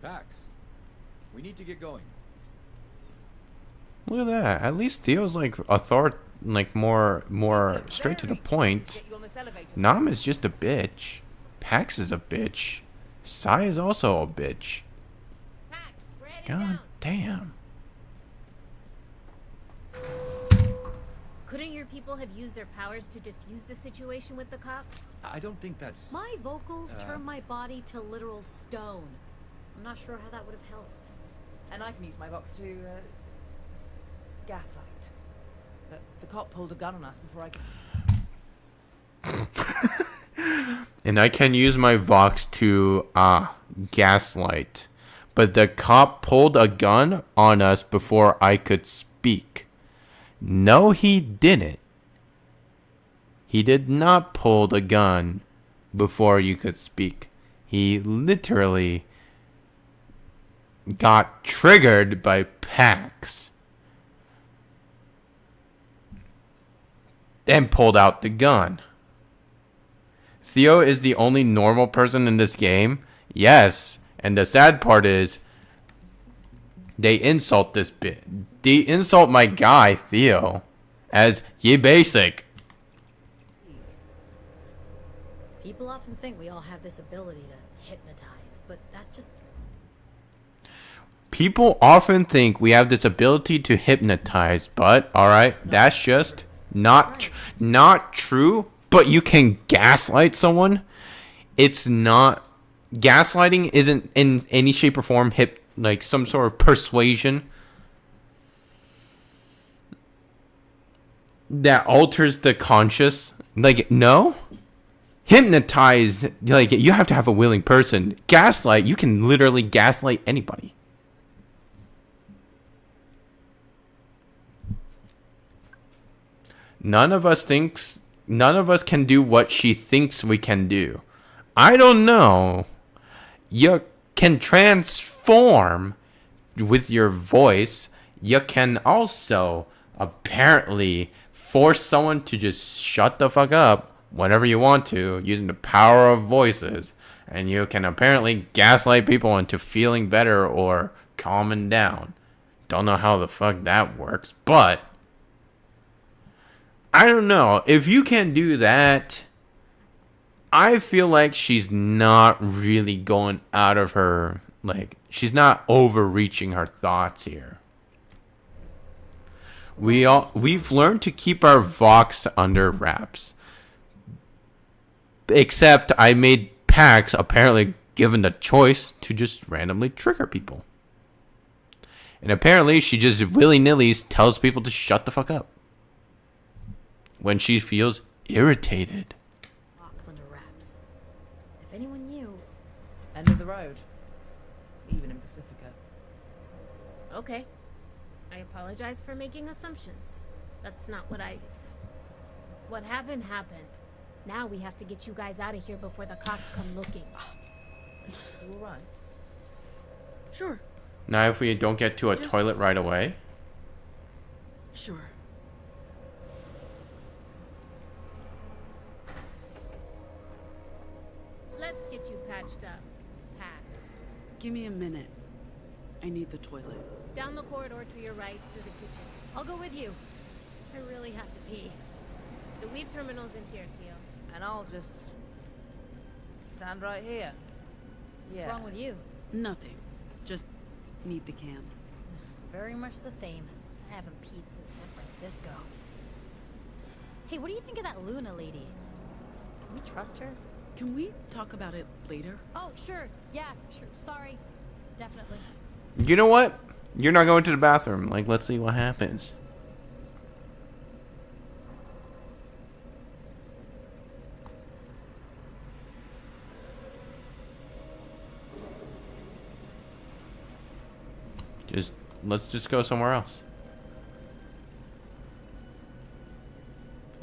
Pax, we need to get going. Look at that. At least Theo's like more straight to the point. Get you on this elevator. Nam is just a bitch. Pax is a bitch. Sai is also a bitch. Pax, we're heading God down. damn. people have used their powers to defuse the situation with the cop? I don't think that's... My vocals turn my body to literal stone. I'm not sure how that would have helped. And I can use my box to, gaslight. But the cop pulled a gun on us before I could... And I can use my Vox to gaslight. But the cop pulled a gun on us before I could speak. No, he didn't. He did not pull the gun before you could speak. He literally got triggered by Pax. Then pulled out the gun. Theo is the only normal person in this game. Yes. And the sad part is they insult this bit. They insult my guy, Theo, as ye basic. People often think we all have this ability to hypnotize, but that's just... People often think we have this ability to hypnotize, but alright, that's just not true. But you can gaslight someone. It's not... Gaslighting isn't in any shape or form like some sort of persuasion that alters the conscious. Like, no. Hypnotize, like, you have to have a willing person. Gaslight, you can literally gaslight anybody. None of us can do what she thinks we can do. I don't know. You can transform with your voice. You can also apparently force someone to just shut the fuck up whenever you want to using the power of voices. And you can apparently gaslight people into feeling better or calming down. Don't know how the fuck that works, but I don't know. If you can do that, I feel like she's not really going out of her, like, she's not overreaching her thoughts here. We've learned to keep our Vox under wraps. Except I made Pax apparently given the choice to just randomly trigger people. And apparently she just willy-nilly tells people to shut the fuck up when she feels irritated. Box under wraps. If anyone knew... End of the road. Even in Pacifica. Okay. I apologize for making assumptions. That's not what What happened, happened. Now we have to get you guys out of here before the cops come looking. You all right? Sure, Now if we don't get to a toilet right away. sure. Let's get you patched up, Pax. Give me a minute. I need the toilet. Down the corridor to your right, through the kitchen. I'll go with you. I really have to pee. The weave terminal's in here, Theo. And I'll just stand right here. Yeah. What's wrong with you? Nothing. Just need the can. Very much the same. I haven't peed since San Francisco. Hey, what do you think of that Luna lady? Can we trust her? Can we talk about it later? Oh, sure. Yeah, sure. Sorry. Definitely. You know what? You're not going to the bathroom. Like, let's see what happens. Let's just go somewhere else.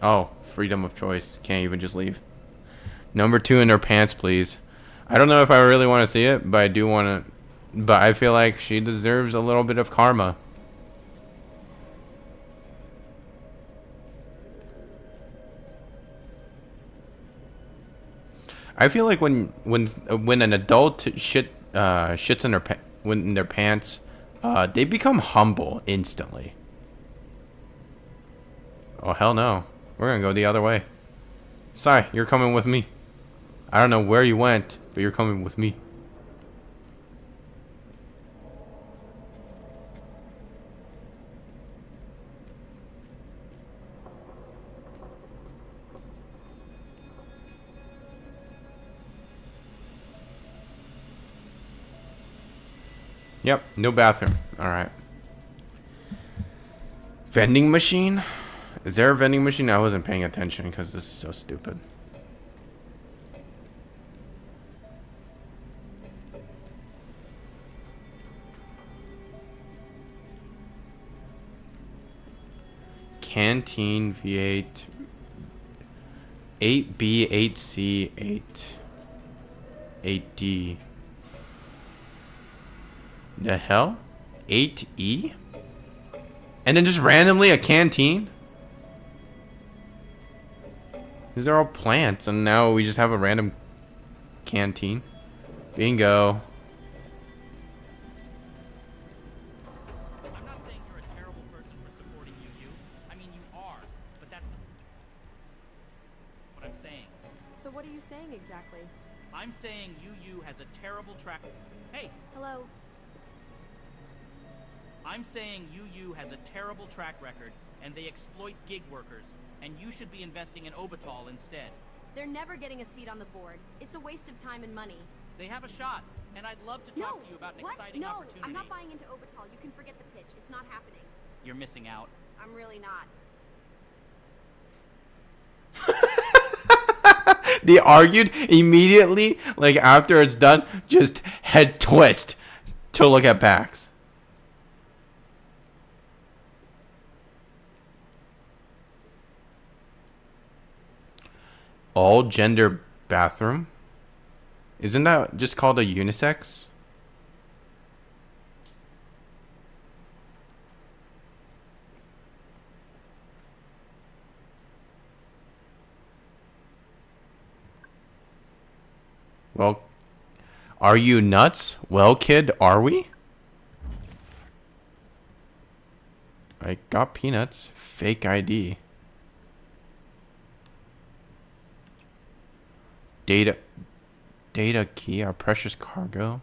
Oh, freedom of choice. Can't even just leave. Number 2 in her pants, please. I don't know if I really want to see it, but I do want to. But I feel like she deserves a little bit of karma. I feel like when an adult shits in their pants, they become humble instantly. Oh hell no, we're gonna go the other way. Sai, you're coming with me. I don't know where you went, but you're coming with me. Yep, no bathroom. Alright. Vending machine? Is there a vending machine? I wasn't paying attention because this is so stupid. Canteen V8 8B 8C 8 8D. The hell? 8E? And then just randomly a canteen? These are all plants, and now we just have a random canteen. Bingo. I'm not saying you're a terrible person for supporting UU. I mean, you are, but that's what I'm saying. So what are you saying exactly? I'm saying UU has a terrible track. Hey, Hello? I'm saying UU has a terrible track record, and they exploit gig workers, and you should be investing in Obital instead. They're never getting a seat on the board. It's a waste of time and money. They have a shot, and I'd love to talk to you about an exciting no, opportunity. I'm not buying into Obital. You can forget the pitch. It's not happening. You're missing out. I'm really not. They argued immediately, like after it's done, just head twist to look at Pax. All gender bathroom? Isn't that just called a unisex? Well, are you nuts? Well, kid, are we? I got peanuts. Fake ID. Data key, our precious cargo.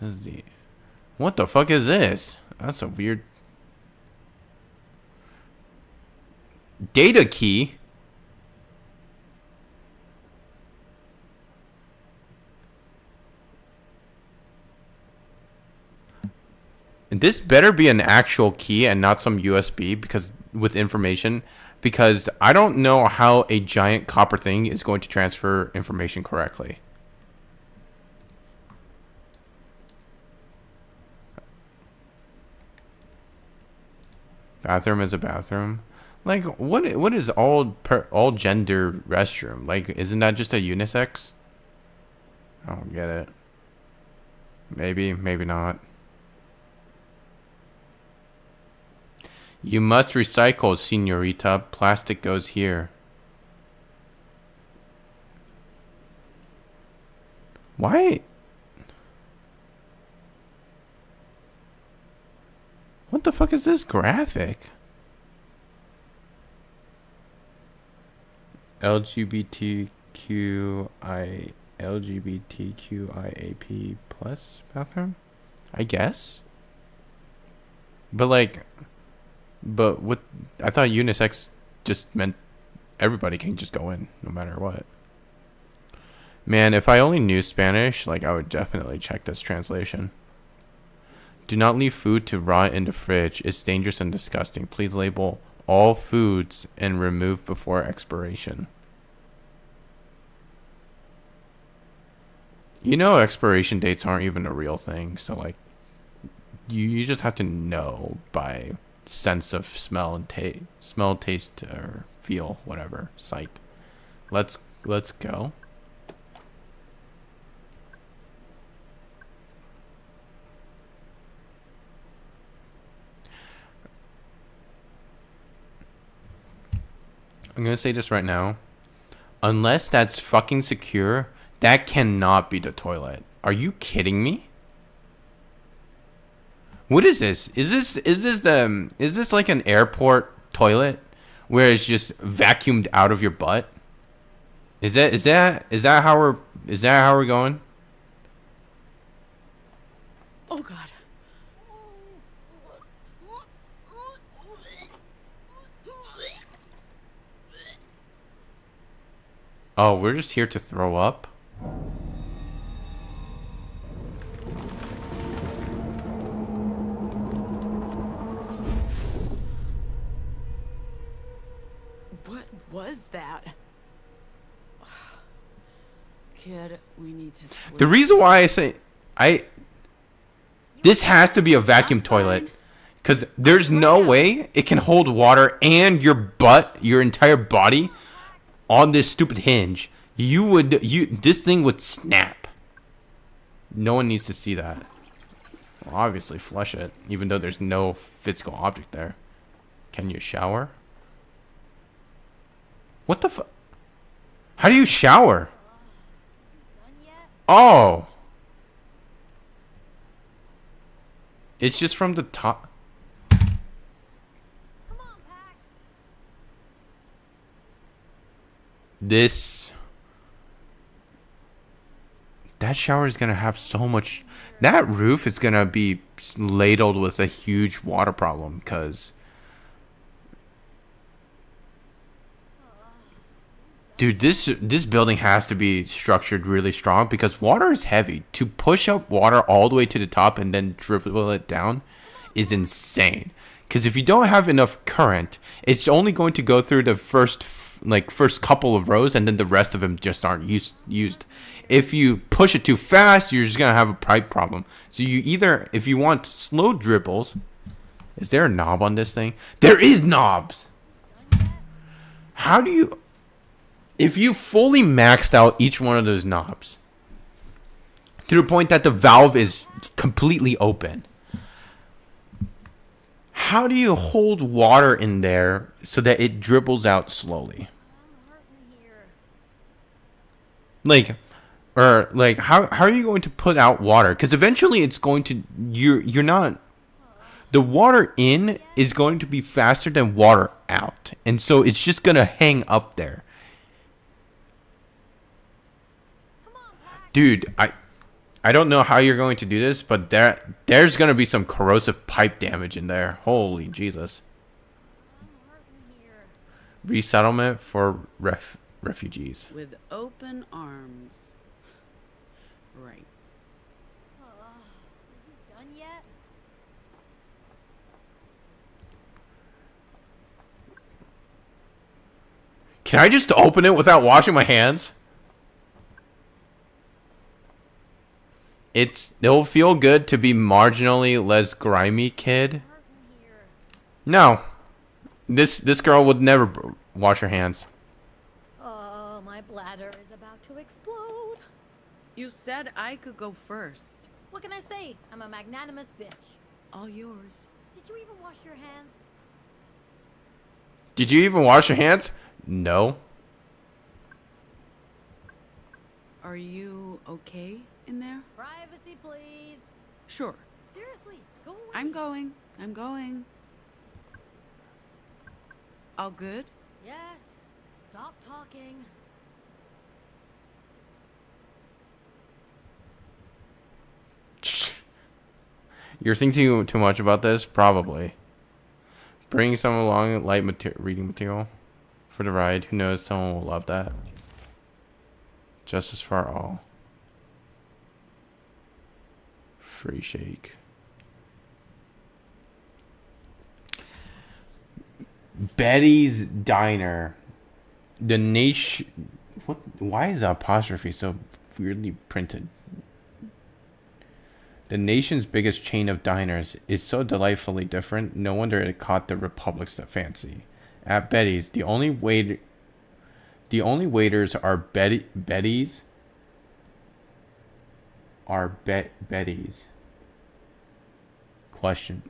This is the... What the fuck is this? That's a weird... Data key? This better be an actual key and not some USB because with information, because I don't know how a giant copper thing is going to transfer information correctly. Bathroom is a bathroom. Like what is all gender restroom? Like isn't that just a unisex? I don't get it. Maybe not. You must recycle, señorita. Plastic goes here. Why? What the fuck is this graphic? LGBTQIAP plus bathroom? I guess. But like... But what I thought unisex just meant everybody can just go in no matter what. Man, if I only knew Spanish, like I would definitely check this translation. Do not leave food to rot in the fridge. It's dangerous and disgusting. Please label all foods and remove before expiration. You know expiration dates aren't even a real thing, so like you just have to know by sense of smell and taste or feel, whatever, sight. Let's go. I'm gonna say this right now. Unless that's fucking secure, that cannot be the toilet. Are you kidding me? What is this? Is this like an airport toilet where it's just vacuumed out of your butt? Is that how we're going? Oh God. Oh, we're just here to throw up? was that? Kid, we need to sleep. The reason why I say this has to be a vacuum toilet, because there's no way it can hold water and your butt, your entire body, on this stupid hinge. This thing would snap. No one needs to see that. Well, obviously flush it, even though there's no physical object there. Can you shower? What the fuck? How do you shower? Oh. It's just from the top. Come on, Pax. That shower is gonna have so much. That roof is gonna be ladled with a huge water problem, because dude, this building has to be structured really strong, because water is heavy. To push up water all the way to the top and then dribble it down is insane. Because if you don't have enough current, it's only going to go through the first couple of rows, and then the rest of them just aren't used. If you push it too fast, you're just gonna have a pipe problem. So if you want slow dribbles, is there a knob on this thing? There is knobs. How do you? If you fully maxed out each one of those knobs to the point that the valve is completely open, how do you hold water in there so that it dribbles out slowly? How are you going to put out water? Because eventually it's going to, you're not, the water in is going to be faster than water out. And so it's just going to hang up there. Dude, I don't know how you're going to do this, but there's going to be some corrosive pipe damage in there. Holy Jesus. Resettlement for refugees. With open arms. Right. Done yet? Can I just open it without washing my hands? It'll feel good to be marginally less grimy, kid. No. This girl would never wash her hands. Oh, my bladder is about to explode. You said I could go first. What can I say? I'm a magnanimous bitch. All yours. Did you even wash your hands? Did you even wash your hands? No. Are you okay in there? Privacy, please. Sure. Seriously, go away. I'm going. All good? Yes. Stop talking. You're thinking too much about this? Probably. Bring someone along, light reading material for the ride. Who knows, someone will love that. Justice for all. Free shake. Betty's Diner. The nation. What? Why is the apostrophe so weirdly printed? The nation's biggest chain of diners is so delightfully different. No wonder it caught the Republic's fancy. At Betty's, the only waiters are Betty's. Betty's. Question.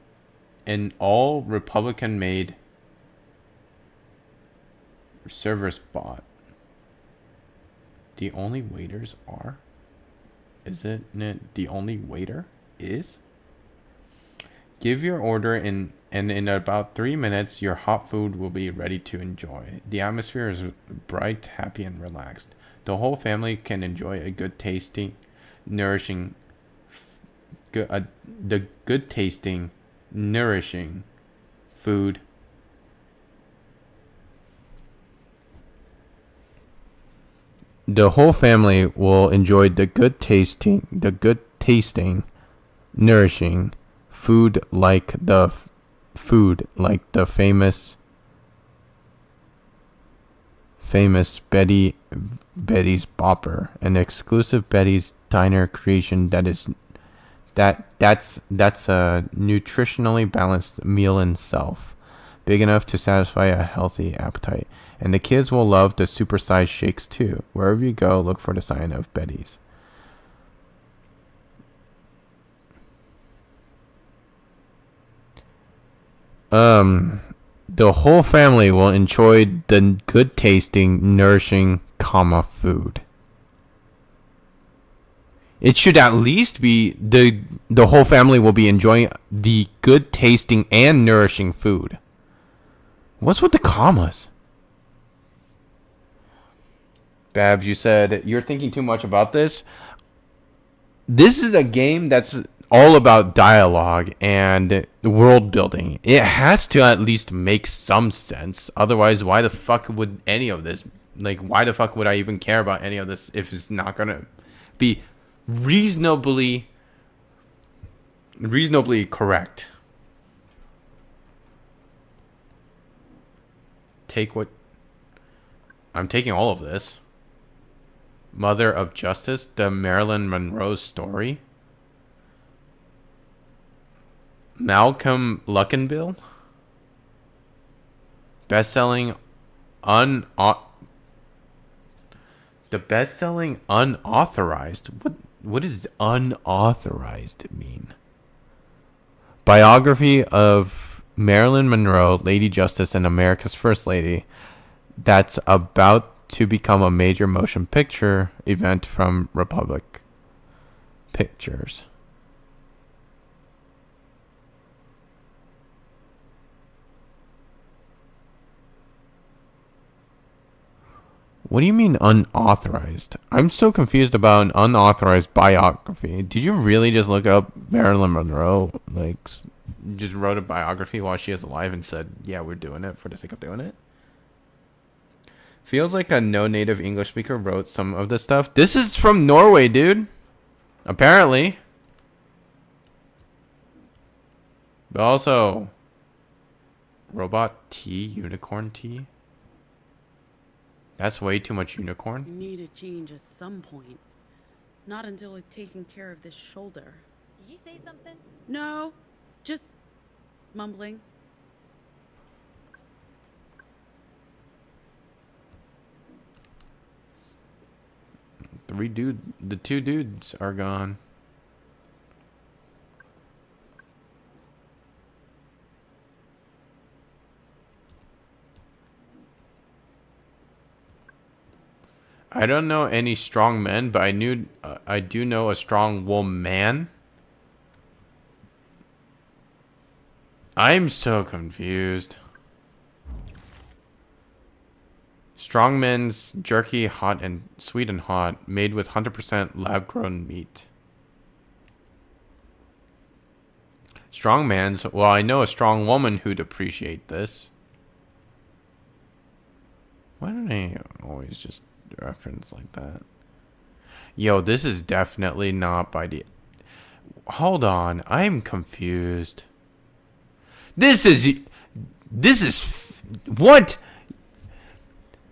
An all Republican-made service bot. The only waiters are? Isn't it the only waiter is? Give your order and in about 3 minutes, your hot food will be ready to enjoy. The atmosphere is bright, happy, and relaxed. The whole family can enjoy a good tasting, nourishing food. The whole family will enjoy the good tasting, nourishing food like the famous famous Betty's Bopper, an exclusive Betty's Diner creation that's a nutritionally balanced meal in itself, big enough to satisfy a healthy appetite. And the kids will love the supersized shakes too. Wherever you go, look for the sign of Betty's. The whole family will enjoy the good tasting, nourishing, food. It should at least be the whole family will be enjoying the good tasting and nourishing food. What's with the commas? Babs, you said you're thinking too much about this. This is a game that's all about dialogue and world building. It has to at least make some sense. Otherwise, why the fuck would any of this, like, why the fuck would I even care about any of this if it's not gonna be reasonably correct? I'm taking all of this. Mother of Justice, the Marilyn Monroe story. Malcolm Luckinbill. The best-selling unauthorized. What does unauthorized mean? Biography of Marilyn Monroe, Lady Justice and America's First Lady, that's about to become a major motion picture event from Republic Pictures. What do you mean unauthorized? I'm so confused about an unauthorized biography. Did you really just look up Marilyn Monroe? Like, just wrote a biography while she was alive and said, yeah, we're doing it for the sake of doing it? Feels like a no native English speaker wrote some of this stuff. This is from Norway, dude. Apparently. But also, robot tea, unicorn tea. That's way too much unicorn. You need a change at some point. Not until I've taken care of this shoulder. Did you say something? No, just mumbling. The two dudes are gone. I don't know any strong men, but I do know a strong woman. I'm so confused. Strong men's jerky, hot and sweet and hot, made with 100% lab-grown meat. Strong man's, well, I know a strong woman who'd appreciate this. Why don't I always just reference like that? Yo, this is definitely not by the... Hold on, I'm confused. This is... What?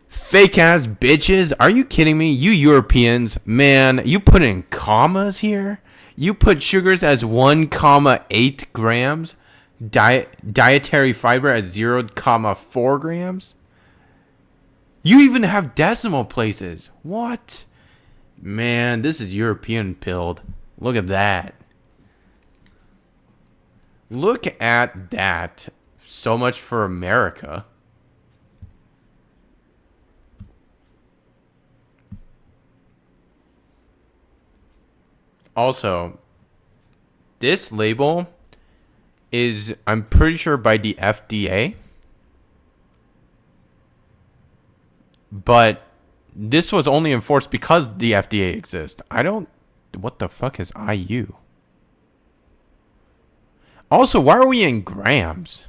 Fake ass bitches? Are you kidding me? You Europeans, man, you put in commas here? You put sugars as 1,8 grams? Dietary fiber as 0,4 grams? You even have decimal places. What? Man, this is European pilled. Look at that. Look at that. So much for America. Also, this label is, I'm pretty sure, by the FDA. But this was only enforced because the FDA exists. What the fuck is IU? Also, why are we in grams?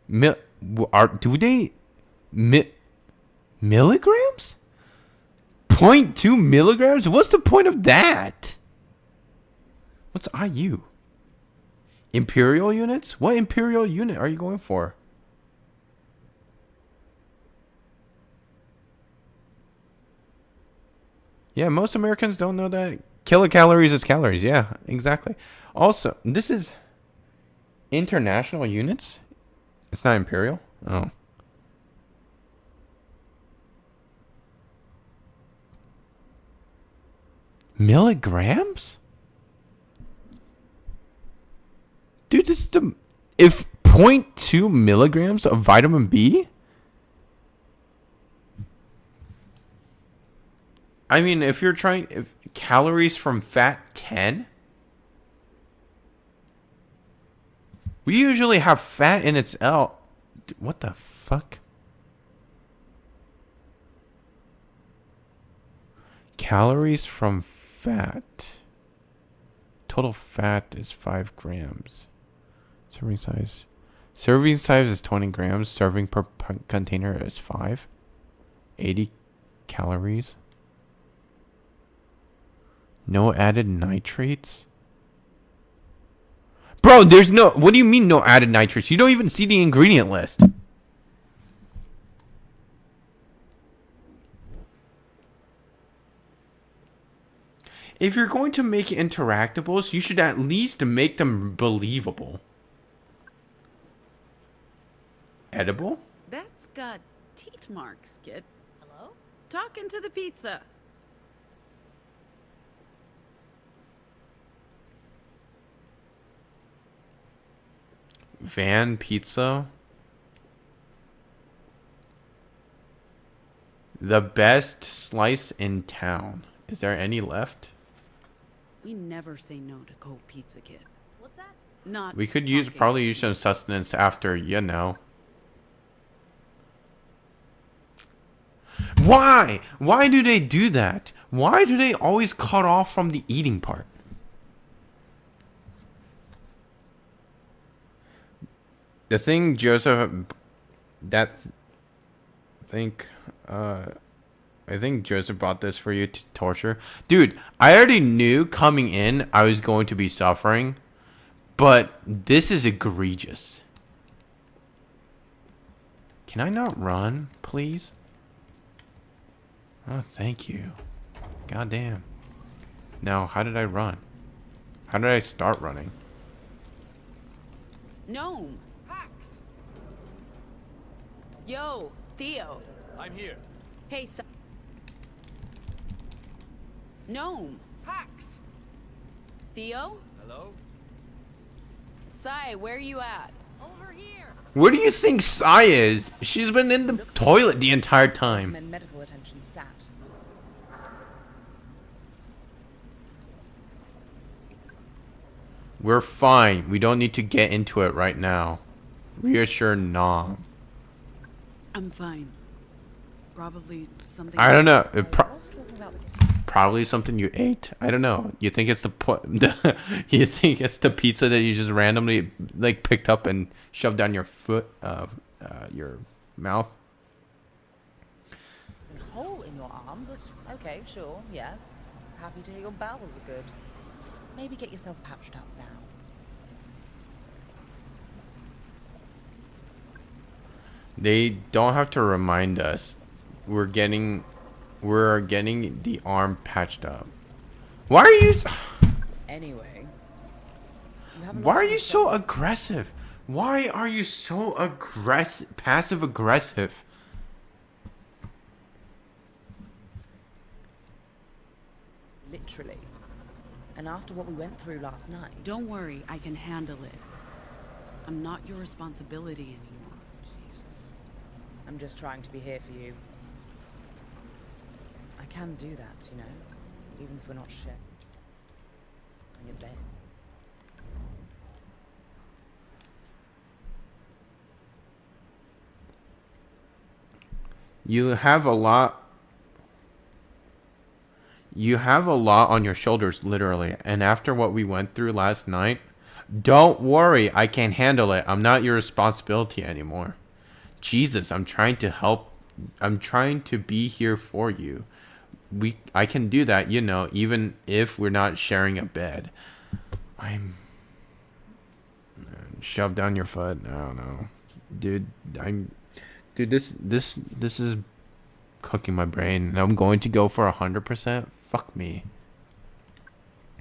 Milligrams? 0.2 milligrams? What's the point of that? What's IU? Imperial units? What imperial unit are you going for? Yeah, most Americans don't know that kilocalories is calories. Yeah, exactly. Also, this is international units. It's not imperial. Oh. Milligrams? Dude, this is the... If 0.2 milligrams of vitamin B? I mean, if you're trying... calories from fat, 10? We usually have fat in its L. What the fuck? Calories from fat. Total fat is 5 grams. Serving size. Serving size is 20 grams. Serving per container is 5. 80 calories. No added nitrates. Bro, there's no... What do you mean no added nitrates? You don't even see the ingredient list. If you're going to make interactables, you should at least make them believable. Edible? That's got teeth marks, kid. Hello? Talking to the pizza. Van Pizza. The best slice in town. Is there any left? We never say no to cold pizza, kid. What's that? Not. We could use talking. probably use some sustenance after, you know. Why? Why do they do that? Why do they always cut off from the eating part? The thing Joseph I think Joseph brought this for you to torture. Dude, I already knew coming in I was going to be suffering, but this is egregious. Can I not run, please? Oh, thank you. Goddamn. Now, how did I run? How did I start running? Gnome. Hacks. Yo, Theo. I'm here. Hey, Gnome. Hacks! Theo? Hello? Sai, where you at? Over here. Where do you think Sai is? She's been in the toilet the entire time. And medical attention stat. We're fine. We don't need to get into it right now. Reassure Nom. I'm fine. Probably something. I don't know. I was talking about the Probably something you ate. I don't know. You think it's you think it's the pizza that you just randomly like picked up and shoved down your foot, your mouth? hole in your arm, but okay, sure, yeah. Happy to hear your bowels are good. Maybe get yourself patched up now. They don't have to remind us. We're getting the arm patched up. Why are you? Anyway. Why are you so aggressive? Why are you so aggressive, passive aggressive? Literally. And after what we went through last night. Don't worry, I can handle it. I'm not your responsibility anymore. Jesus. I'm just trying to be here for you. I can do that, you know, even if we're not sharing a bed. You have a lot on your shoulders, literally. And after what we went through last night, don't worry, I can handle it. I'm not your responsibility anymore. Jesus, I'm trying to help. I'm trying to be here for you. I can do that, you know, even if we're not sharing a bed. Shove down your foot. I don't know. Dude, this is cooking my brain. And I'm going to go for 100%. Fuck me.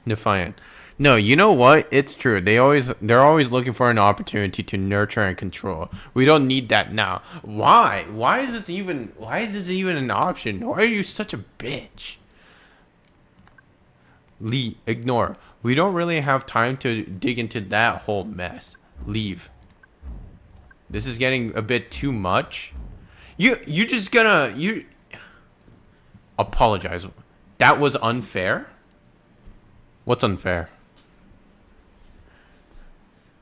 Defiant. No, you know what? It's true. They're always looking for an opportunity to nurture and control. We don't need that now. Why? Why is this even an option? Why are you such a bitch? Lee, ignore. We don't really have time to dig into that whole mess. Leave. This is getting a bit too much. You just gonna apologize. That was unfair? What's unfair?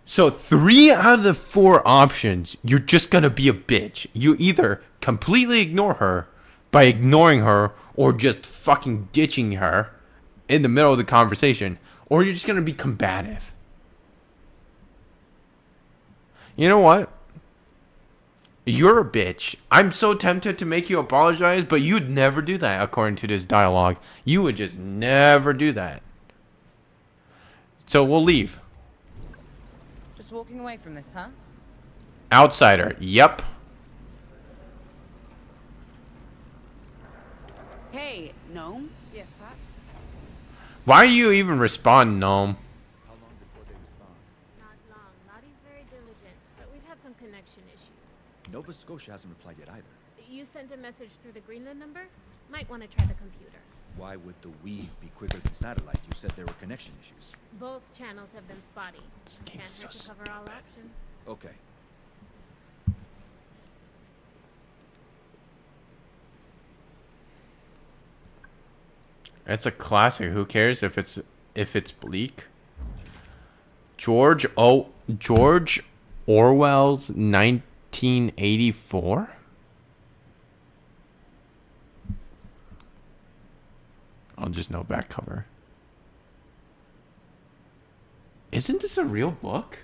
So 3 out of the 4 options, you're just gonna be a bitch. You either completely ignore her by ignoring her or just fucking ditching her in the middle of the conversation, or you're just gonna be combative. You know what? You're a bitch. I'm so tempted to make you apologize, but you'd never do that according to this dialogue. You would just never do that. So we'll leave. Just walking away from this, huh? Outsider. Yep. Hey, Gnome? Yes, Pax. Why do you even respond, Gnome? How long before they respond? Not long. Lottie's very diligent, but we've had some connection issues. Nova Scotia hasn't replied yet either. You sent a message through the Greenland number? Might want to try the computer. Why would the weave be quicker than satellite? You said there were connection issues. Both channels have been spotty. This game Can't is hurt so to cover all stupid. options. Okay. It's a classic. Who cares if it's bleak? George Orwell's 1984. I'll just know back cover. Isn't this a real book?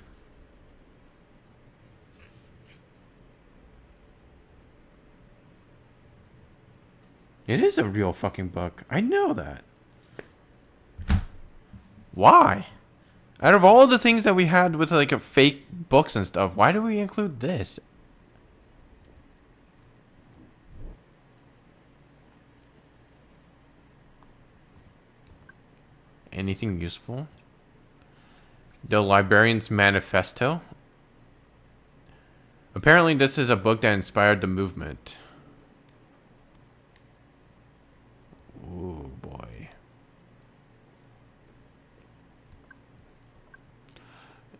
It is a real fucking book. I know that. Why? Out of all the things that we had with like a fake books and stuff, why do we include this? Anything useful? The Librarian's Manifesto. Apparently this is a book that inspired the movement. Oh boy.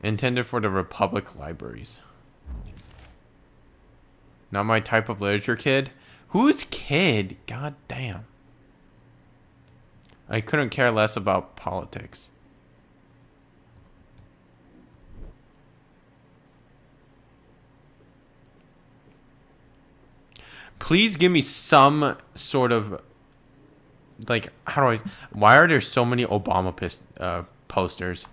Intended for the Republic libraries. Not my type of literature, kid. Who's kid? God damn. I couldn't care less about politics. Please give me some sort of like, how do I? Why are there so many Obama posters?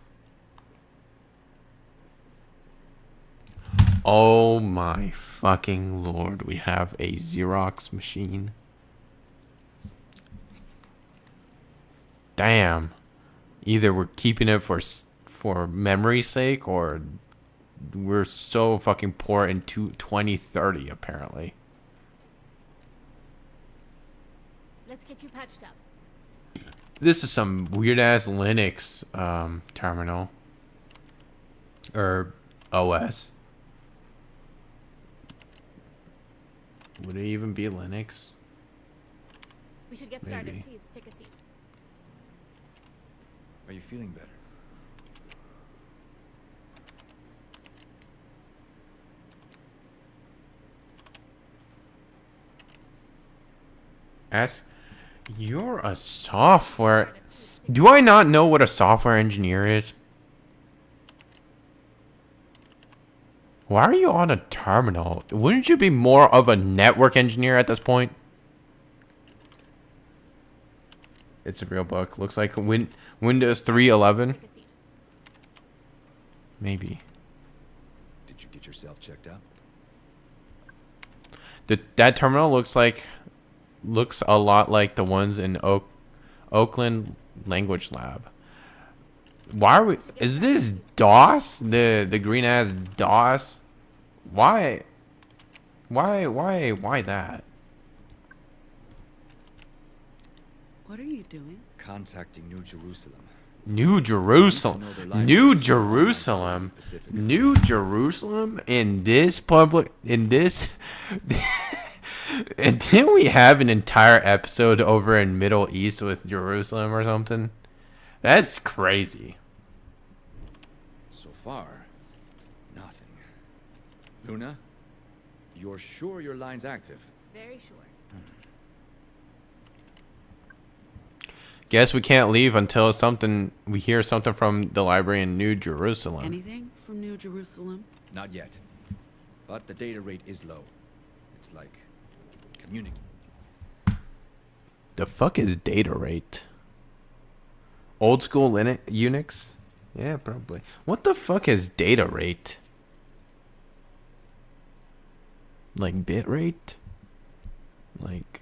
Oh my fucking lord! We have a Xerox machine. Damn. Either we're keeping it for memory's sake, or we're so fucking poor in 2030 apparently. Let's get you patched up. This is some weird ass Linux terminal or OS. Would it even be Linux? We should get started. Maybe. Please take a seat. Are you feeling better? Ask. You're a software. Do I not know what a software engineer is? Why are you on a terminal? Wouldn't you be more of a network engineer at this point? It's a real book. Looks like Windows 3.11. Take a seat. Maybe. Did you get yourself checked out? That terminal looks a lot like the ones in Oakland Language Lab. Why are we? Is this DOS? The green ass DOS? Why that? What are you doing? Contacting New Jerusalem. New Jerusalem. New Jerusalem. New Jerusalem in this public in this and didn't we have an entire episode over in Middle East with Jerusalem or something? That's crazy. So far, nothing. Luna, you're sure your line's active? Very sure. Guess we can't leave until we hear something from the library in New Jerusalem. Anything from New Jerusalem? Not yet. But the data rate is low. It's like community. The fuck is data rate? Old school Unix? Yeah, probably. What the fuck is data rate? Like bit rate? Like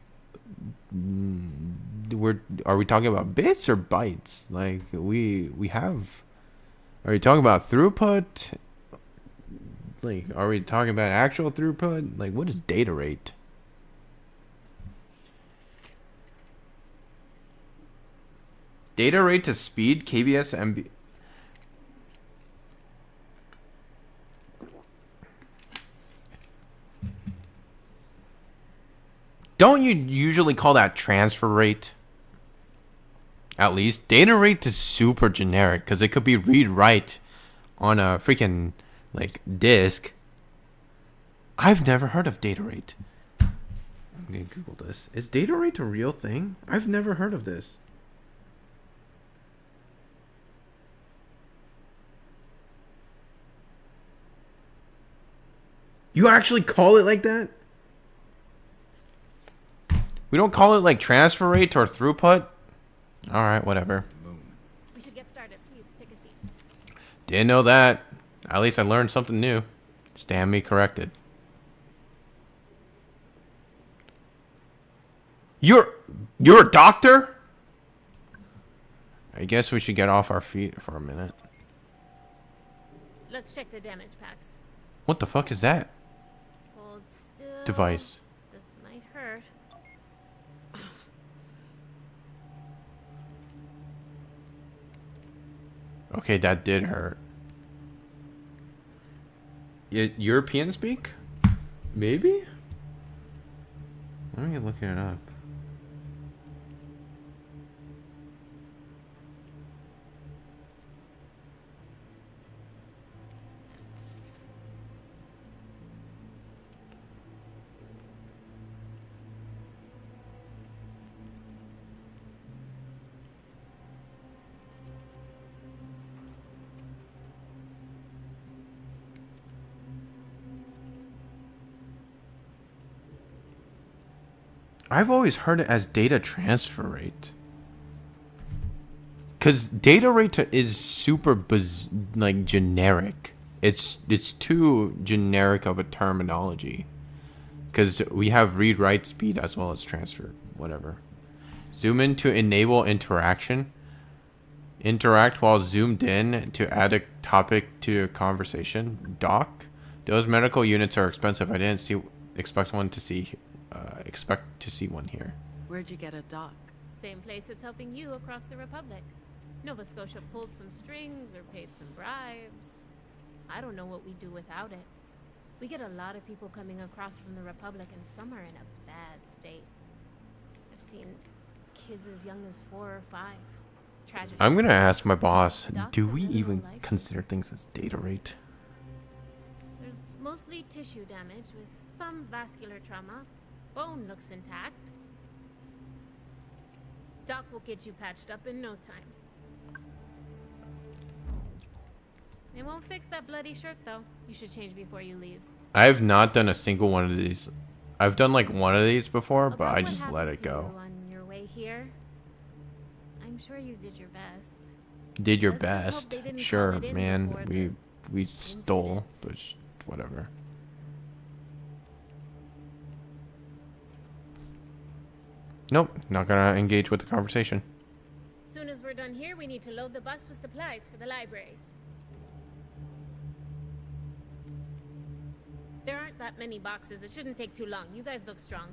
are we talking about bits or bytes? Like we have. Are we talking about throughput? Like are we talking about actual throughput? Like what is data rate? Data rate to speed KBS MB. Don't you usually call that transfer rate? At least data rate is super generic because it could be read write on a freaking like disk. I've never heard of data rate. I'm gonna Google this. Is data rate a real thing? I've never heard of this. You actually call it like that? We don't call it like transfer rate or throughput? Alright, whatever. We should get started. Please take a seat. Didn't know that. At least I learned something new. Stand me corrected. You're a doctor? I guess we should get off our feet for a minute. Let's check the damage packs. What the fuck is that? Hold still. Device. This might hurt. Okay, that did hurt. European speak? Maybe? Let me look it up. I've always heard it as data transfer rate. Cause data rate is super like generic. It's too generic of a terminology. Cause we have read write speed as well as transfer, whatever. Zoom in to enable interaction. Interact while zoomed in to add a topic to a conversation. Dock. Those medical units are expensive. I didn't expect to see one here. Where'd you get a dock? Same place that's helping you across the Republic. Nova Scotia pulled some strings or paid some bribes. I don't know what we'd do without it. We get a lot of people coming across from the Republic, and some are in a bad state. I've seen kids as young as 4 or 5. Tragic. I'm gonna ask my boss, Docs do of we minimal even life consider things as data rate? There's mostly tissue damage with some vascular trauma. Bone looks intact. Doc will get you patched up in no time. It won't fix that bloody shirt, though. You should change before you leave. I've not done a single one of these. I've done like one of these before, but About I what just let happened it to go. you on your way here, I'm sure you did your best. Did your Let's just hope best. they didn't call Sure, it in man. before We stole, incident. but whatever. Nope, not gonna engage with the conversation. Soon as we're done here, we need to load the bus with supplies for the libraries. There aren't that many boxes. It shouldn't take too long. You guys look strong.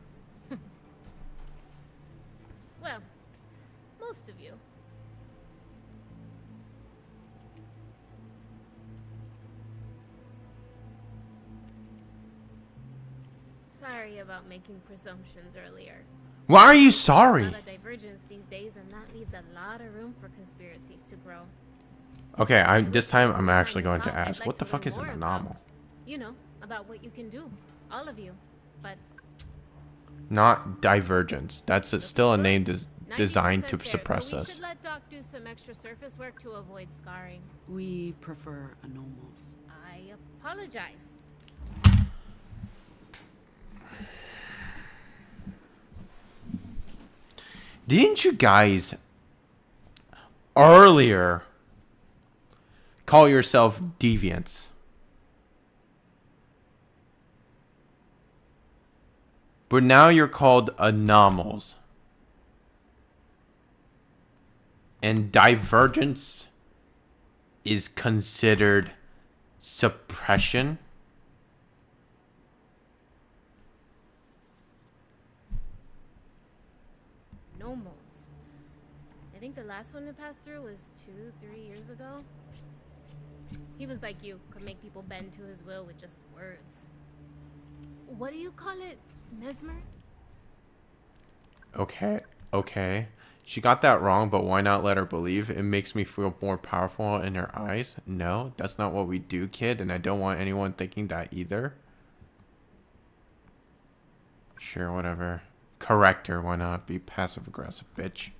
Well, Most of you. Sorry about making presumptions earlier. Why are you A sorry? lot of divergence these days, and that leaves a lot of room for conspiracies to grow. Okay, this wish time you I'm were actually behind going the to top. I'd ask, like what the to fuck learn is an more anomal? You know, about what you can do. All of you. But Not divergence. That's still a name designed to 90% there, suppress but we us. should let Doc do some extra surface work to avoid scarring. We prefer anomals. I apologize. Didn't you guys earlier call yourself deviants? But now you're called anomals. And divergence is considered suppression. Nomals. I think the last one that passed through was 2-3 years ago. He was like you, could make people bend to his will with just words. What do you call it? Mesmer? Okay. She got that wrong, but why not let her believe? It makes me feel more powerful in her eyes. No, that's not what we do, kid, and I don't want anyone thinking that either. Sure, whatever. Correct her, why not? Be passive-aggressive, bitch.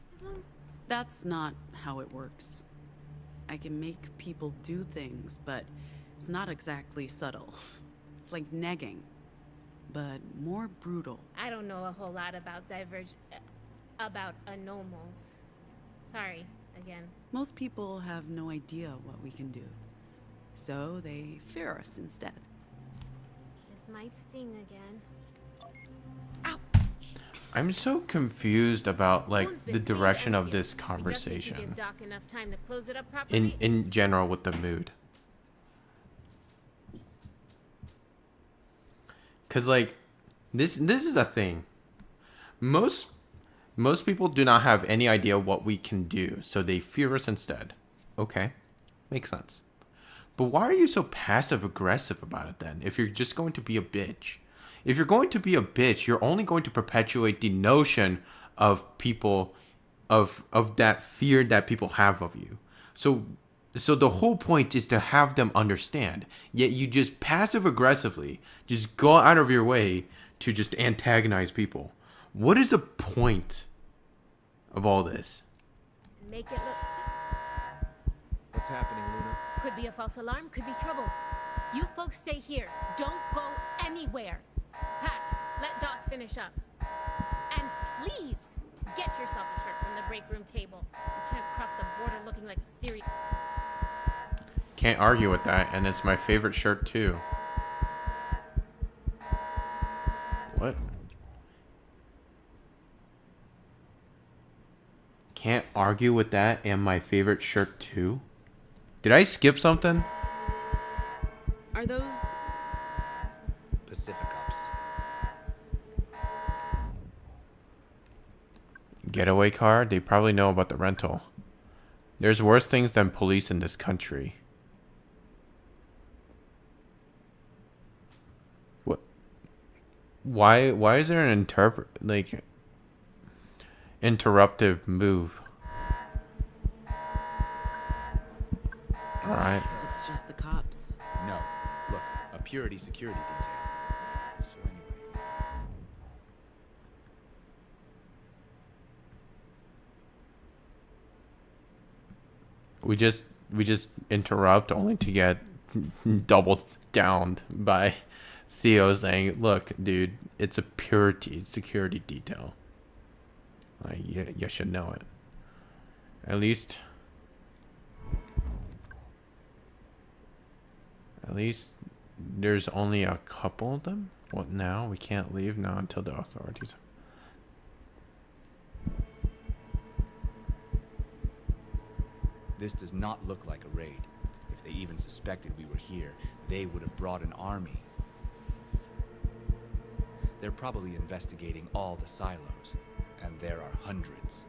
That's not how it works. I can make people do things, but it's not exactly subtle. It's like negging, but more brutal. I don't know a whole lot about about anomals. Sorry, again. Most people have no idea what we can do, so they fear us instead. This might sting again. I'm so confused about like Wound's been the cleaned direction and of this sealed. We just need to conversation give Doc enough time to close it up properly. in general with the mood. Cause like this is the thing. Most people do not have any idea what we can do, so they fear us instead. Okay, makes sense. But why are you so passive aggressive about it then? If you're just going to be a bitch. If you're going to be a bitch, you're only going to perpetuate the notion of people, of that fear that people have of you. So the whole point is to have them understand. Yet you just passive aggressively just go out of your way to just antagonize people. What is the point of all this? Make it look... What's happening, Luna? Could be a false alarm, could be trouble. You folks stay here. Don't go anywhere. Pax, let Doc finish up. And please, get yourself a shirt from the break room table. You can't cross the border looking like a serious... Can't argue with that, and it's my favorite shirt too. What? Can't argue with that and my favorite shirt too? Did I skip something? Are those... Pacific Ups. Getaway car? They probably know about the rental. There's worse things than police in this country. What? Why is there an interruptive move? Alright. If it's just the cops. No. Look, a purity security detail. So anyway. We just interrupt only to get doubled downed by Theo saying, "Look, dude, it's a purity security detail. Like, you should know it. At least there's only a couple of them. What now? We can't leave now until the authorities." This does not look like a raid. If they even suspected we were here, they would have brought an army. They're probably investigating all the silos, and there are hundreds.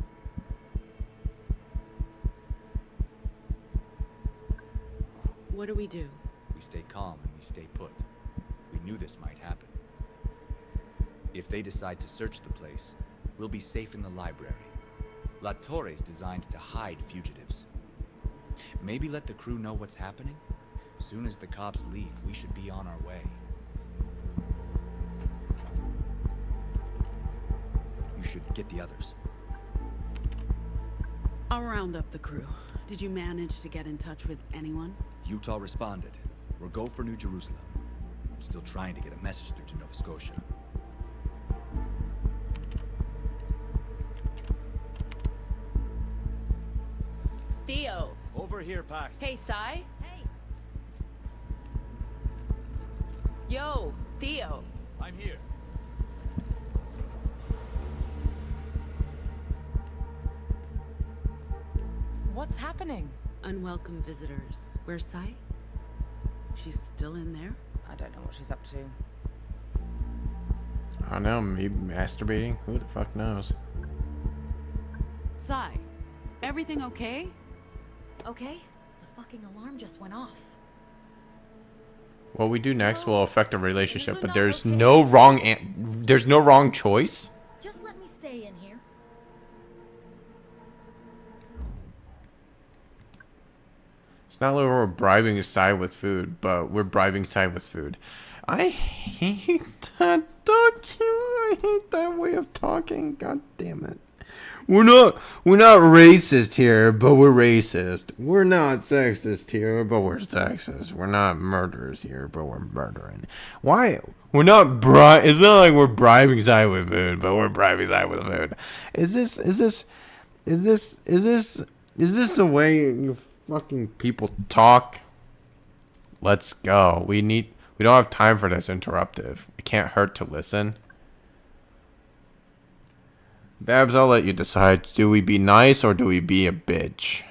What do we do? We stay calm and we stay put. We knew this might happen. If they decide to search the place, we'll be safe in the library. La Torre's designed to hide fugitives. Maybe let the crew know what's happening? Soon as the cops leave, we should be on our way. You should get the others. I'll round up the crew. Did you manage to get in touch with anyone? Utah responded. We're go for New Jerusalem. I'm still trying to get a message through to Nova Scotia. Theo! Over here, Pax. Hey, Sai? Hey, Yo, Theo! I'm here. What's happening? Unwelcome visitors. Where's Sai? She's still in there? I don't know what she's up to. I don't know, maybe masturbating? Who the fuck knows? Sai, everything okay? okay. The fucking alarm just went off. What we do next will affect the relationship, These are but not there's okay. no wrong there's no wrong choice. Just let me stay in here. It's not like we're bribing Sai with food, but we're bribing Sai with food. I hate that document. I hate that way of talking. God damn it. We're not racist here, but we're racist. We're not sexist here, but we're sexist. We're not murderers here, but we're murdering. Why? We're not it's not like we're bribing Sai with food, but we're bribing Sai with food. Is this the way you fucking people talk? Let's go. We don't have time for this interruptive. It can't hurt to listen. Babs, I'll let you decide. Do we be nice or do we be a bitch?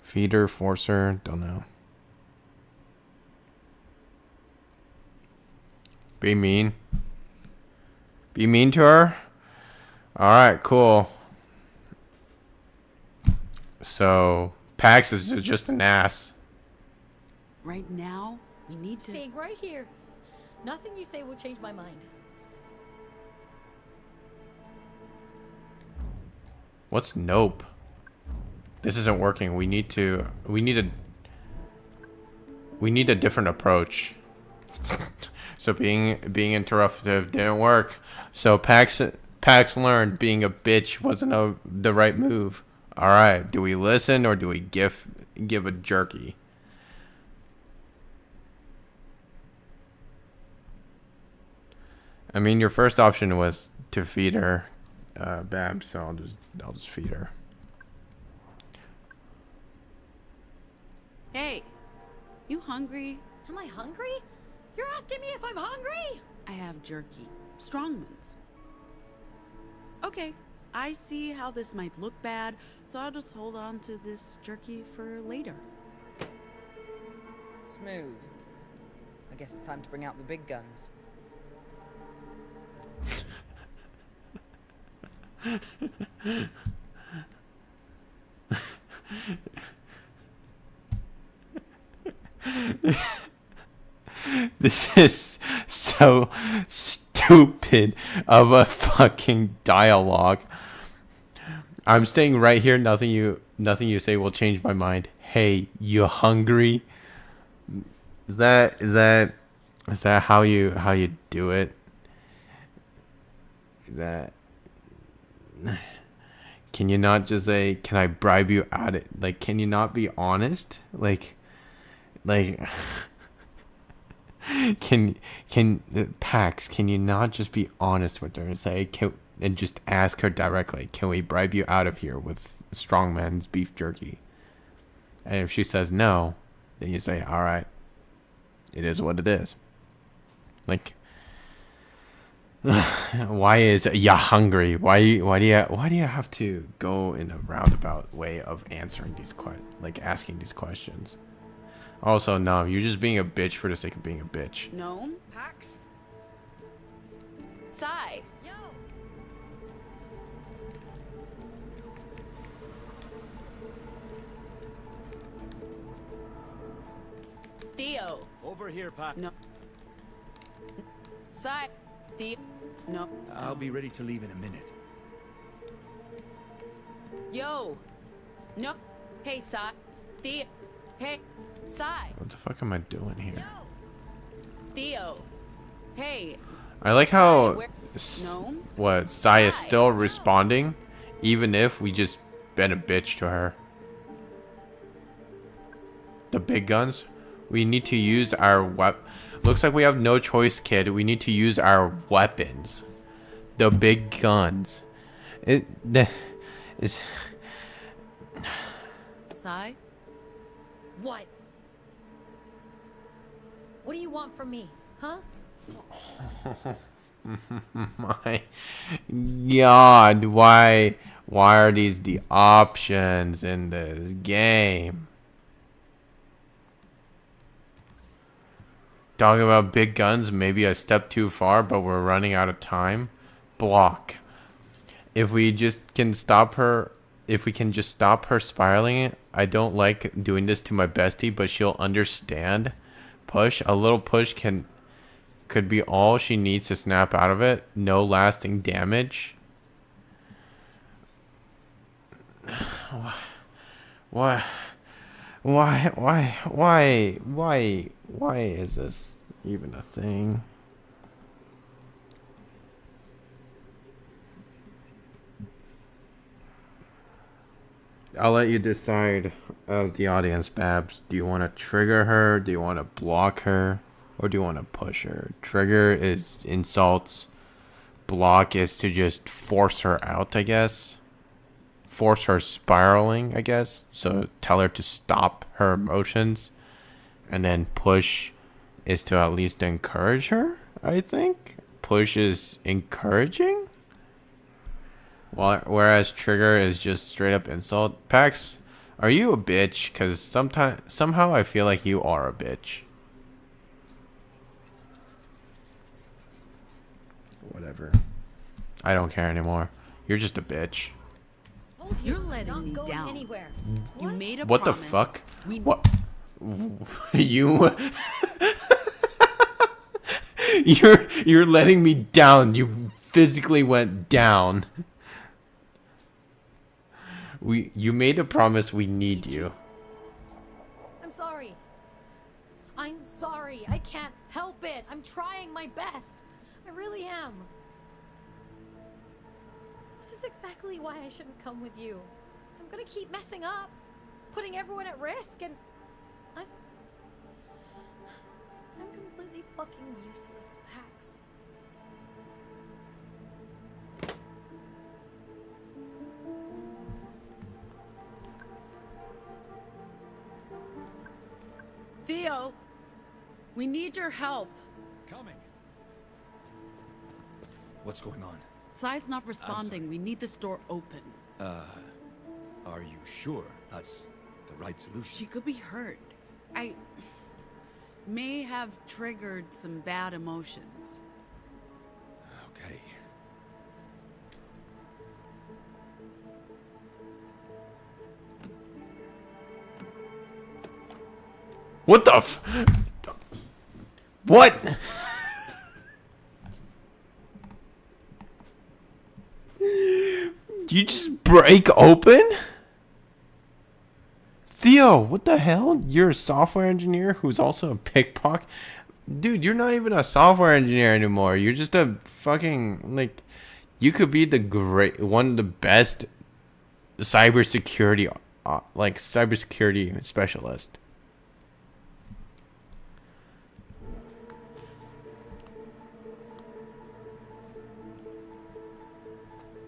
Feeder, forcer, don't know. Be mean. Be mean to her? Alright, cool. So, Pax is just an ass. Right now, we need to... Staying right here. Nothing you say will change my mind. What's nope? This isn't working. We need a different approach. So being interruptive didn't work. So Pax learned being a bitch wasn't the right move. All right, do we listen or do we give a jerky? I mean, your first option was to feed her, Babs. So I'll just feed her. Hey, you hungry? Am I hungry? You're asking me if I'm hungry? I have jerky. Strongman's. Okay, I see how this might look bad, so I'll just hold on to this jerky for later. Smooth. I guess it's time to bring out the big guns. This is so stupid of a fucking dialogue. I'm staying right here. Nothing you say will change my mind. Hey, you hungry? Is that how you do it? Is that... Can you not just say, can I bribe you out of... Like, can you not be honest? Like can Pax, can you not just be honest with her and say, and just ask her directly, can we bribe you out of here with Strongman's beef jerky? And if she says no, then you say, all right, it is what it is. Like, why is ya hungry? Why do you have to go in a roundabout way of answering asking these questions? Also, no, you're just being a bitch for the sake of being a bitch. No? Pax? Sai? Yo! Over here, Pat. No. Sai. No. I'll be ready to leave in a minute. Yo. No. Hey, Sai. Hey. Sai. What the fuck am I doing here? Theo. Hey. I like how No. what Sai is still responding, even if we just been a bitch to her. The big guns. We need to use our Looks like we have no choice, kid. We need to use our weapons. The big guns. It's. Sai? What? What do you want from me, huh? My God, why are these the options in this game? Talking about big guns, maybe a step too far, but we're running out of time. Block. If we just can stop her, if we can just stop her spiraling, I don't like doing this to my bestie, but she'll understand. Push. A little push could be all she needs to snap out of it. No lasting damage. Why is this even a thing? I'll let you decide as the audience, Babs. Do you want to trigger her? Do you want to block her? Or do you want to push her? Trigger is insults. Block is to just force her out, I guess. Force her spiraling, I guess. So tell her to stop her emotions. And then push is to at least encourage her, I think. Push is encouraging. Whereas trigger is just straight up insult. Pax, are you a bitch? Because somehow I feel like you are a bitch. Whatever. I don't care anymore. You're just a bitch. You're letting me down. Anywhere. You made a What the promise. fuck? What? You? You're letting me down. You physically went down. You made a promise. We need you. I'm sorry. I'm sorry. I can't help it. I'm trying my best. I really am. This is exactly why I shouldn't come with you. I'm gonna keep messing up, putting everyone at risk, and I'm completely fucking useless, Pax. Theo, we need your help. Coming. What's going on? Sai's not responding. We need this door open. Are you sure that's the right solution? She could be hurt. I may have triggered some bad emotions. Okay. What the What? You just break open? Theo, what the hell? You're a software engineer who's also a pickpocket? Dude, you're not even a software engineer anymore. You're just a fucking, like, you could be one of the best cybersecurity specialist.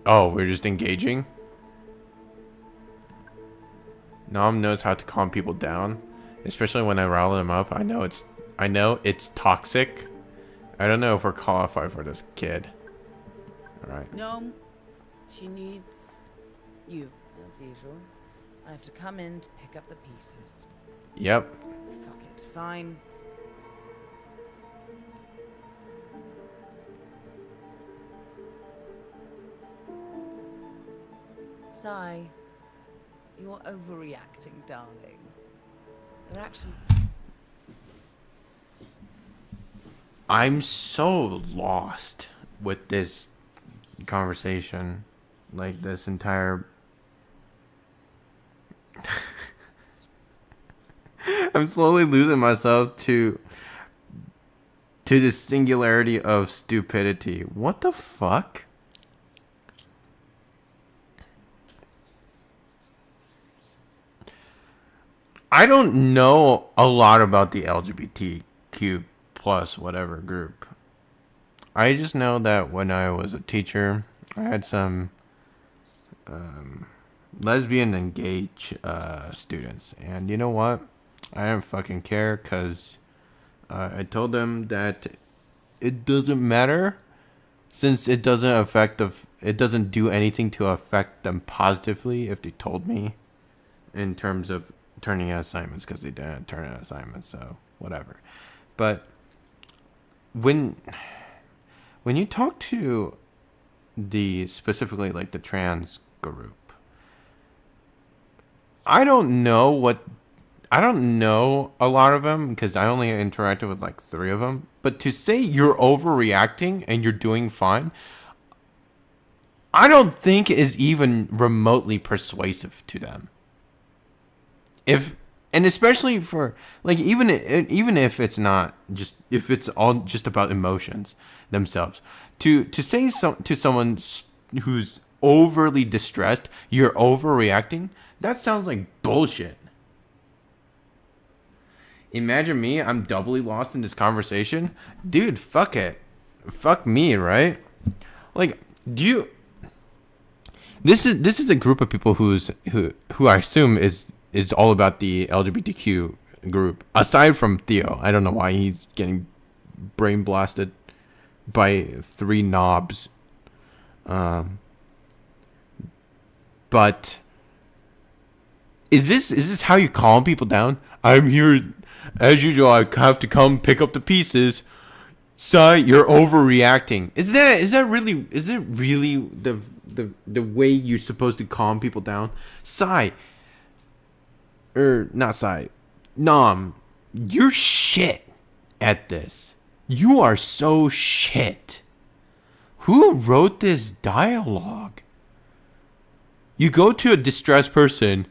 Oh, we're just engaging? Nom knows how to calm people down, especially when I rile them up. I know it's toxic. I don't know if we're qualified for this kid. All right. No, she needs you. As usual, I have to come in to pick up the pieces. Yep. Fuck it, fine. Sai, you're overreacting, darling. You're actually... I'm so lost with this conversation. Like, this entire... I'm slowly losing myself to the singularity of stupidity. What the fuck? I don't know a lot about the LGBTQ plus whatever group. I just know that when I was a teacher, I had some lesbian and gay students. And you know what? I didn't fucking care because I told them that it doesn't matter since it doesn't do anything to affect them positively if they told me in terms of turning in assignments, because they didn't turn in assignments, so whatever. But when you talk to specifically like the trans group, I don't know a lot of them because I only interacted with like 3 of them. But to say you're overreacting and you're doing fine, I don't think is even remotely persuasive to them. And especially for like even if it's not just, if it's all just about emotions themselves, to say to someone who's overly distressed, you're overreacting, that sounds like bullshit. Imagine me, I'm doubly lost in this conversation. Dude, fuck it. Fuck me, right? Like, this is a group of people who I assume is all about the LGBTQ group. Aside from Theo, I don't know why he's getting brain blasted by 3 knobs. But is this how you calm people down? I'm here as usual. I have to come pick up the pieces. Sai, you're overreacting. Is it really the way you're supposed to calm people down? Sai, not Sai, Nom, you're shit at this. You are so shit. Who wrote this dialogue? You go to a distressed person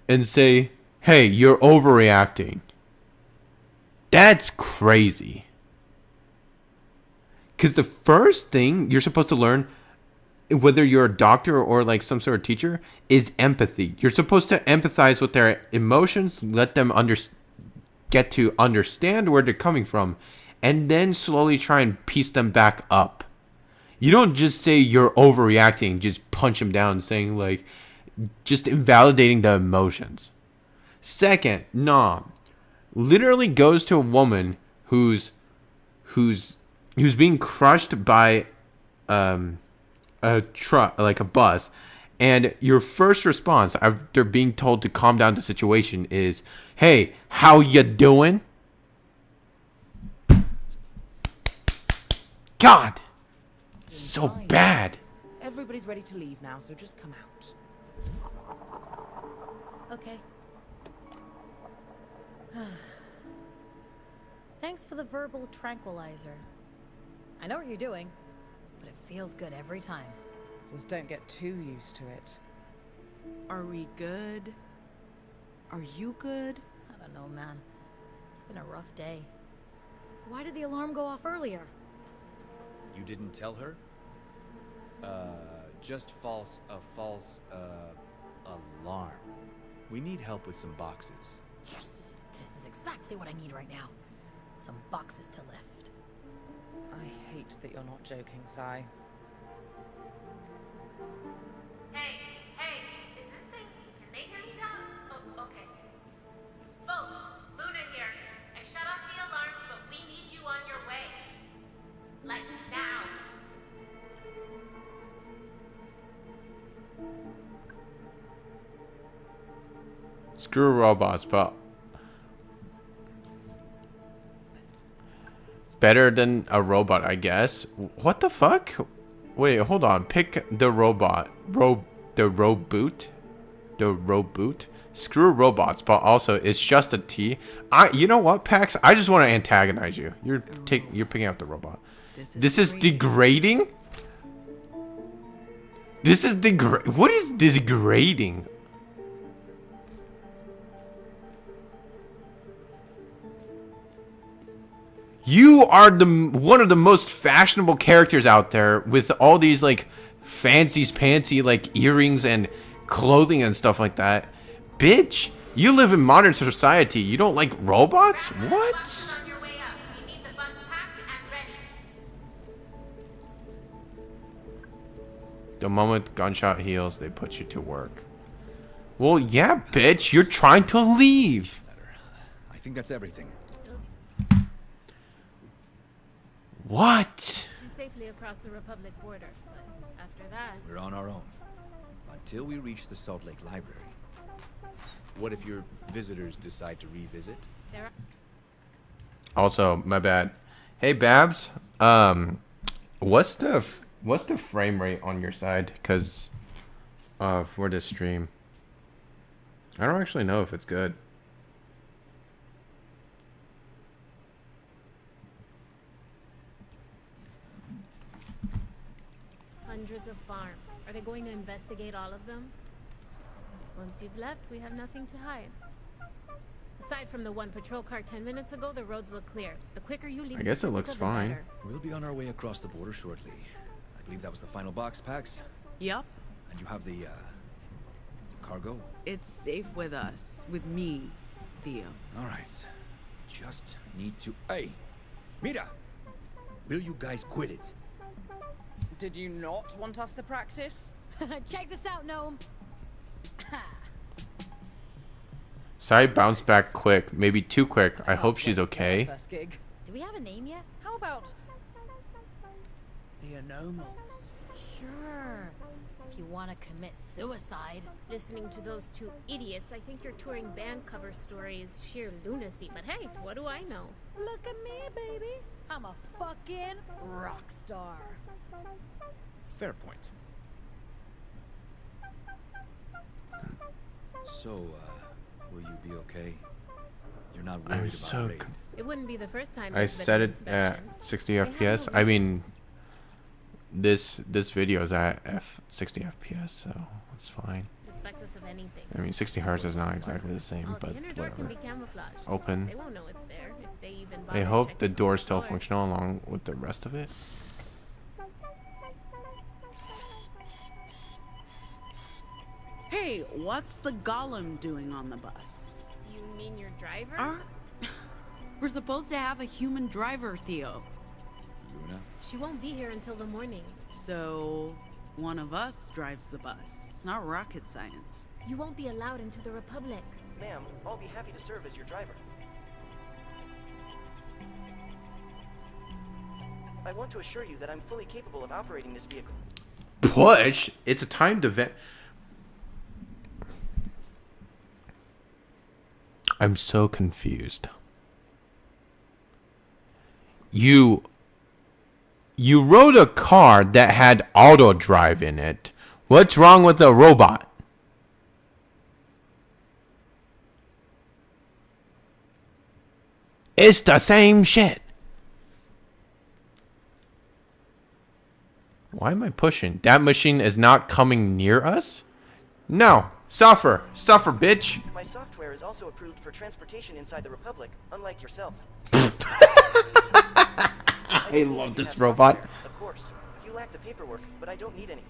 and say, hey, you're overreacting. That's crazy. Because the first thing you're supposed to learn, whether you're a doctor or like some sort of teacher, is empathy. You're supposed to empathize with their emotions, let them get to understand where they're coming from, and then slowly try and piece them back up. You don't just say you're overreacting, just punch them down, saying like, just invalidating the emotions. Second, Nom literally goes to a woman who's being crushed by a truck, like a bus, and your first response after being told to calm down the situation is, hey, how you doing? God, so bad. Everybody's ready to leave now, so just come out. Okay. Thanks for the verbal tranquilizer. I know what you're doing, but it feels good every time. Just don't get too used to it. Are we good? Are you good? I don't know, man. It's been a rough day. Why did the alarm go off earlier? You didn't tell her? Just a false alarm. We need help with some boxes. Yes! This is exactly what I need right now. Some boxes to lift. I hate that you're not joking, Sai. Hey, is this thing... Can they hear me down? Oh, okay. Folks, Luna here. I shut off the alarm, but we need you on your way. Like, now. Screw robots, but better than a robot, I guess. What the fuck? Wait, hold on. Pick the robot. The reboot? Screw robots, but also it's just a T. You know what, Pax? I just want to antagonize you. You're picking up the robot. This is degrading. This is What is degrading? You are one of the most fashionable characters out there with all these like fancy like earrings and clothing and stuff like that. Bitch, you live in modern society. You don't like robots? What? The moment gunshot heals, they put you to work. Well, yeah, bitch, you're trying to leave. I think that's everything. What? Too safely across the Republic border, but after that... We're on our own. Until we reach the Salt Lake Library. What if your visitors decide to revisit? Also, my bad. Hey, Babs. What's the frame rate on your side? Cause, for this stream, I don't actually know if it's good. Hundreds of farms. Are they going to investigate all of them? Once you've left, we have nothing to hide. Aside from the one patrol car 10 minutes ago, the roads look clear. The quicker you leave, I guess it looks fine. better. We'll be on our way across the border shortly. I believe that was the final box, Pax. Yup. And you have the cargo? It's safe with us. With me, Theo. Alright. Just need to... Hey! Mira! Will you guys quit it? Did you not want us to practice? Check this out, Gnome. Sai bounced back quick, maybe too quick. I hope she's okay. First gig. Do we have a name yet? How about the Anomals? Sure. If you want to commit suicide. Listening to those two idiots, I think your touring band cover story is sheer lunacy. But hey, what do I know? Look at me, baby. I'm a fucking rock star. Fair point. So, will you be okay? You're not worried about so raid? It wouldn't be the first time. I there's been set an it at inspection. 60 They have no FPS. I reason. mean, this video is at 60 FPS, so it's fine. Suspects us of anything. I mean, 60 hertz is not exactly the same, Oh, but the inner door can whatever. be camouflaged. Open. They won't know it's there if they even I bother hope checking the the door's still doors. functional along with the rest of it. Hey, what's the golem doing on the bus? You mean your driver? We're supposed to have a human driver, Theo. Luna? She won't be here until the morning. So, one of us drives the bus. It's not rocket science. You won't be allowed into the Republic. Ma'am, I'll be happy to serve as your driver. I want to assure you that I'm fully capable of operating this vehicle. Push? It's a timed event. I'm so confused. You rode a car that had auto drive in it. What's wrong with the robot? It's the same shit. Why am I pushing? That machine is not coming near us? No. Suffer. Suffer, bitch. My software is also approved for transportation inside the Republic, unlike yourself. I love this robot. Software, of course. You lack the paperwork, but I don't need any.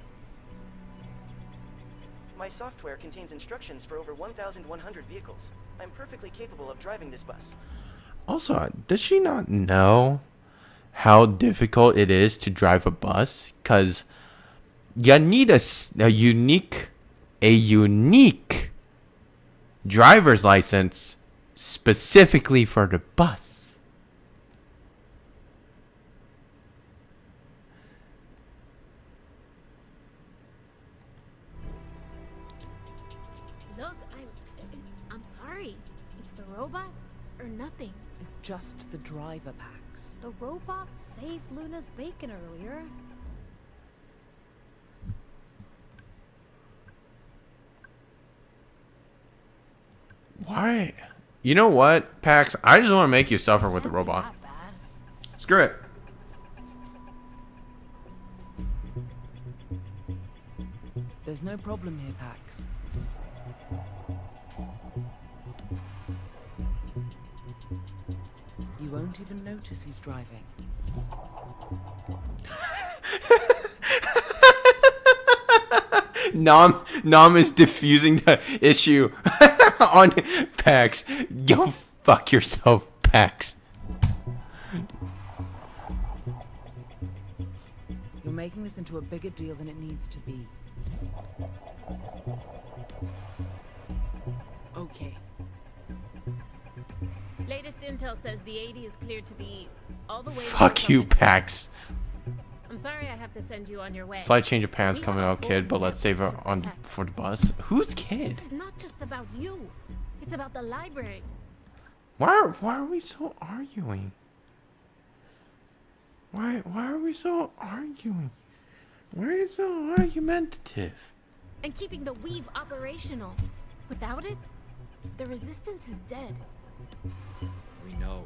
My software contains instructions for over 1,100 vehicles. I'm perfectly capable of driving this bus. Also, does she not know how difficult it is to drive a bus? Because you need a unique driver's license specifically for the bus. Look, I'm sorry. It's the robot or nothing. It's just the driver packs. The robot saved Luna's bacon earlier. Why? You know what, Pax? I just want to make you suffer with the robot. Not bad. Screw it. There's no problem here, Pax. You won't even notice who's driving. Nom is diffusing the issue on Pax. Go fuck yourself, Pax. You're making this into a bigger deal than it needs to be. Okay. Latest intel says the 80 is cleared to the east. All the way to Fuck the you, Republic. Pax. I'm sorry I have to send you on your way. Slight change of plans We coming have a out, kid, whole but let's save it network to on protect. for the bus. Who's kid? This is not just about you. It's about the libraries. Why are we so arguing? Why are we so arguing? Why are you so argumentative? And keeping the weave operational. Without it, the resistance is dead. We know.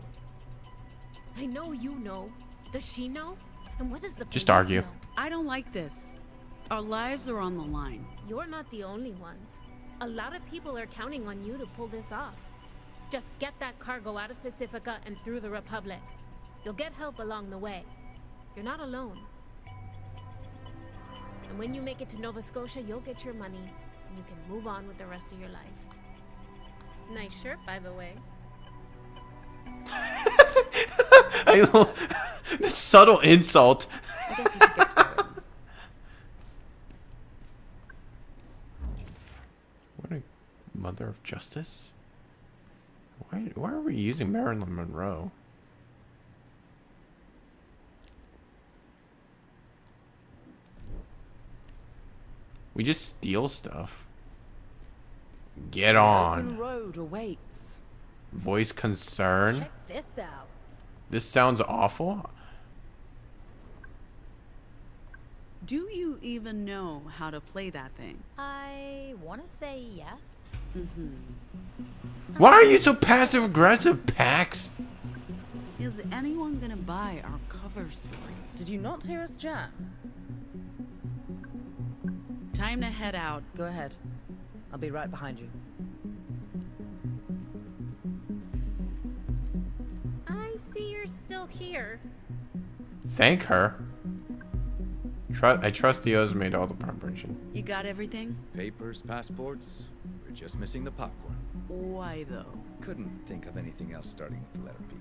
I know you know. Does she know? And what does the Just police argue. know? I don't like this. Our lives are on the line. You're not the only ones. A lot of people are counting on you to pull this off. Just get that cargo out of Pacifica and through the Republic. You'll get help along the way. You're not alone. And when you make it to Nova Scotia, you'll get your money, and you can move on with the rest of your life. Nice shirt, by the way. The subtle insult. I guess you could get going. What a mother of justice. Why are we using Marilyn Monroe? We just steal stuff. Get Open on. road awaits. Voice concern. Check this out. This sounds awful. Do you even know how to play that thing? I want to say yes. Why are you so passive aggressive, Pax? Is anyone gonna buy our cover story? Did you not hear us jam? Time to head out. Go ahead. I'll be right behind you. I see you're still here. Thank her. I trust Theo's made all the preparation. You got everything? Papers, passports. We're just missing the popcorn. Why though? Couldn't think of anything else starting with the letter P.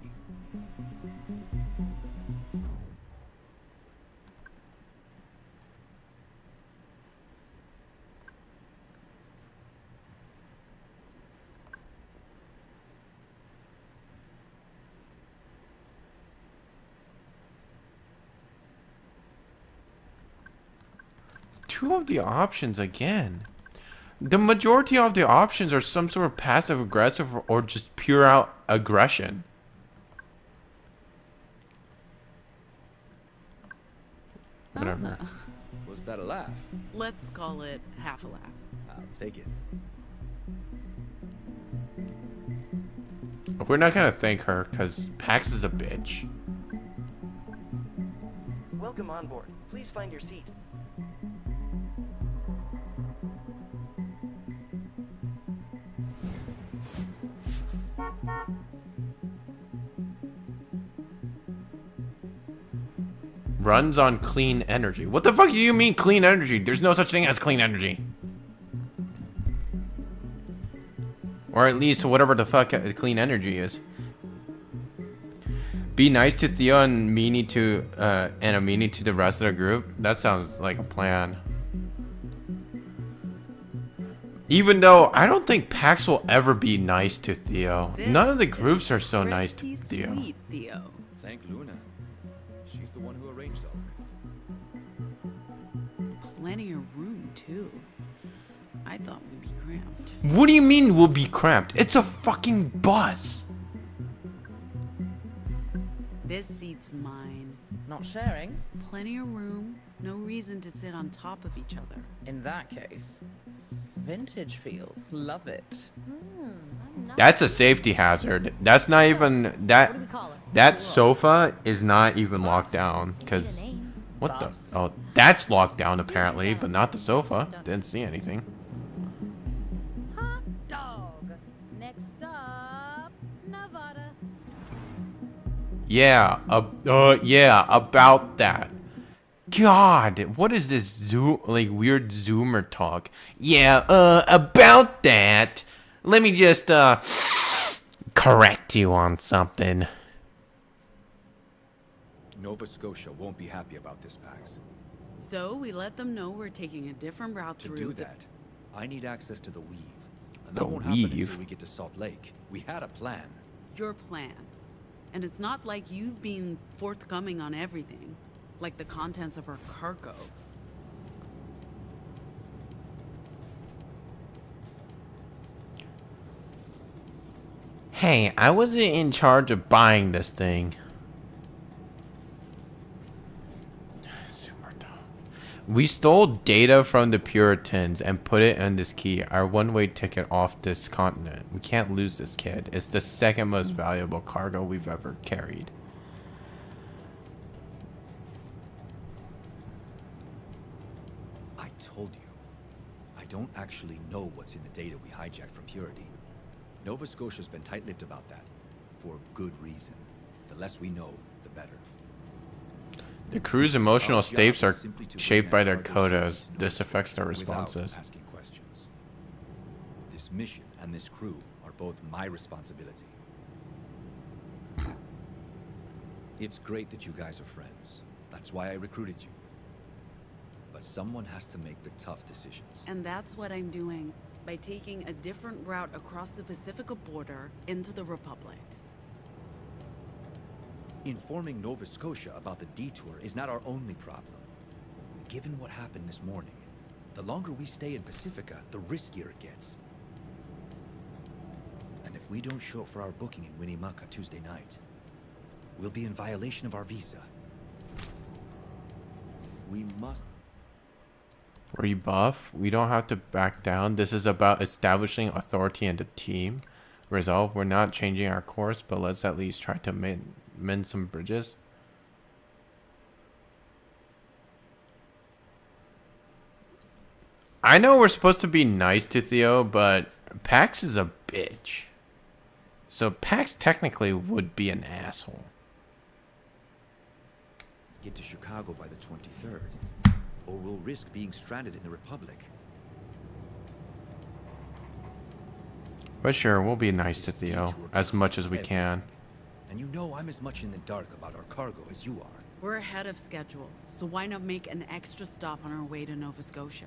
Two of the options again. The majority of the options are some sort of passive aggressive or just pure out aggression. Whatever. Was that a laugh? Let's call it half a laugh. I'll take it. We're not gonna thank her because Pax is a bitch. Welcome on board. Please find your seat. Runs on clean energy. What the fuck do you mean clean energy? There's no such thing as clean energy. Or at least whatever the fuck clean energy is. Be nice to Theo and meanie to and a meanie to the rest of the group. That sounds like a plan. Even though I don't think Pax will ever be nice to Theo. None of the groups are so nice to Theo. Sweet, Theo. Thank Luna. She's the one who arranged all of it. Plenty of room too. I thought we'd be cramped. What do you mean we'll be cramped? It's a fucking bus. This seat's mine. Not sharing? Plenty of room. No reason to sit on top of each other. In that case, vintage feels. Love it. I'm That's a safety hazard. That's not even that. That sofa is not even locked down because what the? Oh, that's locked down apparently, but not the sofa. Didn't see anything. Hot dog. Next up, Nevada. Yeah. Yeah. About that. God, what is this zoom weird Zoomer talk? Yeah. About that. Let me just correct you on something. Nova Scotia won't be happy about this, Pax. So we let them know we're taking a different route To through do the- that, I need access to the Weave. And The that won't happen Weave? until we get to Salt Lake. We had a plan. Your plan. And it's not like you've been forthcoming on everything, like the contents of our cargo. Hey, I wasn't in charge of buying this thing. We stole data from the Puritans and put it in this key, our one-way ticket off this continent. We can't lose this kid. It's the second most valuable cargo we've ever carried. I told you. I don't actually know what's in the data we hijacked from Purity. Nova Scotia's been tight-lipped about that. For good reason. The less we know, the better. The crew's emotional Our job states is are simply to shaped bring by their that cargo codas. safely to This Nova affects their Scotia without responses. asking questions. This mission and this crew are both my responsibility. It's great that you guys are friends. That's why I recruited you. But someone has to make the tough decisions. And that's what I'm doing by taking a different route across the Pacifica border into the Republic. Informing Nova Scotia about the detour is not our only problem. Given what happened this morning, the longer we stay in Pacifica, the riskier it gets. And if we don't show up for our booking in Winnemucca Tuesday night, we'll be in violation of our visa. We must... Rebuff. We don't have to back down. This is about establishing authority in the team. Resolve. We're not changing our course, but let's at least try to mend some bridges. I know we're supposed to be nice to Theo, but Pax is a bitch. So Pax technically would be an asshole. get to Chicago by the 23rd, or we'll risk being stranded in the Republic. But sure, we'll be nice to Theo as much as we can. And you know I'm as much in the dark about our cargo as you are. We're ahead of schedule, so why not make an extra stop on our way to Nova Scotia?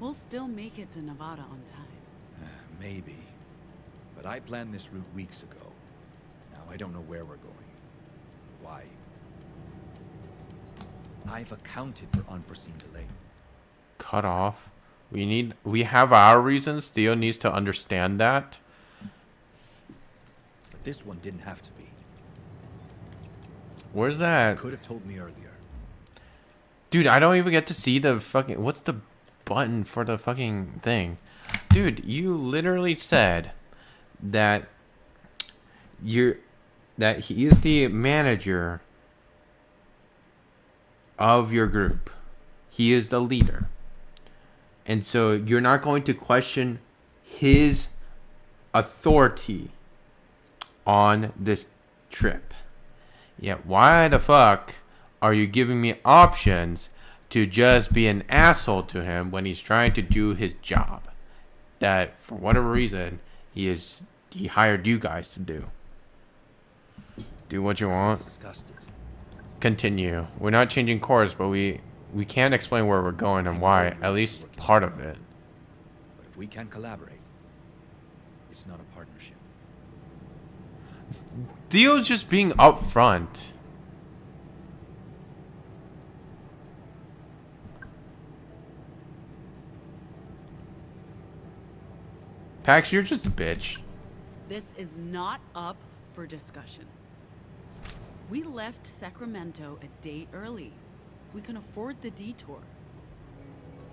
We'll still make it to Nevada on time. Maybe. But I planned this route weeks ago. Now I don't know where we're going. Why? I've accounted for unforeseen delay. Cut off. We have our reasons. Theo needs to understand that. But this one didn't have to be. Where's that? You could have told me earlier. Dude, I don't even get to see the fucking... What's the button for the fucking thing? Dude, you literally said that he is the manager of your group. He is the leader. And so you're not going to question his authority on this trip. Yet why the fuck are you giving me options to just be an asshole to him when he's trying to do his job? That for whatever reason he hired you guys to do. Do what you want. Disgusted. Continue. We're not changing course, but we can't explain where we're going and why, at least part of it. But if we can collaborate, it's not a partnership. Theo's just being upfront. Pax, you're just a bitch. This is not up for discussion. We left Sacramento a day early. We can afford the detour.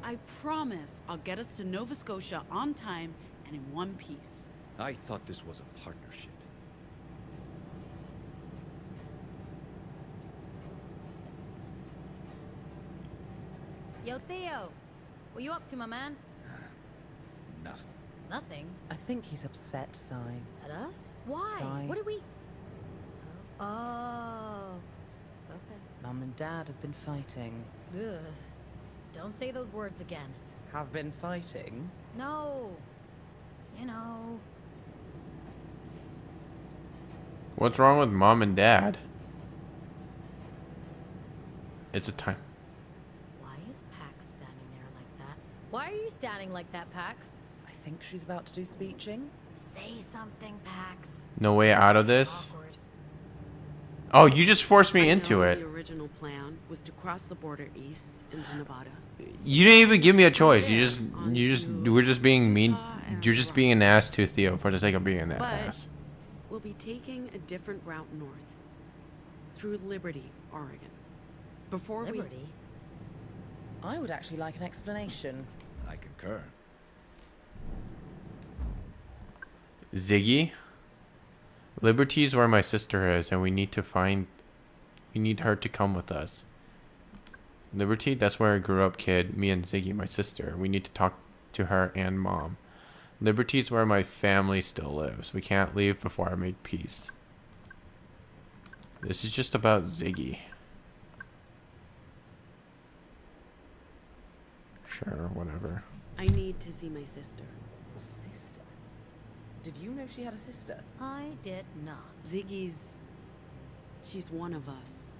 I promise I'll get us to Nova Scotia on time and in one piece. I thought this was a partnership. Yo, Theo. What you up to, my man? Nothing. Nothing. I think he's upset, Si. At us? Why? Si. What did we... Oh. Okay. Mum and Dad have been fighting. Ugh. Don't say those words again. Have been fighting? No. You know. What's wrong with Mom and Dad? It's a time. Why is Pax standing there like that? Why are you standing like that, Pax? I think she's about to do speeching. Say something, Pax. No way out of this. Awkward. Oh, you just forced me I into know it. The original plan was to cross the border east into Nevada. You didn't even give me a choice. We're just being mean. You're just being an ass to Theo for the sake of being an But ass. we'll be taking a different route north. Through Liberty, Oregon. Before Liberty? I would actually like an explanation. I concur. Ziggy? Liberty's where my sister is, and we need her to come with us. Liberty? That's where I grew up, kid. Me and Ziggy, my sister. We need to talk to her and Mom. Liberty's where my family still lives. We can't leave before I make peace. This is just about Ziggy. Sure, whatever. I need to see my sister. Sister? Did you know she had a sister? I did not. Ziggy's... She's one of us.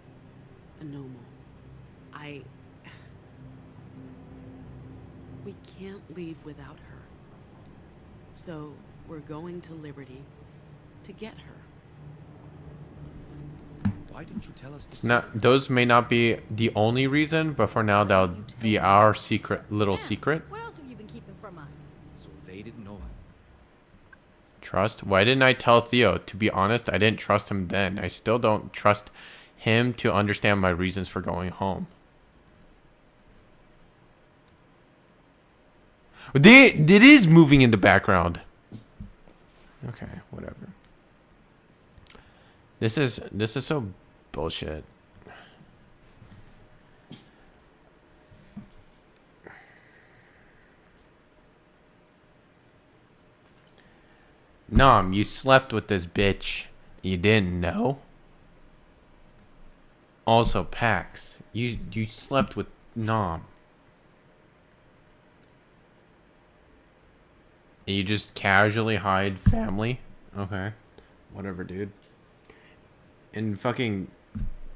A Nomo. We can't leave without her. So, we're going to Liberty to get her. Why didn't you tell us this? It's not. Those may not be the only reason, but for now, that'll be our little secret. What else have you been keeping from us? So they didn't know it. Trust? Why didn't I tell Theo? To be honest, I didn't trust him then. I still don't trust him to understand my reasons for going home. It is moving in the background. Okay, whatever. This is so bullshit. Nom, you slept with this bitch. You didn't know? Also, Pax, you slept with Nom. You just casually hide family? Okay. Whatever, dude. And fucking...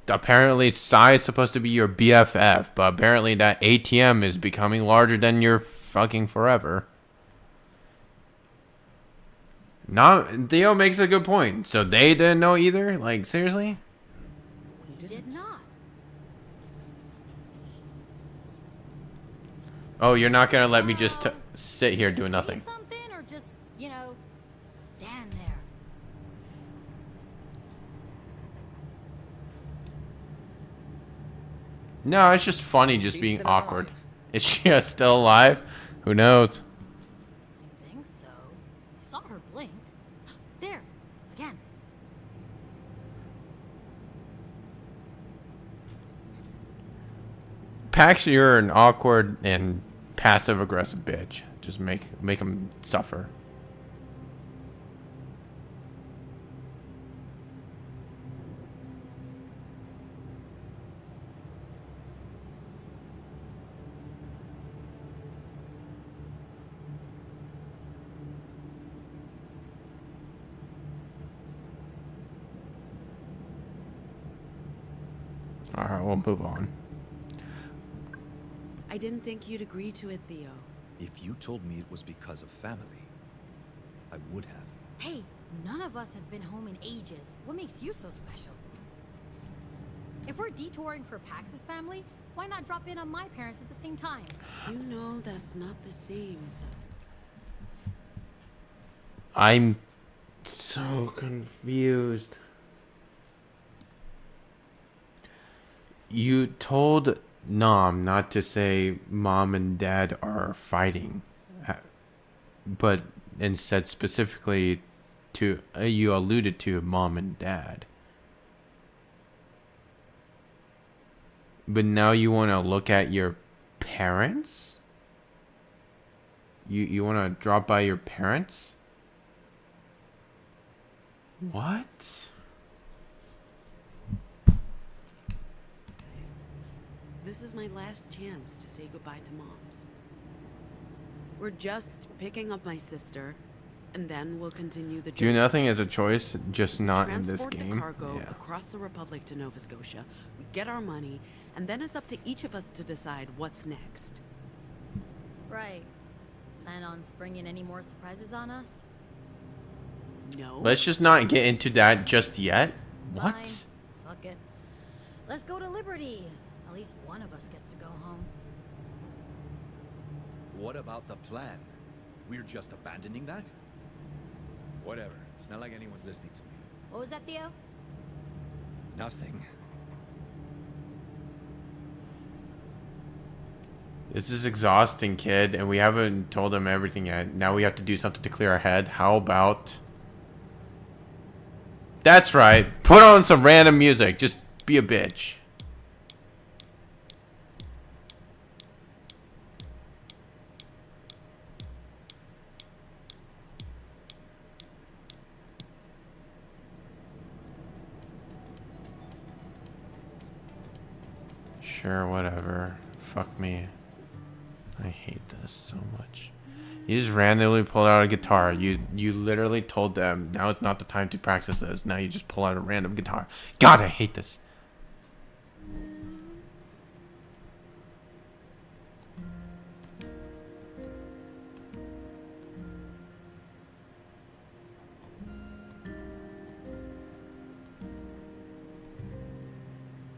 Apparently, Sai is supposed to be your BFF, but apparently that ATM is becoming larger than your fucking forever. Theo makes a good point. So they didn't know either? Like, seriously? We did not. Oh, you're not gonna let me just sit here doing nothing. Say something or just, you know, stand there. No, it's just funny just She's being still awkward. alive. Is she still alive? Who knows? I think so. I saw her blink. There, again. Pax, you're an awkward and passive-aggressive bitch. Just make him suffer. Alright, we'll move on. I didn't think you'd agree to it, Theo. If you told me it was because of family, I would have. Hey, none of us have been home in ages. What makes you so special? If we're detouring for Pax's family, why not drop in on my parents at the same time? You know that's not the same, son. I'm so confused. You told Nom not to say Mom and Dad are fighting. But and said specifically to you alluded to mom and dad. But now you want to look at your parents? You want to drop by your parents? What? This is my last chance to say goodbye to Moms. We're just picking up my sister, and then we'll continue the journey. Do nothing as a choice, just not in this Transport game. the cargo Yeah. across the Republic to Nova Scotia. We get our money, and then it's up to each of us to decide what's next. Right. Plan on springing any more surprises on us? No. Let's just not get into that just yet. What? Fine. Fuck it. Let's go to Liberty. At least one of us gets to go home. What about the plan? We're just abandoning that? Whatever. It's not like anyone's listening to me. What was that, Theo? Nothing. This is exhausting, kid, and we haven't told him everything yet. Now we have to do something to clear our head. How about... That's right. Put on some random music. Just be a bitch. Sure, whatever. Fuck me. I hate this so much. You just randomly pulled out a guitar. You literally told them, now it's not the time to practice this. Now you just pull out a random guitar. God, I hate this.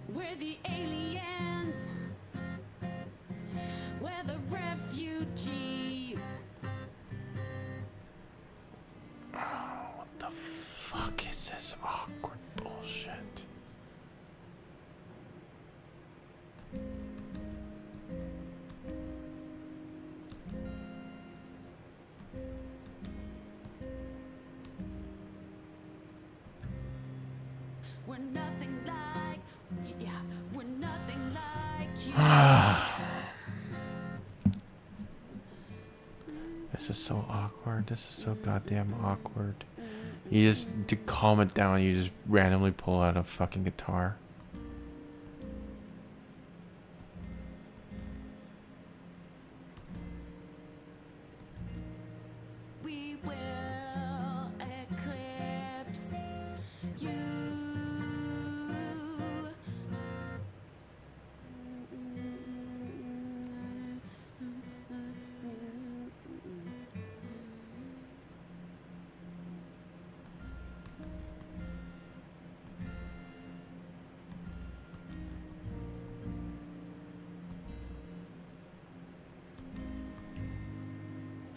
We're the aliens. We're the refugees. What the fuck is this awkward bullshit? We're nothing like, yeah, we're nothing like you. This is so awkward. This is so goddamn awkward. You just, to calm it down, you just randomly pull out a fucking guitar. We will eclipse you.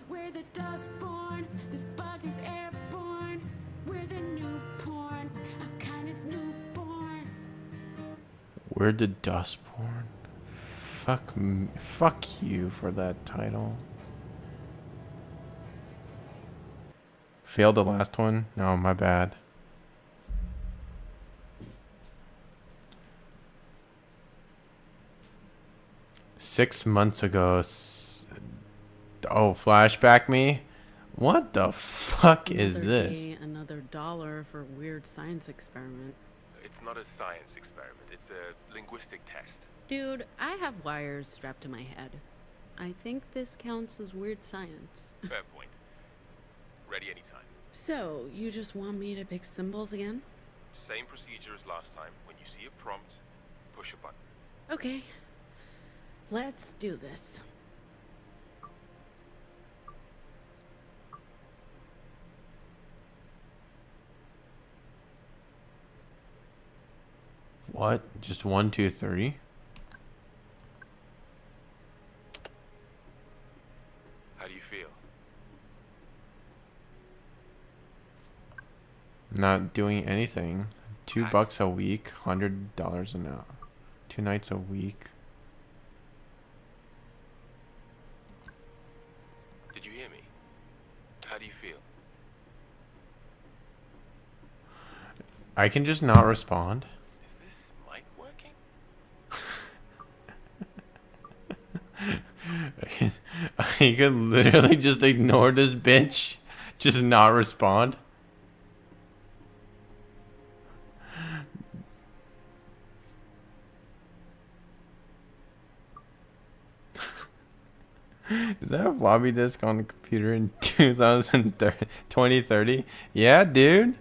We're the Dustborn, this bug is airborne. We're the new porn, our kind is newborn. We're the Dustborn. Fuck you for that title. Failed the last one? No, my bad. Six months ago. Oh, flashback me? What the fuck is Another this? day, another $1 for a weird science experiment. It's not a science experiment, it's a linguistic test. Dude, I have wires strapped to my head. I think this counts as weird science. Fair point. Ready anytime. So, you just want me to pick symbols again? Same procedure as last time. When you see a prompt, push a button. Okay. Let's do this. What? Just 1, 2, 3? How do you feel? Not doing anything. $2 a week, $100 an hour. 2 nights a week. Did you hear me? How do you I can just not respond. Is this mic working? I could literally just ignore this bitch. Just not respond. Is that a floppy disk on the computer in 2030? Yeah, dude.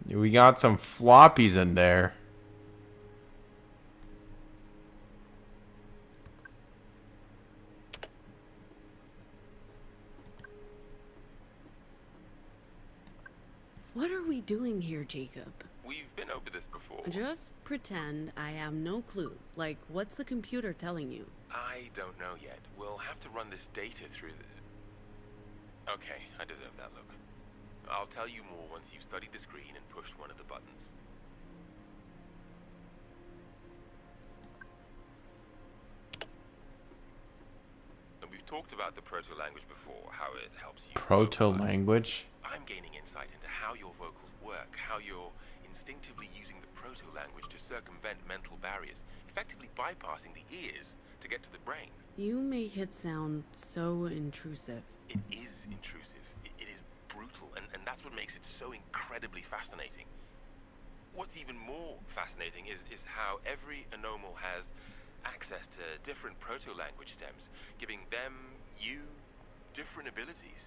We got some floppies in there. What are we doing here, Jacob? We've been over this before. Just pretend I have no clue. Like, what's the computer telling you? I don't know yet. We'll have to run this data through the... Okay, I deserve that look. I'll tell you more once you've studied the screen and pushed one of the buttons. And we've talked about the proto-language before, how it helps you... Proto-language? I'm gaining insight into how your vocals work, how you're instinctively using the proto-language to circumvent mental barriers, effectively bypassing the ears to get to the brain. You make it sound so intrusive. It is intrusive. It is brutal, and that's what makes it so incredibly fascinating. What's even more fascinating is how every anomal has access to different proto-language stems, giving them, you, different abilities.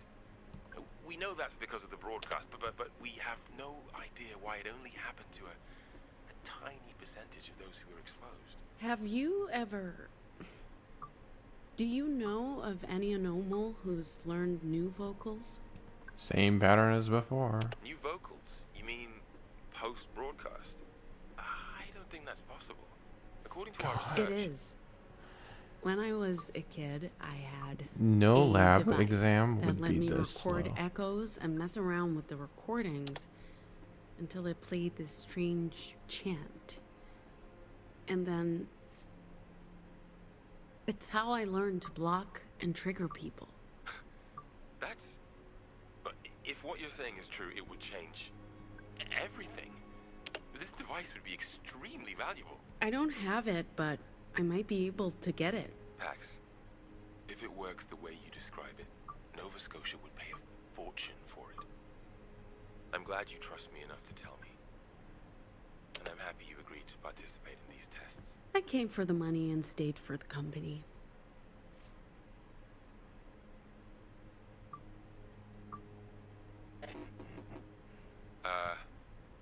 We know that's because of the broadcast, but we have no idea why it only happened to a tiny percentage of those who were exposed. Have you ever... Do you know of any anomal who's learned new vocals? Same pattern as before. New vocals? You mean post-broadcast? I don't think that's possible. According to our research... It is. When I was a kid, I had no a lab device exam that would let be me this record slow. echoes and mess around with the recordings until it played this strange chant. And then it's how I learned to block and trigger people. That's... But if what you're saying is true, it would change everything. This device would be extremely valuable. I don't have it, but I might be able to get it. Pax, if it works the way you describe it, Nova Scotia would pay a fortune for it. I'm glad you trust me enough to tell me. And I'm happy you agreed to participate in these tests. I came for the money and stayed for the company.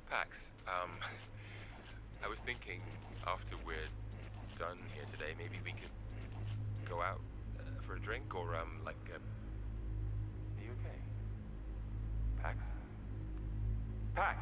Pax, I was thinking after we're done here today, maybe we could go out for a drink or, are you okay? Pax? Pax!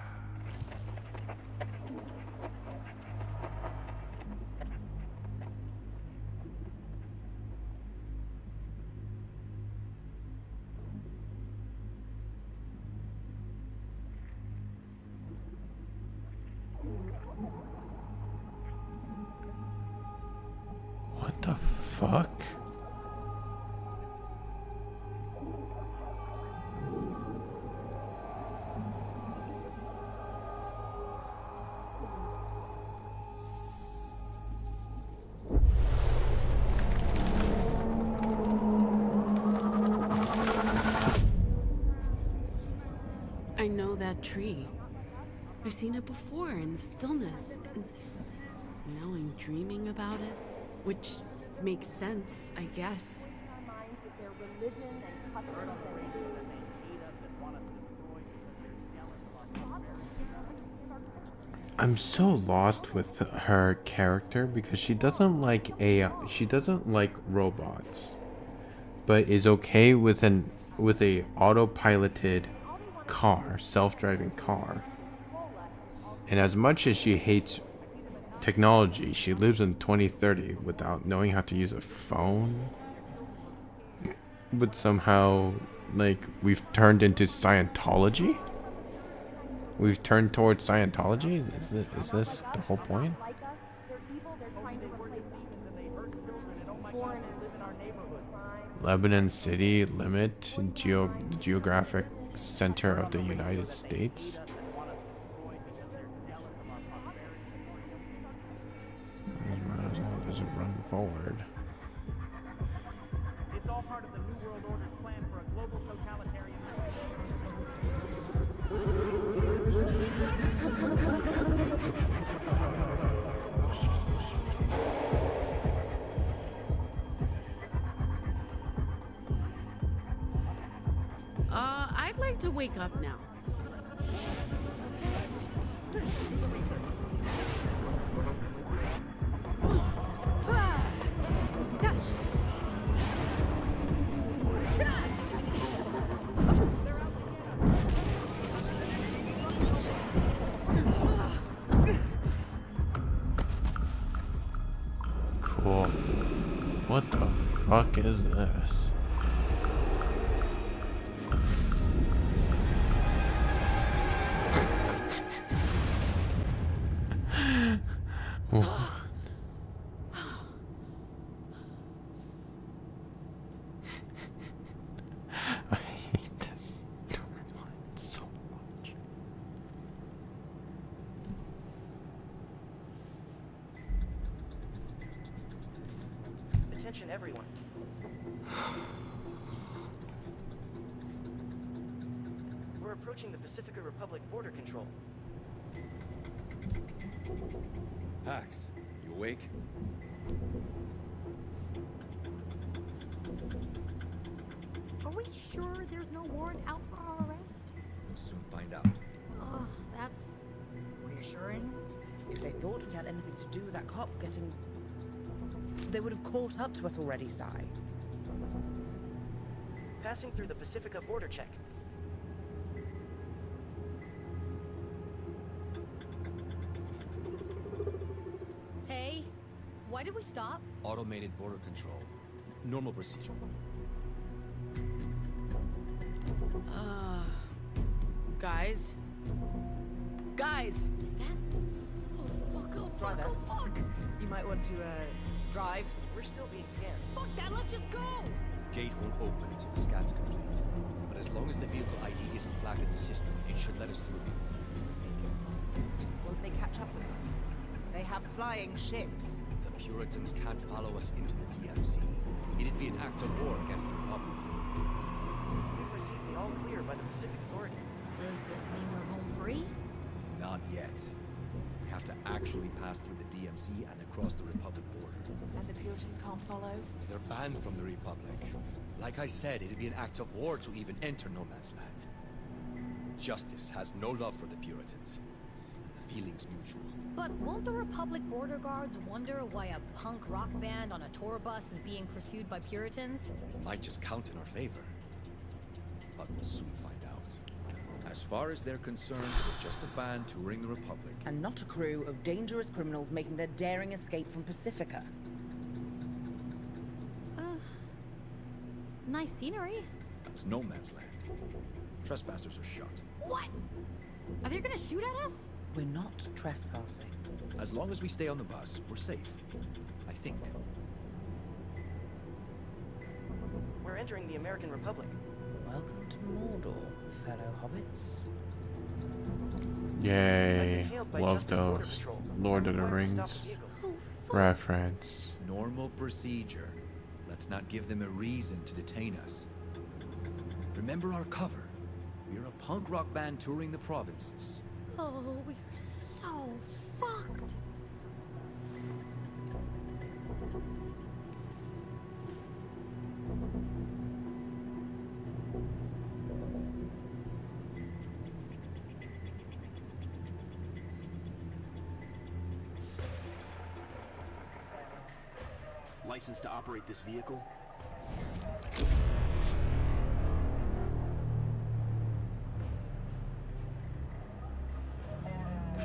What the fuck? I know that tree. I've seen it before in the stillness. And now I'm dreaming about it, which makes sense, I guess. I'm so lost with her character because she doesn't like robots, but is okay with a autopiloted car, self-driving car. And as much as she hates technology, she lives in 2030 without knowing how to use a phone. But somehow, like, we've turned into Scientology? We've turned towards Scientology? Is this the whole point? Lebanon City limit geographic center of the United States. Might as well just run forward. It's all part of the New World Order's plan for a global totalitarian. I'd like to wake up now. Cool. What the fuck is this? What? I hate this storyline so much. Attention, everyone. We're approaching the Pacifica Republic border control. Pax, you awake? Are we sure there's no warrant out for our arrest? We'll soon find out. Oh, that's reassuring. If they thought we had anything to do with that cop getting... They would have caught up to us already, Si. Passing through the Pacifica border check. Hey, why did we stop? Automated border control. Normal procedure. Guys? Guys! Is that? Oh fuck! Oh fuck! Driver. Oh fuck! You might want to, drive. We're still being scanned. Fuck that! Let's just go! Gate won't open until the scan's complete. But as long as the vehicle ID isn't flagged in the system, it should let us through. Won't they catch up with us? They have flying ships. The Puritans can't follow us into the DMC. It'd be an act of war against the Republic. We've received the all clear by the Pacific Authority. Does this mean we're home free? Not yet. We have to actually pass through the DMC and across the Republic border. And the Puritans can't follow? They're banned from the Republic. Like I said, it'd be an act of war to even enter no man's land. Justice has no love for the Puritans. And the feeling's mutual. But won't the Republic border guards wonder why a punk rock band on a tour bus is being pursued by Puritans? Might just count in our favor. But we'll soon find out. As far as they're concerned, we're just a band touring the Republic. And not a crew of dangerous criminals making their daring escape from Pacifica. Nice scenery. That's no man's land. Trespassers are shot. What? Are they gonna shoot at us? We're not trespassing. As long as we stay on the bus, we're safe. I think. We're entering the American Republic. Welcome to Mordor, fellow hobbits. Yay. Hailed by Love Justice Border those Patrol. Lord of the Required to stop Rings the vehicle. reference. Normal procedure. Let's not give them a reason to detain us. Remember our cover. We're a punk rock band touring the provinces. Oh, we're so fucked. License to operate this vehicle?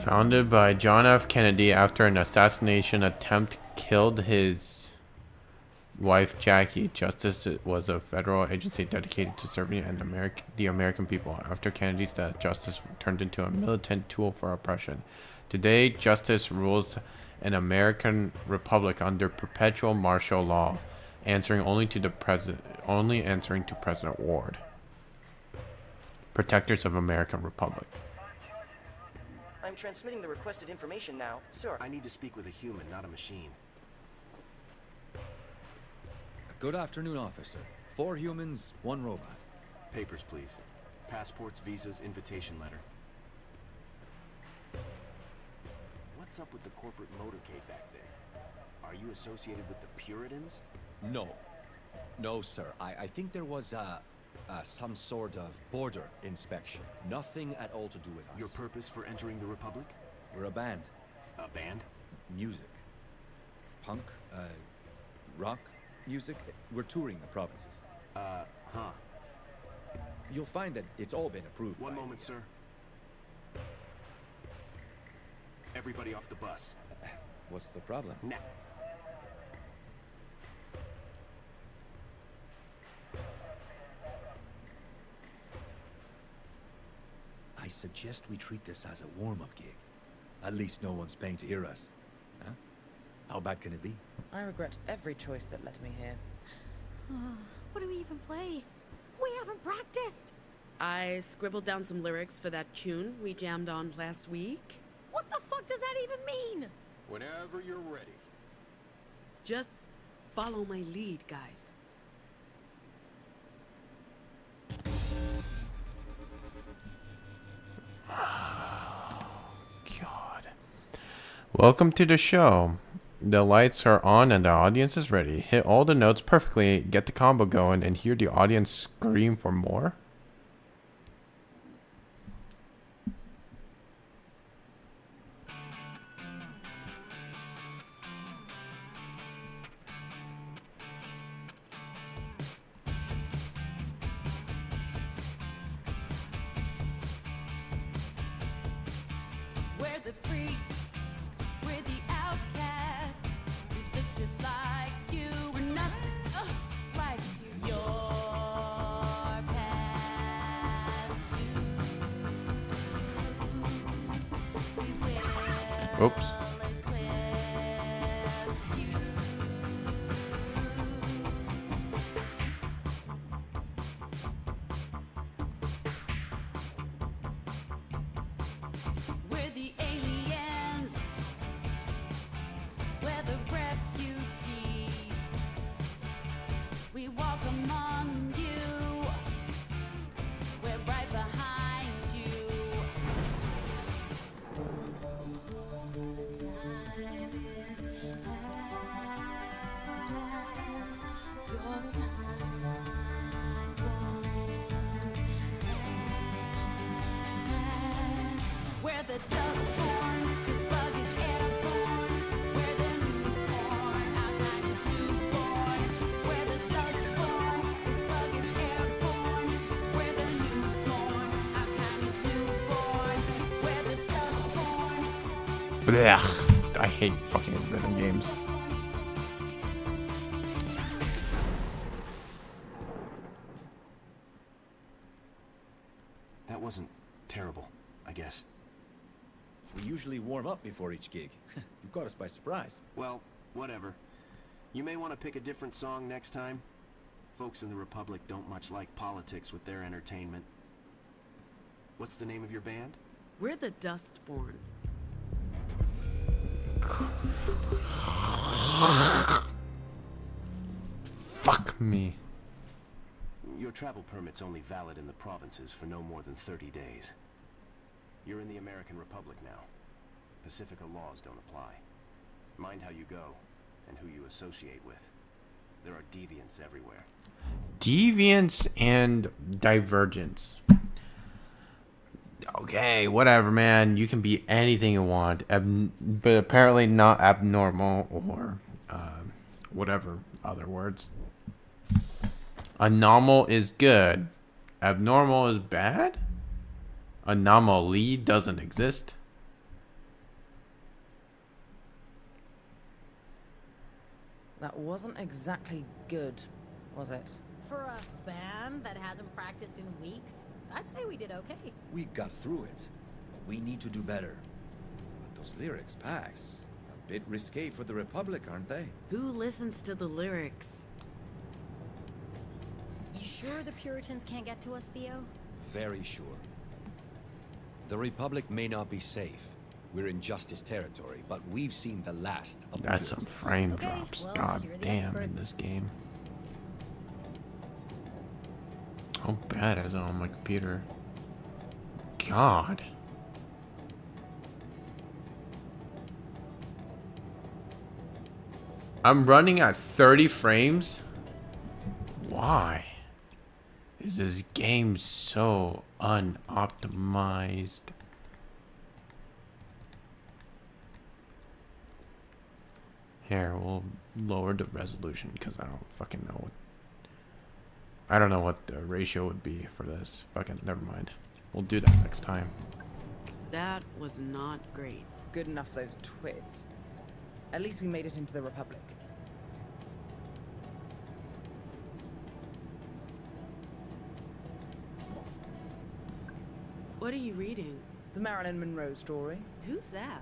Founded by John F. Kennedy after an assassination attempt killed his wife Jackie, Justice was a federal agency dedicated to serving the American people. After Kennedy's death, Justice turned into a militant tool for oppression. Today, Justice rules an American republic under perpetual martial law, answering only to President Ward. protectors of American Republic. I'm transmitting the requested information now, sir. I need to speak with a human, not a machine. Good afternoon, officer. 4 humans, 1 robot. Papers, please. Passports, visas, invitation letter. What's up with the corporate motorcade back there? Are you associated with the Puritans? No. No, sir. I think there was some sort of border inspection. Nothing at all to do with us. Your purpose for entering the Republic? We're a band. A band? Music. Punk, rock music. We're touring the provinces. Huh. You'll find that it's all been approved. One moment, sir. Everybody off the bus. What's the problem? Now. I suggest we treat this as a warm-up gig. At least no one's paying to hear us. Huh? How bad can it be? I regret every choice that led me here. What do we even play? We haven't practiced! I scribbled down some lyrics for that tune we jammed on last week. What the fuck does that even mean? Whenever you're ready. Just follow my lead, guys. God. Welcome to the show. The lights are on and the audience is ready. Hit all the notes perfectly, get the combo going, and hear the audience scream for more. We're the freaks, we're the outcasts. We look just like you, we're nothing like you. Your past due. We will Oops. eclipse you. We're the aliens. We're the refugees. We walk among you. We're right behind you. The time is past. Your kind won't last. We're the Dustborn, 'cause bug is airborne. We're the newborn, our kind is newborn. We're the Dustborn, 'cause bug is airborne. We're the newborn, our kind is newborn. We're the Dustborn. Blech. I hate fucking rhythm games. That wasn't terrible, I guess. We usually warm up before each gig. You caught us by surprise. Well, whatever. You may want to pick a different song next time. Folks in the Republic don't much like politics with their entertainment. What's the name of your band? We're the Dustborn. Fuck me. Your travel permit's only valid in the provinces for no more than 30 days. You're in the American Republic now. Pacifica laws don't apply. Mind how you go, and who you associate with. There are deviants everywhere. Deviance and divergence. Okay, whatever, man. You can be anything you want, but apparently not abnormal or whatever other words. Anomal is good. Abnormal is bad? Anomaly doesn't exist. That wasn't exactly good, was it? For a band that hasn't practiced in weeks, I'd say we did okay. We got through it, but we need to do better. But those lyrics, Pax, a bit risque for the Republic, aren't they? Who listens to the lyrics? You sure the Puritans can't get to us, Theo? very sure. The Republic may not be safe. We're in Justice territory, but we've seen the last of the That's some Puritans. frame drops. well, God you're the damn, expert. in this game. How bad is it on my computer? God. I'm running at 30 frames? Why is this game so unoptimized? Here, we'll lower the resolution because I don't fucking know what. I don't know what the ratio would be for this. Fucking never mind. We'll do that next time. That was not great. Good enough for those twits. At least we made it into the Republic. What are you reading? The Marilyn Monroe story. Who's that?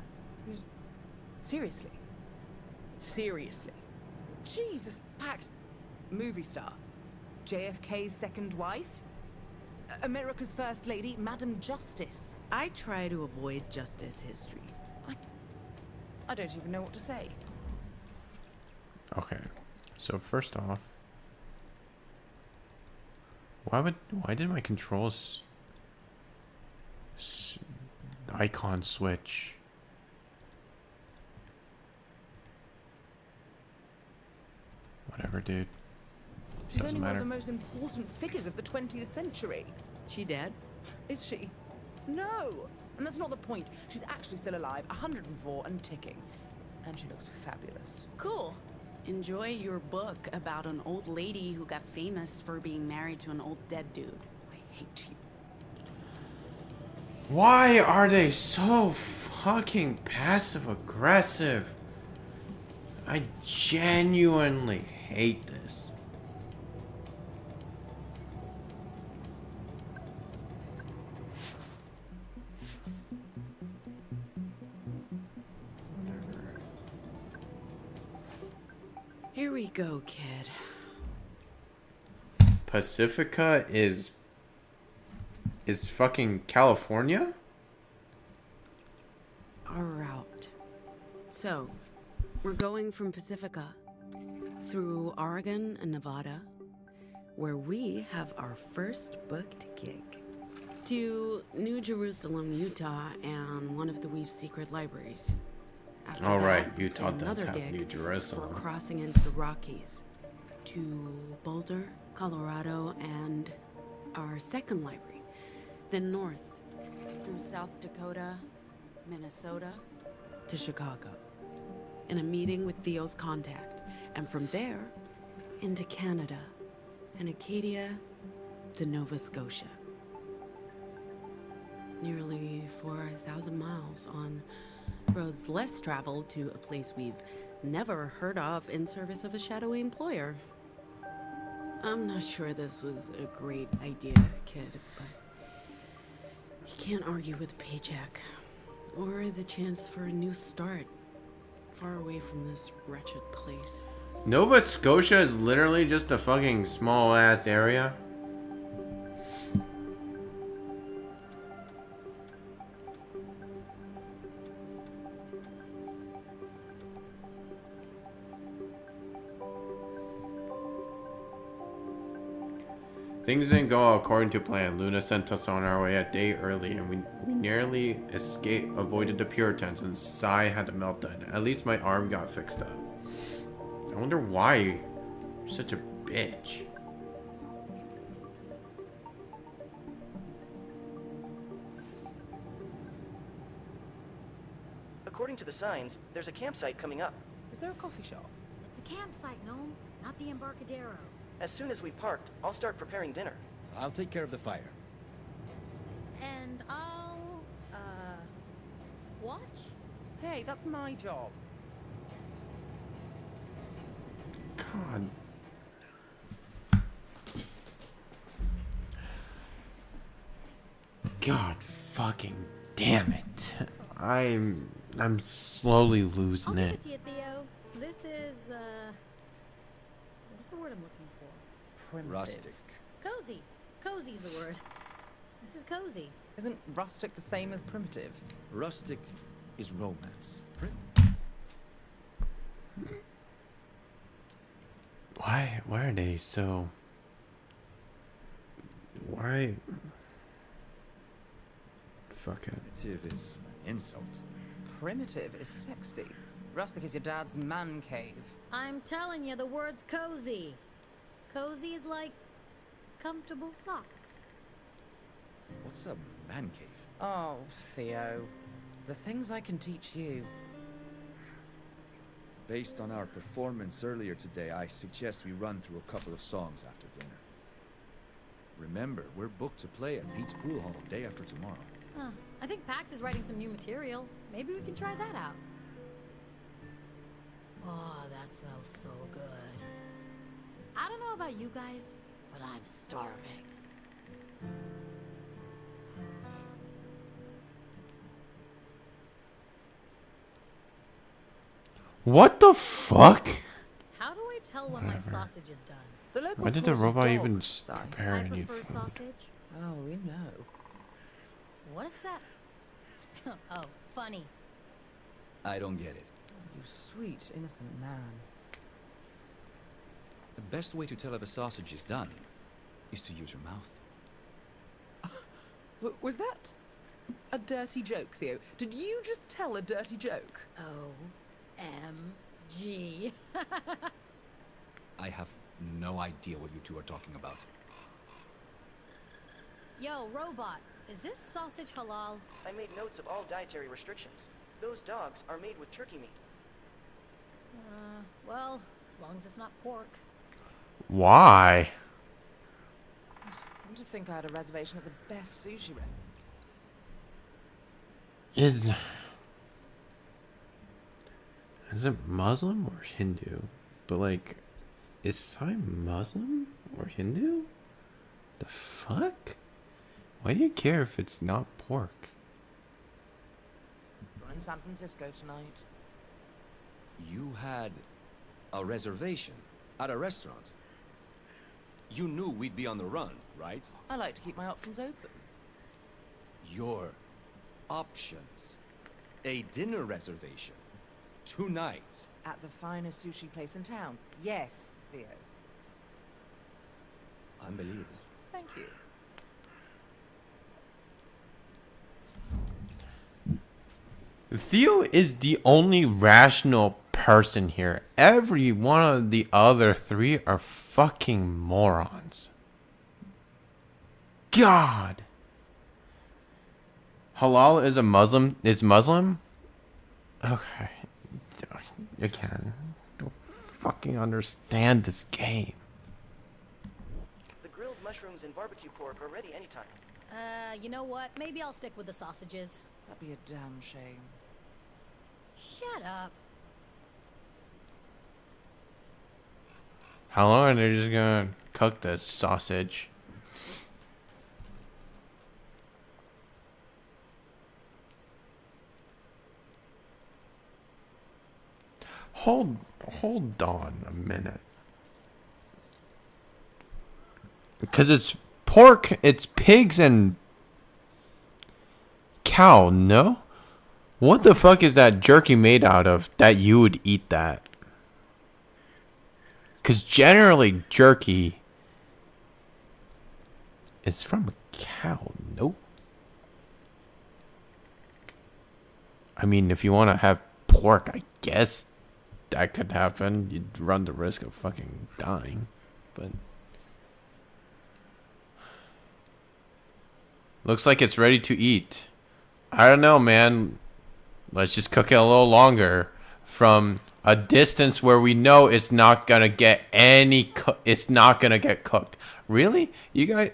Seriously? Seriously? Jesus, Pax. Movie star. JFK's second wife? America's first lady, Madam Justice. I try to avoid justice history. I don't even know what to say. Okay, so first off, why did my controls icon switch? Whatever, dude. She's Doesn't only one matter. of the most important figures of the 20th century. She dead? Is she? No! And that's not the point. She's actually still alive, 104 and ticking. And she looks fabulous. Cool. Enjoy your book about an old lady who got famous for being married to an old dead dude. I hate you. Why are they so fucking passive aggressive? I genuinely hate this. Here we go, kid. Pacifica is fucking California? Our route. So, we're going from Pacifica through Oregon and Nevada, where we have our first booked gig, to New Jerusalem, Utah, and one of the Weave's secret libraries. After All that, right, Utah to does another have gig New Jerusalem. before crossing into the Rockies, to Boulder, Colorado, and our second library. Then north, through South Dakota, Minnesota, to Chicago, in a meeting with Theo's contact, and from there, into Canada, and Acadia, to Nova Scotia. Nearly 4,000 miles on roads less traveled to a place we've never heard of in service of a shadowy employer. I'm not sure this was a great idea, kid, but you can't argue with a paycheck or the chance for a new start far away from this wretched place. Nova Scotia is literally just a fucking small ass area. Things didn't go according to plan. Luna sent us on our way a day early, and we nearly avoided the Puritans, and Sai had a meltdown. At least my arm got fixed up. I wonder why you're such a bitch. According to the signs, there's a campsite coming up. Is there a coffee shop? It's a campsite, Gnome, not the Embarcadero. As soon as we've parked, I'll start preparing dinner. I'll take care of the fire. And I'll, watch? Hey, that's my job. God. God fucking damn it. I'm slowly losing I'll give it. it to you, Theo. This is, what's the word I'm looking for? Primitive. Rustic. Cozy. Cozy's the word. This is cozy. Isn't rustic the same as primitive? Rustic is romance. Why are they so... Why? Fuck it. Primitive is an insult. Primitive is sexy. Rustic is your dad's man cave. I'm telling you, the word's cozy. Cozy is like comfortable socks. What's a man cave? Oh, Theo. The things I can teach you. Based on our performance earlier today, I suggest we run through a couple of songs after dinner. Remember, we're booked to play at Pete's Pool Hall day after tomorrow. Huh. I think Pax is writing some new material. Maybe we can try that out. Oh, that smells so good. I don't know about you guys, but I'm starving. What the fuck? How do I tell when my sausage is done? The locals Why did call the it a robot dog, even Si. prepare I any prefer food? sausage. Oh, we know. What is that? Oh, funny. I don't get it. You sweet, innocent man. The best way to tell if a sausage is done is to use your mouth. Was that a dirty joke, Theo? Did you just tell a dirty joke? O-M-G. I have no idea what you two are talking about. Yo, robot, is this sausage halal? I made notes of all dietary restrictions. Those dogs are made with turkey meat. Well, as long as it's not pork. Why? I want to think I had a reservation at the best sushi restaurant. Is it Muslim or Hindu? But like, is Sai Muslim or Hindu? The fuck? Why do you care if it's not pork? We're in San Francisco tonight. You had a reservation at a restaurant. You knew we'd be on the run, right? I like to keep my options open. Your options. A dinner reservation. Tonight. At the finest sushi place in town. Yes, Theo. Unbelievable. Thank you. Theo is the only rational person here. Every one of the other three are fucking morons. God. Halal is a Muslim. Is Muslim? Okay. Again, don't fucking understand this game. The grilled mushrooms and barbecue pork are ready anytime. You know what? Maybe I'll stick with the sausages. That'd be a damn shame. Shut up. How long are they just gonna cook this sausage? Hold on a minute. Because it's pork, it's pigs and cow, no? What the fuck is that jerky made out of that you would eat that? Because generally jerky is from a cow, nope. I mean, if you want to have pork, I guess that could happen. You'd run the risk of fucking dying, but... Looks like it's ready to eat. I don't know, man. Let's just cook it a little longer from a distance where we know it's not gonna get it's not gonna get cooked. Really? You guys...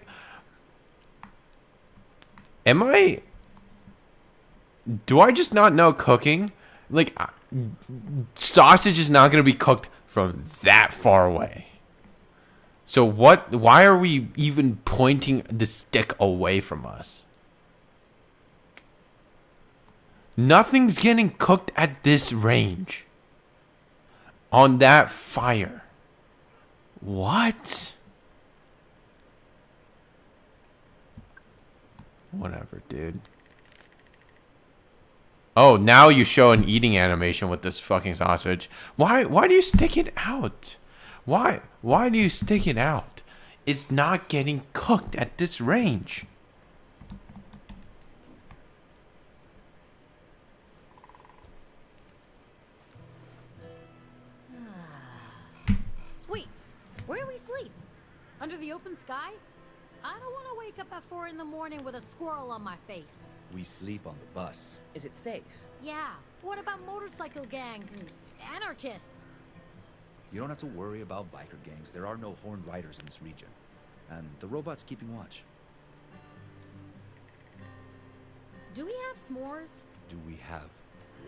Do I just not know cooking? Like, sausage is not gonna be cooked from that far away. So why are we even pointing the stick away from us? Nothing's getting cooked at this range. On that fire. What? Whatever, dude. Oh, now you show an eating animation with this fucking sausage. Why do you stick it out? Why do you stick it out? It's not getting cooked at this range. Wait, where do we sleep? Under the open sky? I don't want to wake up at 4 in the morning with a squirrel on my face. We sleep on the bus. Is it safe? Yeah, what about motorcycle gangs and anarchists? You don't have to worry about biker gangs. There are no horned riders in this region. And the robot's keeping watch. Do we have s'mores? Do we have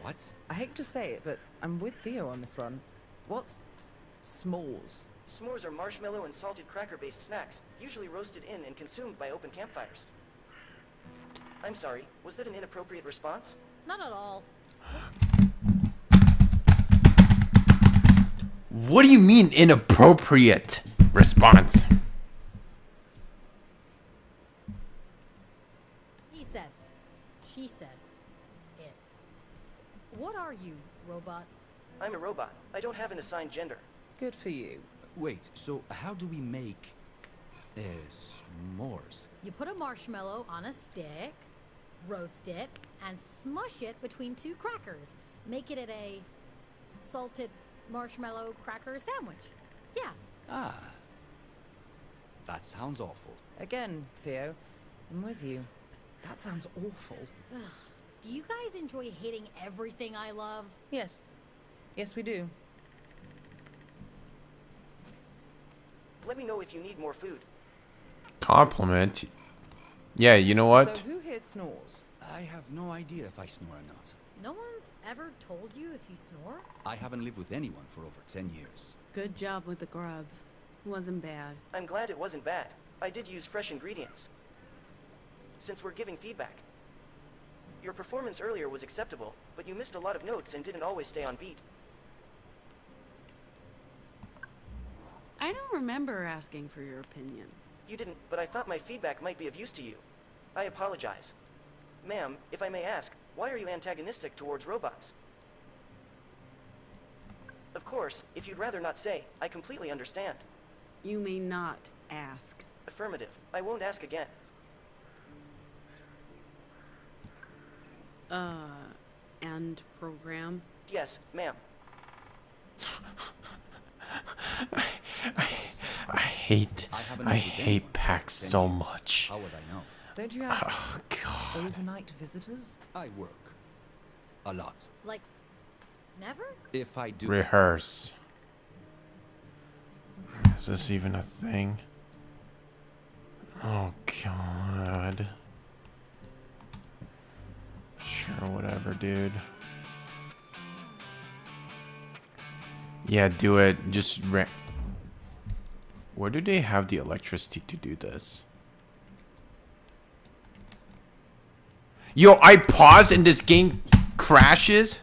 what? I hate to say it, but I'm with Theo on this one. What's s'mores? S'mores are marshmallow and salted cracker-based snacks, usually roasted in and consumed by open campfires. I'm sorry, was that an inappropriate response? Not at all. What do you mean inappropriate response? He said. She said. It. What are you, robot? I'm a robot. I don't have an assigned gender. Good for you. Wait, so how do we make s'mores? You put a marshmallow on a stick, roast it, and smush it between 2 crackers. Make it a salted marshmallow cracker sandwich. Yeah. Ah. That sounds awful. Again, Theo, I'm with you. That sounds awful. Ugh. Do you guys enjoy hating everything I love? Yes. Yes, we do. Let me know if you need more food. Compliment. Yeah, you know what? So who here snores? I have no idea if I snore or not. No one's ever told you if you snore? I haven't lived with anyone for over 10 years. Good job with the grub. Wasn't bad. I'm glad it wasn't bad. I did use fresh ingredients. Since we're giving feedback. Your performance earlier was acceptable, but you missed a lot of notes and didn't always stay on beat. I don't remember asking for your opinion. You didn't, but I thought my feedback might be of use to you. I apologize. Ma'am, if I may ask, why are you antagonistic towards robots? Of course, if you'd rather not say, I completely understand. You may not ask. Affirmative. I won't ask again. End program? Yes, ma'am. I hate PAX so much. How would I know? Don't you have Oh, God. overnight visitors? I work. A lot. Like, never? If I do... Rehearse. Is this even a thing? Oh, God. Sure, whatever, dude. Yeah, do it. Just where do they have the electricity to do this? Yo, I pause and this game crashes?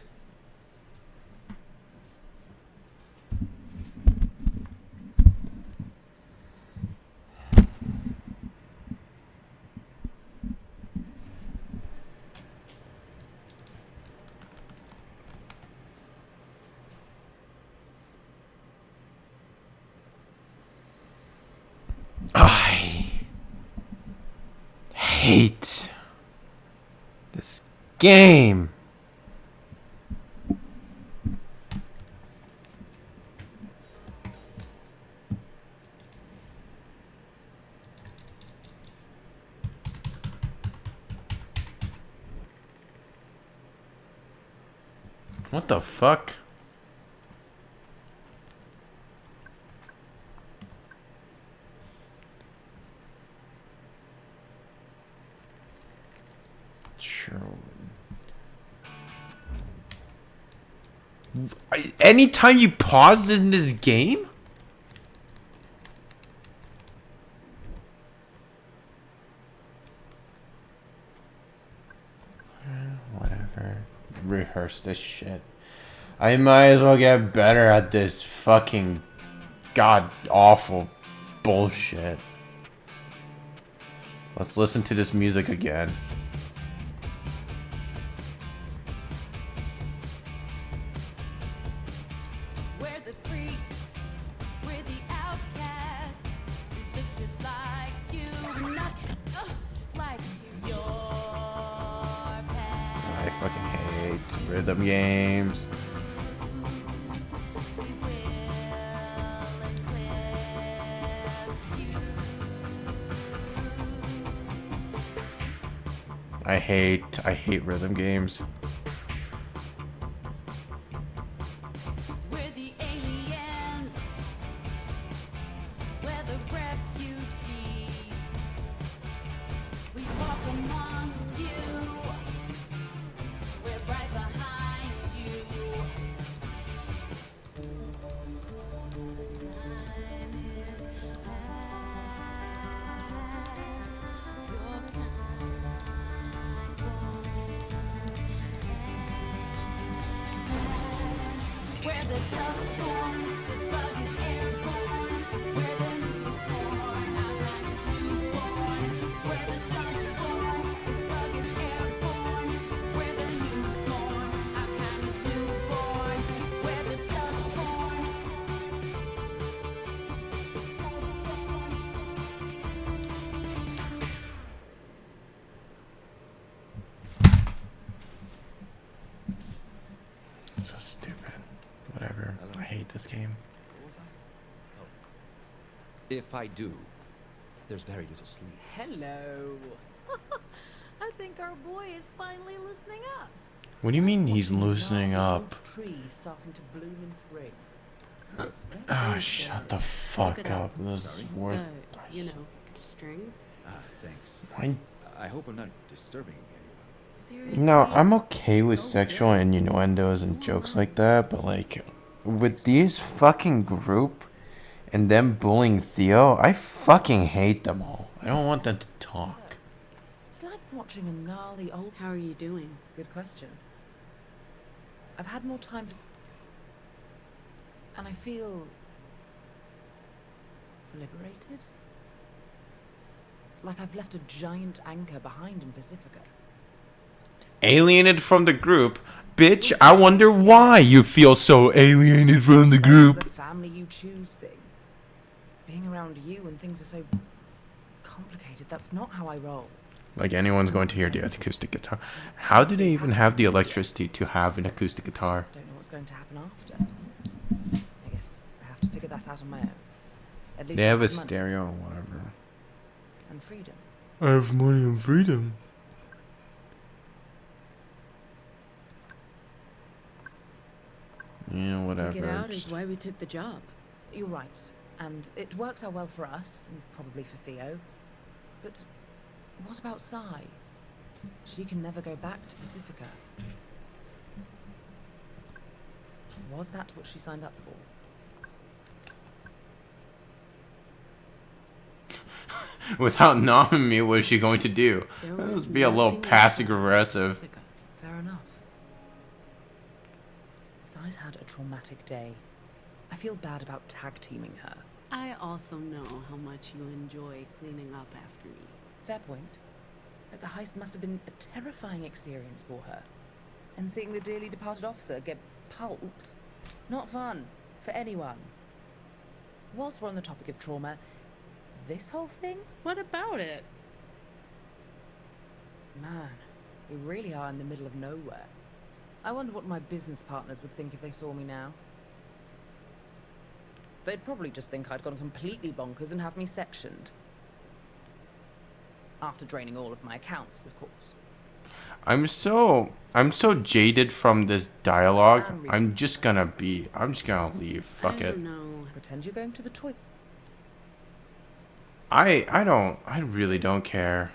I hate this game. What the fuck? Sure. Anytime you pause in this game? Whatever. Rehearse this shit. I might as well get better at this fucking god awful bullshit. Let's listen to this music again. We're the freaks, we're the outcasts. We look just like you, we're not like your past. I fucking hate rhythm games. I hate rhythm games. We're the aliens, we're the refugees. We walk among you, we're right behind you. The time is past, your kind won't. We're the Dustborn, this bug is airborne. We're the newborn, our kind is newborn. We're the Dustborn, this bug is airborne. We're the newborn, our kind is newborn. We're the Dustborn. So stupid. Whatever. I hate this game. What was that? Oh. If I do, there's very little sleep. Hello. I think our boy is finally loosening up. What do you mean he's loosening up? Tree starting to bloom in spring. Oh, shut the fuck up. This is worth. You know, strings. Ah, thanks. I I hope I'm not disturbing anyone. Seriously? No, I'm okay with sexual innuendos and jokes like that, but like with these fucking group and them bullying Theo, I fucking hate them all. I don't want them to talk. It's like watching a gnarly old... How are you doing? Good question. I've had more time to... And I feel... liberated? Like I've left a giant anchor behind in Pacifica. Alienated from the group? Bitch, I wonder why you feel so alienated from the The group. family you choose thing. Being around you when things are so complicated, that's not how I roll. Like anyone's going to hear the acoustic guitar. How do they even have the electricity to have an acoustic guitar? Don't know what's going to happen after. I guess I have to figure that out on my own. At least They have I a money stereo or whatever. and freedom. I have money and freedom. Yeah, whatever. To get out is why we took the job. You're right, and it works out well for us, and probably for Theo. But what about Sai? She can never go back to Pacifica. Was that what she signed up for? Without knowing me, what is she going to do? There Let's was be a little nothing passive else. aggressive. Fair enough. Sai's had a traumatic day. I feel bad about tag teaming her. I also know how much you enjoy cleaning up after me. Fair point. But the heist must have been a terrifying experience for her. And seeing the dearly departed officer get pulped, not fun for anyone. Whilst we're on the topic of trauma, this whole thing? What about it? Man, we really are in the middle of nowhere. I wonder what my business partners would think if they saw me now. They'd probably just think I'd gone completely bonkers and have me sectioned. After draining all of my accounts, of course. I'm so jaded from this dialogue. I'm just gonna leave. Fuck I it. don't know. Pretend you're going to the toy. I really don't care.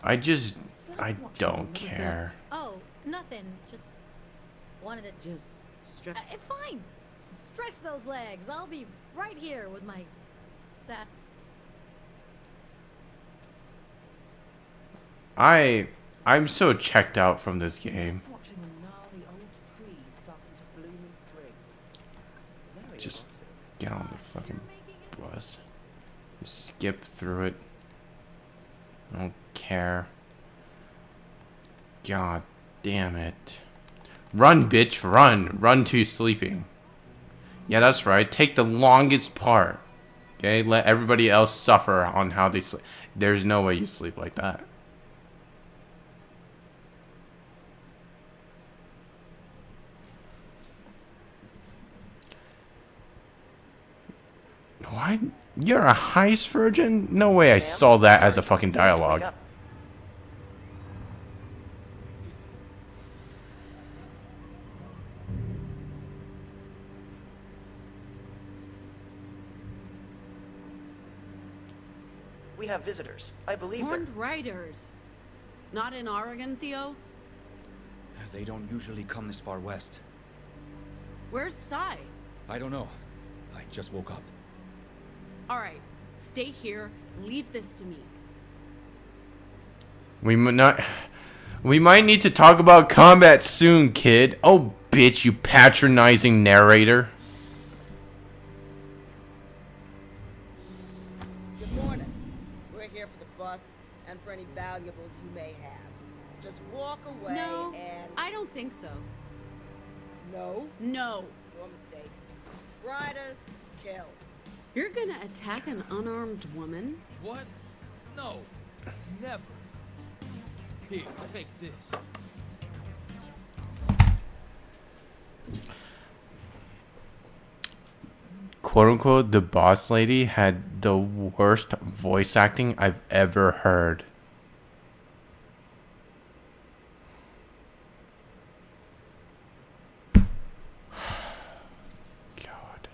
I don't care. Oh, nothing. Just wanted to Just stretch. it's fine. Stretch those legs. I'll be right here with my sad. I'm so checked out from this game. Watching a gnarly old tree starting to bloom in spring. It's very Just erotic. get on the fucking bus. Just skip through it. I don't care. God damn it. Run, bitch, run. Run to sleeping. Yeah, that's right. Take the longest part. Okay, let everybody else suffer on how they sleep. There's no way you sleep like that. What? You're a heist virgin? No way I saw that as a fucking dialogue. We have visitors. I believe Horned riders. Not in Oregon, Theo? They don't usually come this far west. Where's Sai? I don't know. I just woke up. Alright, stay here. Leave this to me. We might need to talk about combat soon, kid. Oh, bitch, you patronizing narrator. Good morning. We're here for the bus and for any valuables you may have. Just walk away No, and... I don't think so. No? No. Your mistake. Riders, kill. You're gonna attack an unarmed woman? What? No. Never. Here, take this. Quote unquote, the boss lady had the worst voice acting I've ever heard. God.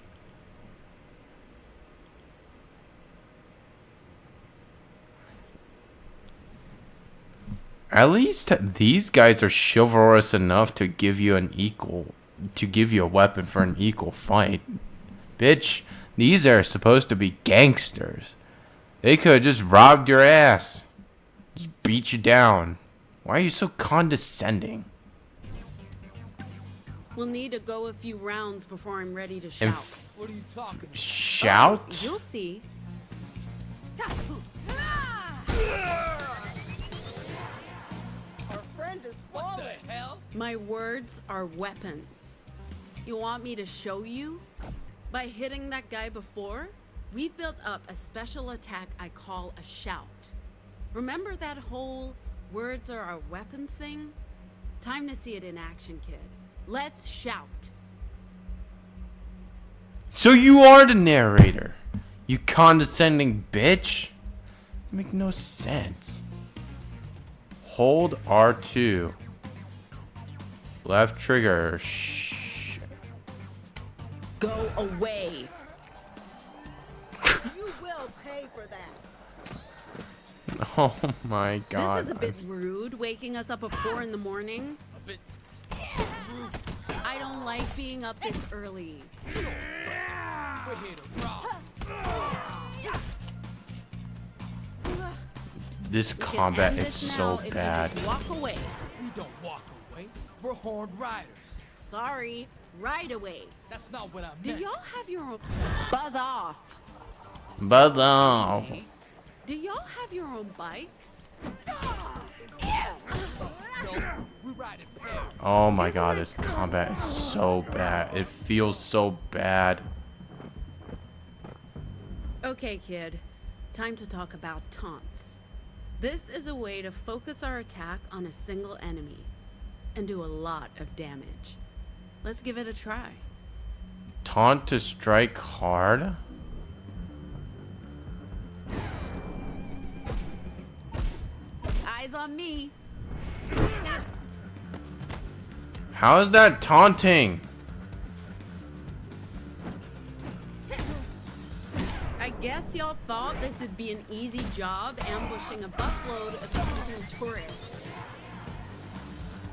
At least these guys are chivalrous enough to give you a weapon for an equal fight. Bitch, these are supposed to be gangsters. They could have just robbed your ass. Just beat you down. Why are you so condescending? We'll need to go a few rounds before I'm ready to shout. What are you talking about? Shout? You'll see. Our friend is falling. What the hell? My words are weapons. You want me to show you? By hitting that guy before, we've built up a special attack I call a shout. Remember that whole words are our weapons thing? Time to see it in action, kid. Let's shout. So you are the narrator. You condescending bitch. Make no sense. Hold R2. Left trigger. Go away. You will pay for that. Oh my god. This is a bit rude, waking us up at 4 in the morning. A bit rude. I don't like being up this early. We're here to rob. This We can combat end is this so now if you bad. just walk away. We don't walk away. We're horned riders. Sorry, right away. That's not what I Do meant. y'all have your own... Buzz off. Buzz off. Do y'all have your own bikes? No, we ride in pairs. Oh my god, this combat is so bad. It feels so bad. Okay, kid. Time to talk about taunts. This is a way to focus our attack on a single enemy and do a lot of damage. Let's give it a try. Taunt to strike hard? Eyes on me. How is that taunting? I guess y'all thought this would be an easy job ambushing a busload of visiting tourists.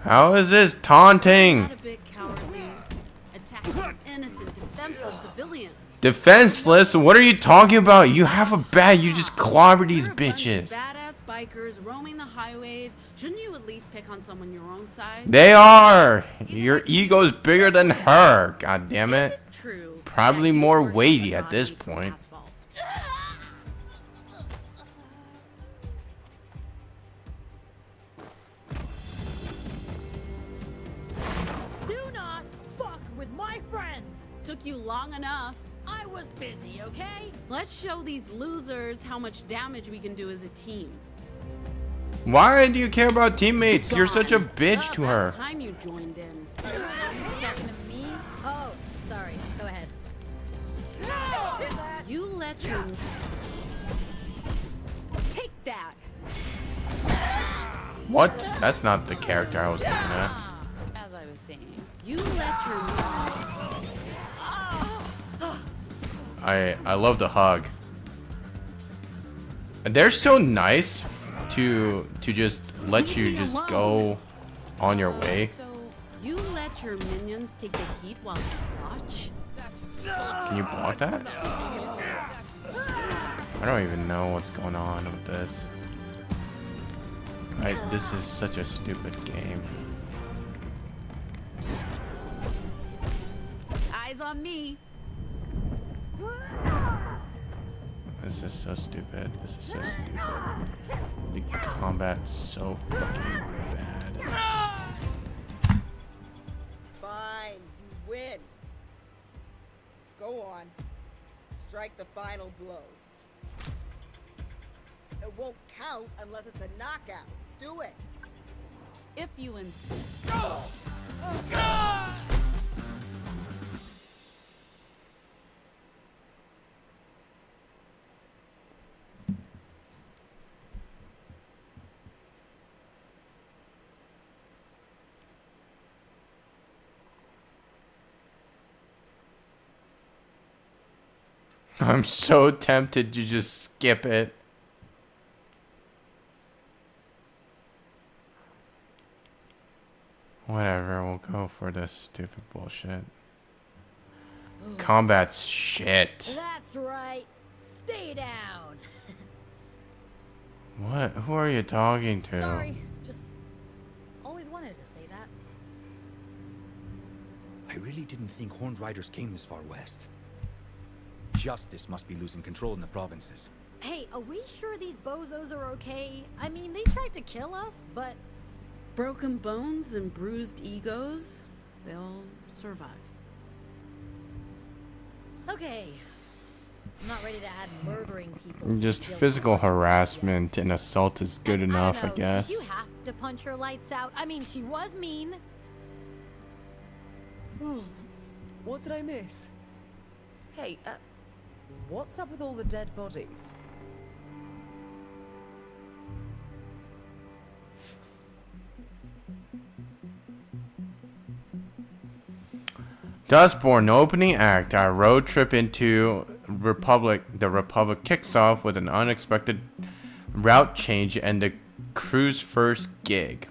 How is this taunting? Not a bit cowardly. Attacking innocent, defenseless civilians. Defenseless? What are you talking about? You have a bat, you just clobber these bitches. Badass bikers roaming the highways. Shouldn't you at least pick on someone your own size? They are! Your ego's bigger than her, god damn it. True. Probably more weighty at this point. Took you long enough. I was busy, okay? Let's show these losers how much damage we can do as a team. Why do you care about teammates? You're such a bitch to her. Time you joined in. Talking to me? Oh, sorry. Go ahead. You let your... Take that. What? That's not the character I was looking at. As I was saying, you let your... I love the hug. They're so nice to just let you just go on your way. So, you let your minions take the heat while you watch? Can you block that? I don't even know what's going on with this. This is such a stupid game. Eyes on me. This is so stupid. This is so stupid. The combat's so fucking bad. Fine, you win. Go on. Strike the final blow. It won't count unless it's a knockout. Do it. If you insist. I'm so tempted to just skip it. Whatever, we'll go for this stupid bullshit. Combat's shit. That's right. Stay down. What? Who are you talking to? Sorry. Just always wanted to say that. I really didn't think Horned Riders came this far west. Justice must be losing control in the provinces. Hey, are we sure these bozos are okay? I mean, they tried to kill us, but... Broken bones and bruised egos, they'll survive. Okay. I'm not ready to add murdering people. Just physical harassment and assault is good enough, I guess. Did you have to punch her lights out? I mean, she was mean. What did I miss? Hey, what's up with all the dead bodies? Dustborn opening act. Our road trip into the Republic kicks off with an unexpected route change and the crew's first gig.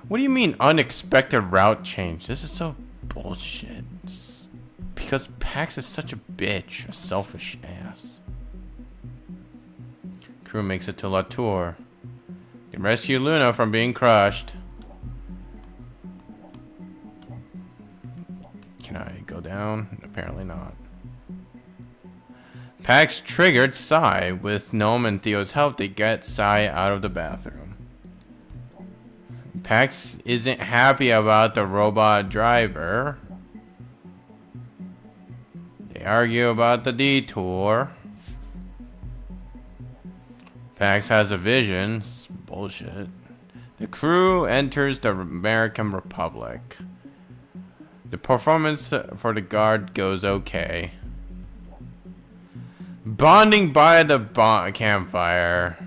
What do you mean unexpected route change? This is so bullshit. It's because Pax is such a bitch, a selfish ass. Crew makes it to La Tour. They rescue Luna from being crushed. Can I go down? Apparently not. Pax triggered Sai. With Gnome and Theo's help, they get Sai out of the bathroom. Pax isn't happy about the robot driver. They argue about the detour. Pax has a vision. It's bullshit. The crew enters the American Republic. The performance for the guard goes okay. Bonding by the campfire.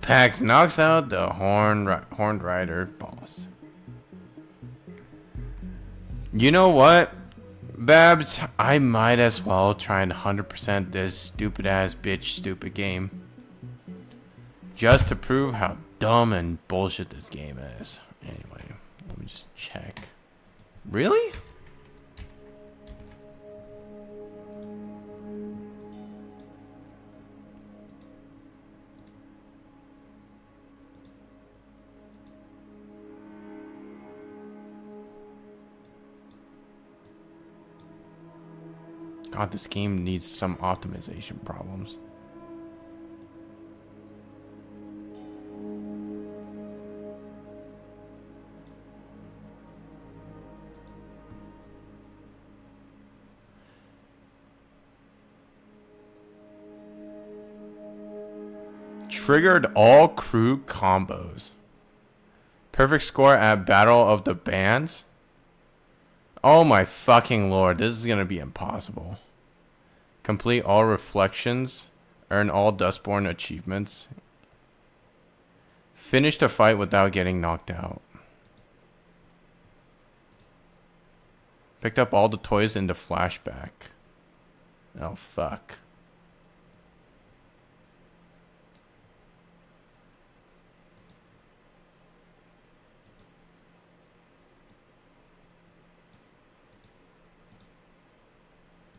Pax knocks out the Horned Rider boss. You know what, Babs? I might as well try and 100% this stupid ass bitch stupid game. Just to prove how dumb and bullshit this game is. Anyway, let me just check. Really? God, this game needs some optimization problems. Triggered all crew combos. Perfect score at Battle of the Bands. Oh my fucking lord, this is gonna be impossible. Complete all reflections. Earn all Dustborn achievements. Finish the fight without getting knocked out. Picked up all the toys in the flashback. Oh fuck.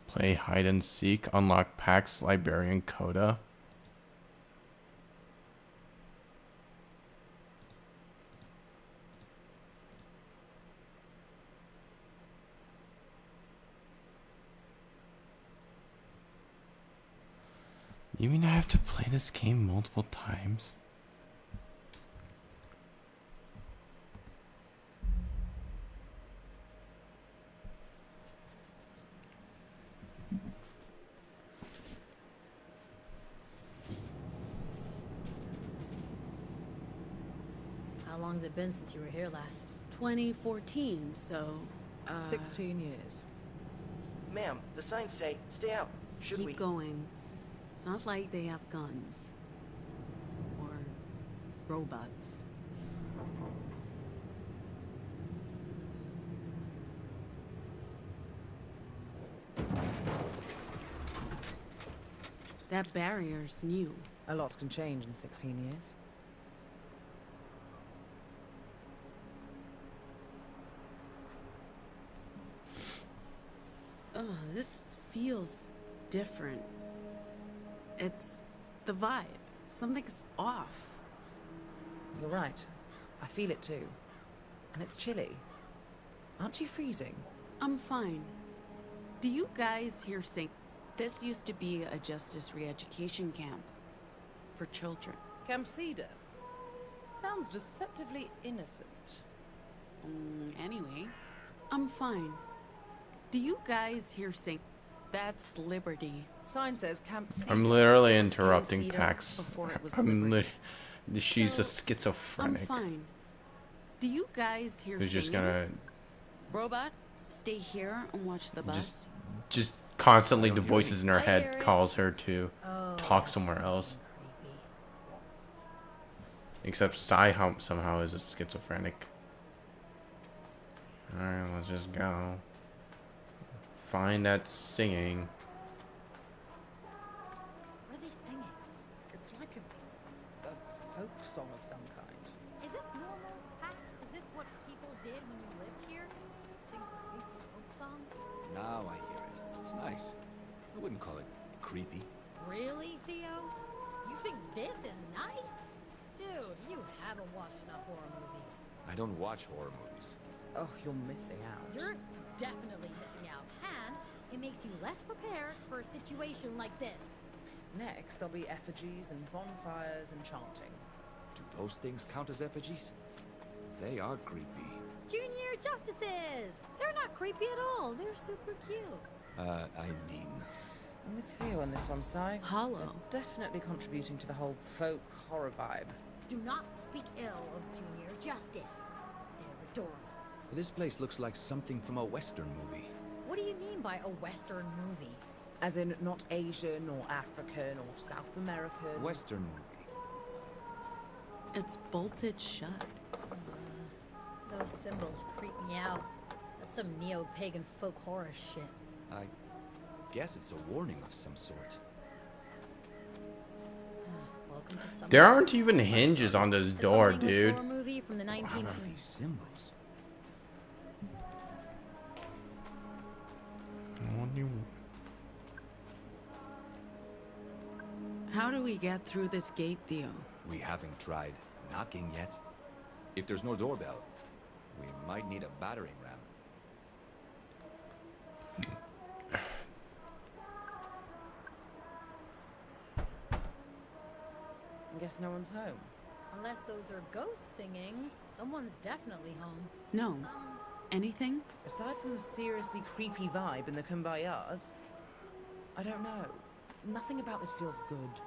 Play hide and seek. Unlock Pax Librarian Coda. You mean I have to play this game multiple times? How long's it been since you were here last? 2014, so... 16 years. Ma'am, the signs say, stay out. Should Keep we? going. It's not like they have guns. Or robots. That barrier's new. A lot can change in 16 years. Oh, this feels different. It's the vibe. Something's off. You're right. I feel it too. And it's chilly. Aren't you freezing? I'm fine. Do you guys hear sing? This used to be a justice re-education camp for children. Camp Cedar. Sounds deceptively innocent. Anyway, I'm fine. Do you guys hear sing? That's Liberty. Sign says Camp Cedar. I'm literally It's Camp interrupting Cedar Pax. before it was She's So, a schizophrenic. I'm fine. Do you guys hear Who's just singing? gonna Robot, stay here and watch the bus. just constantly the voices in her I hear head it. calls her to Oh, talk that's somewhere else. creepy. Except Psy-Hump somehow is a schizophrenic. Alright, let's just go. Find that singing. What are they singing? It's like a folk song of some kind. Is this normal, Pax? Is this what people did when you lived here? Sing creepy folk songs? Now I hear it. It's nice. I wouldn't call it creepy. Really, Theo? You think this is nice? Dude, you haven't watched enough horror movies. I don't watch horror movies. Oh, you're missing out. You're definitely missing out, and it makes you less prepared for a situation like this. Next, there'll be effigies and bonfires and chanting. Do those things count as effigies? They are creepy. Junior Justices! They're not creepy at all. They're super cute. I mean... I'm with Theo on this one, Si. Hollow. They're definitely contributing to the whole folk horror vibe. Do not speak ill of Junior Justice. They're adorable. This place looks like something from a Western movie. What do you mean by a Western movie? As in, not Asian or African or South American. Western movie. It's bolted shut. Those symbols creep me out. That's some neo-pagan folk horror shit. I guess it's a warning of some sort. Welcome to some. There aren't even hinges on this door, It's an English dude. horror movie from the 19th. What are these symbols? What do you... How do we get through this gate, Theo? We haven't tried knocking yet. If there's no doorbell, we might need a battering ram. I guess no one's home. Unless those are ghosts singing, someone's definitely home. No. Anything? Aside from the seriously creepy vibe in the Kumbayas, I don't know. Nothing about this feels good.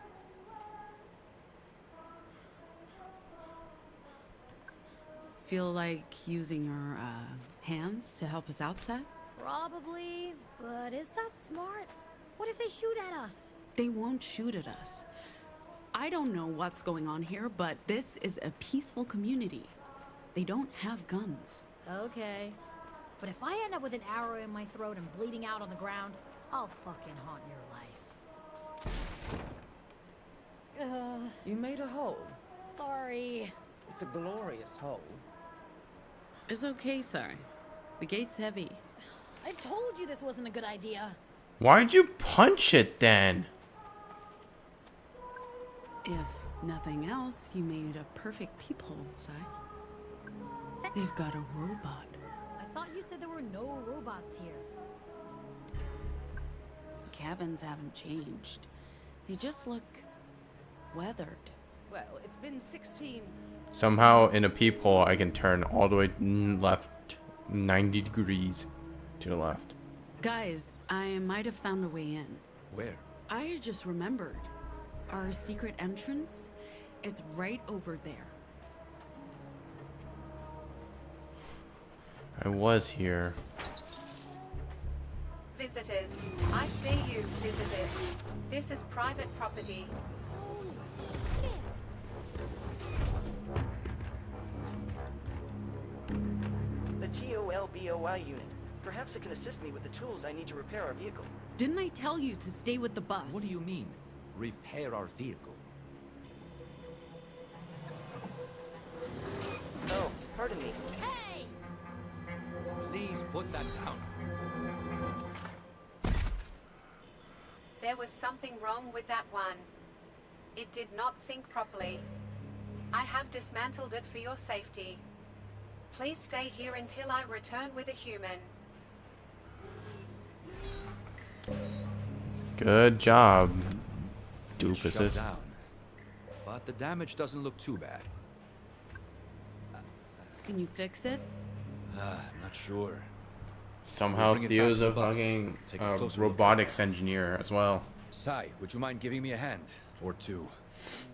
feel like using your, hands to help us out, Sai? Probably, but is that smart? What if they shoot at us? They won't shoot at us. I don't know what's going on here, but this is a peaceful community. They don't have guns. Okay. But if I end up with an arrow in my throat and bleeding out on the ground, I'll fucking haunt your life. You made a hole. Sorry. It's a glorious hole. It's okay, Sai. The gate's heavy. I told you this wasn't a good idea. Why'd you punch it then? If nothing else, you made a perfect peephole, Sai. They've got a robot. I thought you said there were no robots here. The cabins haven't changed. They just look weathered. Well, it's been 16... Somehow in a peephole I can turn all the way left 90 degrees to the left. Guys, I might have found a way in. Where? I just remembered. Our secret entrance? It's right over there. I was here. Visitors. I see you, visitors. This is private property. The TOLBOI unit. Perhaps it can assist me with the tools I need to repair our vehicle. Didn't I tell you to stay with the bus? What do you mean? Repair our vehicle? Oh, pardon me. Hey! Please put that down. There was something wrong with that one. It did not think properly. I have dismantled it for your safety. Please stay here until I return with a human. Good job, It's shut doofuses. down. But the damage doesn't look too bad. Can you fix it? Not sure. Somehow Bring it Theo's back a to the bus. fucking Take a closer look. robotics engineer as well. Sai, would you mind giving me a hand? Or two?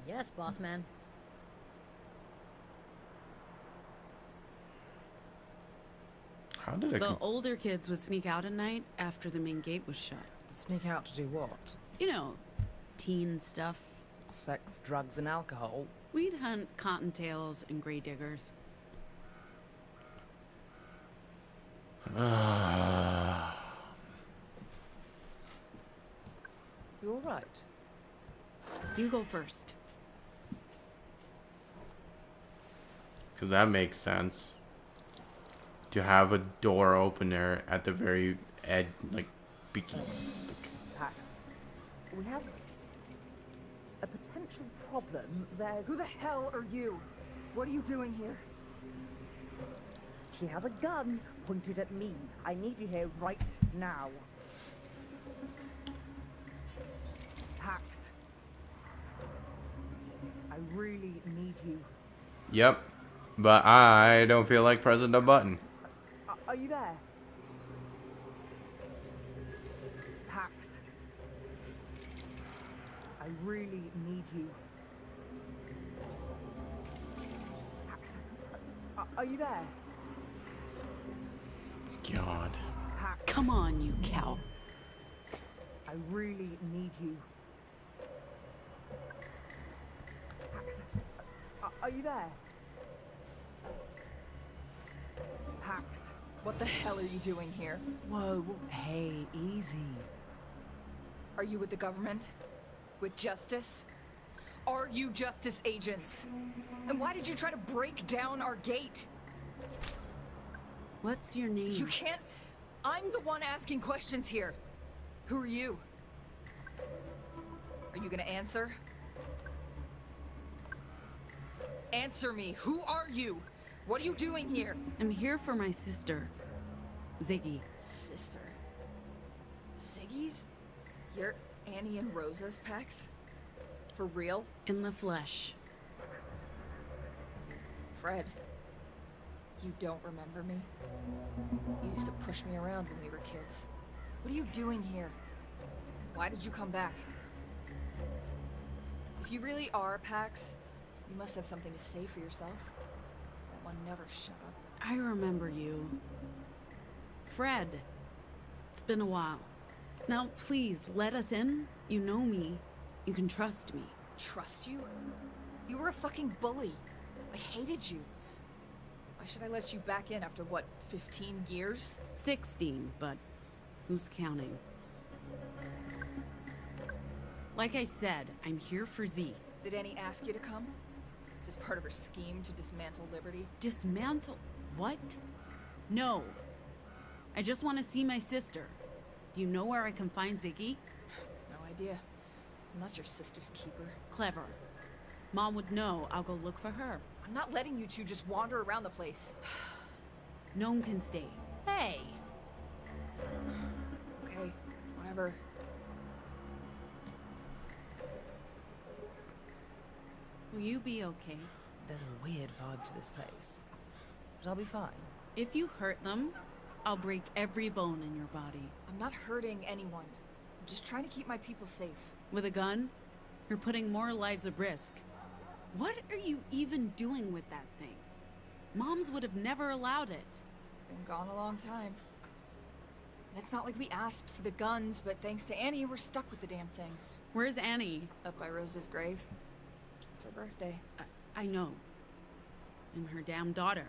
Yes, boss man. How did it The older kids would sneak out at night after the main gate was shut. Sneak out to do what? You know, teen stuff. Sex, drugs, and alcohol. We'd hunt cottontails and gray diggers. You all right? You go first. Because that makes sense. To have a door opener at the very edge, like, beginning. We have a potential problem there. Who the hell are you? What are you doing here? She has a gun pointed at me. I need you here right now. Pax. I really need you. Yep. But I don't feel like pressing the button. Are you there? Pax. I really need you. Pax. Are you there? God. Pax. Come on, you cow. I really need you. Pax. Are you there? Pax. What the hell are you doing here? Whoa, hey, easy. Are you with the government? With justice? Are you justice agents? And why did you try to break down our gate? What's your name? You can't... I'm the one asking questions here. Who are you? Are you gonna answer? Answer me. Who are you? What are you doing here? I'm here for my sister, Ziggy. Sister? Ziggy's? You're Annie and Rosa's Pax? For real? In the flesh. Fred, you don't remember me? You used to push me around when we were kids. What are you doing here? Why did you come back? If you really are Pax, you must have something to say for yourself. That one never shut up. I remember you. Fred. It's been a while. Now, please, let us in. You know me. You can trust me. Trust you? You were a fucking bully. I hated you. Why should I let you back in after, what, 15 years? 16, but who's counting? Like I said, I'm here for Z. Did Annie ask you to come? Is this part of her scheme to dismantle Liberty? Dismantle? What? No. I just want to see my sister. Do you know where I can find Ziggy? No idea. I'm not your sister's keeper. Clever. Mom would know. I'll go look for her. I'm not letting you two just wander around the place. No one can stay. Hey! Okay, whatever. Will you be okay? There's a weird vibe to this place. But I'll be fine. If you hurt them, I'll break every bone in your body. I'm not hurting anyone. I'm just trying to keep my people safe. With a gun? You're putting more lives at risk. What are you even doing with that thing? Moms would have never allowed it. Been gone a long time. And it's not like we asked for the guns, but thanks to Annie, we're stuck with the damn things. Where's Annie? Up by Rose's grave. It's her birthday. I know. I'm her damn daughter.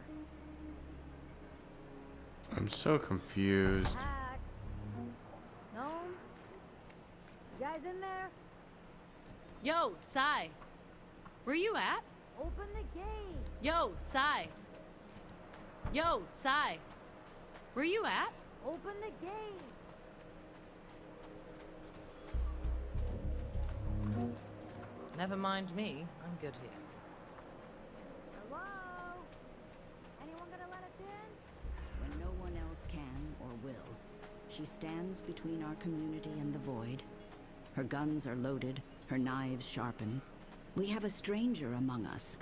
I'm so confused. No? You guys in there? Yo, Sai. Where you at? Open the gate. Yo, Sai. Yo, Sai. Where you at? Open the gate. Never mind me. I'm good here. Hello? Anyone gonna let us in? When no one else can or will, she stands between our community and the void. Her guns are loaded, her knives sharpened. We have a stranger among us.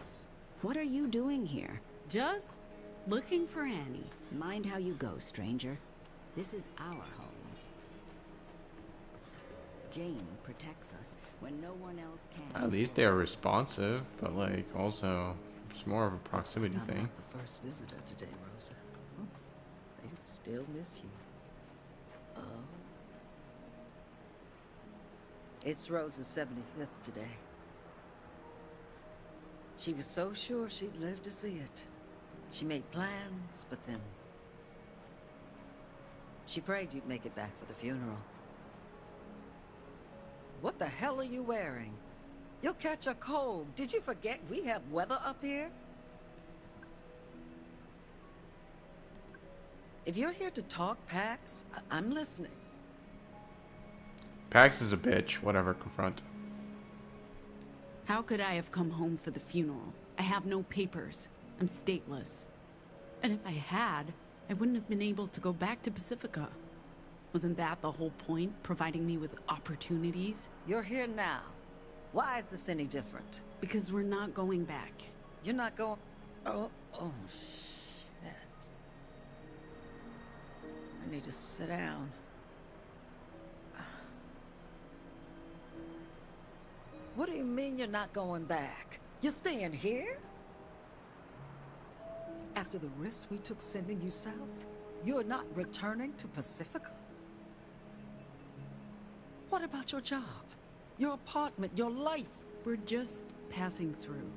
What are you doing here? Just looking for Annie. Mind how you go, stranger. This is our home. Jane protects us when no one else can. At least they are responsive, but like also it's more of a proximity I'm thing. not the first visitor today, Rosa. They still miss you. Oh. It's Rose's 75th today. She was so sure she'd live to see it. She made plans, but then... she prayed you'd make it back for the funeral. What the hell are you wearing? You'll catch a cold. Did you forget we have weather up here? If you're here to talk, Pax, I'm listening. Pax is a bitch. Whatever, confront. How could I have come home for the funeral? I have no papers. I'm stateless. And if I had, I wouldn't have been able to go back to Pacifica. Wasn't that the whole point, providing me with opportunities? You're here now. Why is this any different? Because we're not going back. You're not going... Oh, shit. I need to sit down. What do you mean you're not going back? You're staying here? After the risk we took sending you south, you're not returning to Pacifica? What about your job? Your apartment, your life? We're just passing through.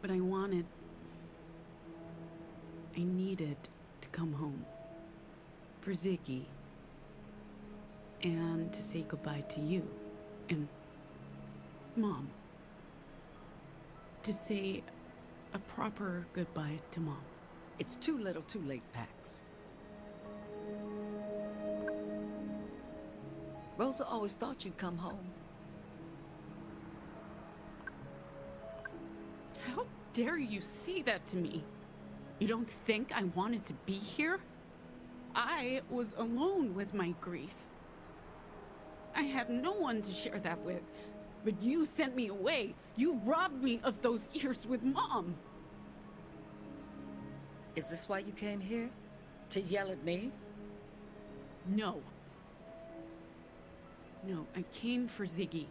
But I needed to come home. For Ziggy. And to say goodbye to you. And Mom. To say a proper goodbye to Mom. It's too little too late, Pax. Rosa always thought you'd come home. How dare you say that to me? You don't think I wanted to be here? I was alone with my grief. I had no one to share that with. But you sent me away. You robbed me of those years with Mom. Is this why you came here? To yell at me? No. No, I came for Ziggy.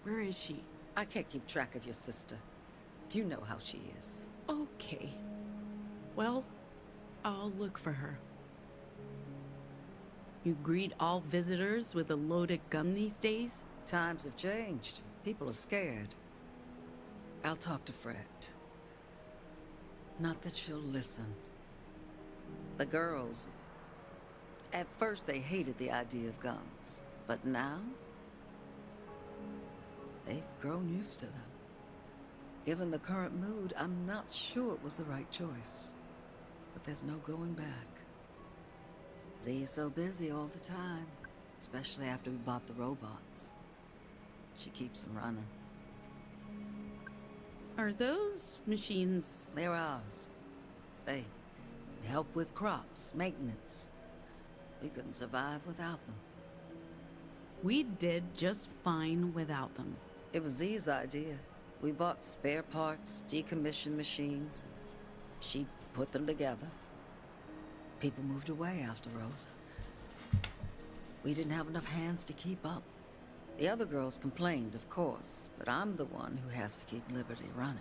Where is she? I can't keep track of your sister. You know how she is. Okay. Well, I'll look for her. You greet all visitors with a loaded gun these days? Times have changed. People are scared. I'll talk to Fred. Not that she'll listen. The girls... At first they hated the idea of guns. But now... they've grown used to them. Given the current mood, I'm not sure it was the right choice. But there's no going back. Z's so busy all the time, especially after we bought the robots. She keeps them running. Are those machines... They're ours. They help with crops, maintenance. We couldn't survive without them. We did just fine without them. It was Z's idea. We bought spare parts, decommissioned machines. She put them together. People moved away after Rosa. We didn't have enough hands to keep up. The other girls complained, of course, but I'm the one who has to keep Liberty running.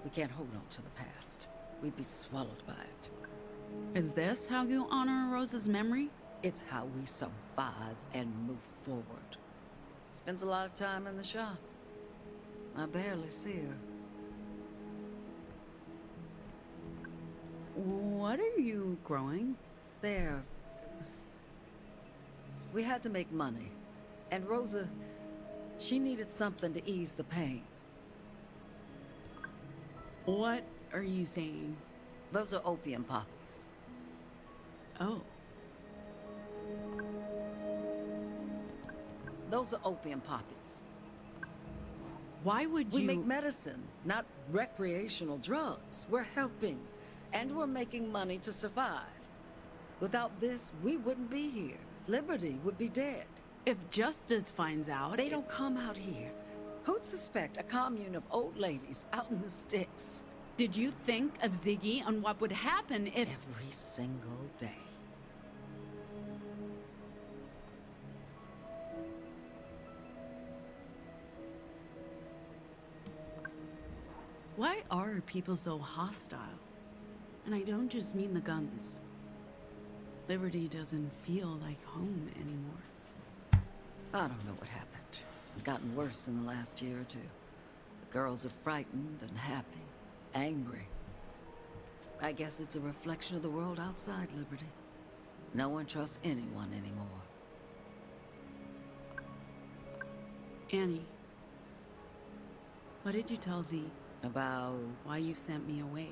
We can't hold on to the past. We'd be swallowed by it. Is this how you honor Rosa's memory? It's how we survive and move forward. Spends a lot of time in the shop. I barely see her. What are you growing? There. We had to make money. And Rosa, she needed something to ease the pain. What are you saying? Those are opium poppies. Oh. Those are opium poppies. Why would you... We make medicine, not recreational drugs. We're helping. And we're making money to survive. Without this, we wouldn't be here. Liberty would be dead. If Justice finds out... They don't come out here. Who'd suspect a commune of old ladies out in the sticks? Did you think of Ziggy and what would happen if... Every single day. Why are people so hostile? And I don't just mean the guns. Liberty doesn't feel like home anymore. I don't know what happened. It's gotten worse in the last year or two. The girls are frightened and happy, angry. I guess it's a reflection of the world outside Liberty. No one trusts anyone anymore. Annie, what did you tell Z? About... why you sent me away?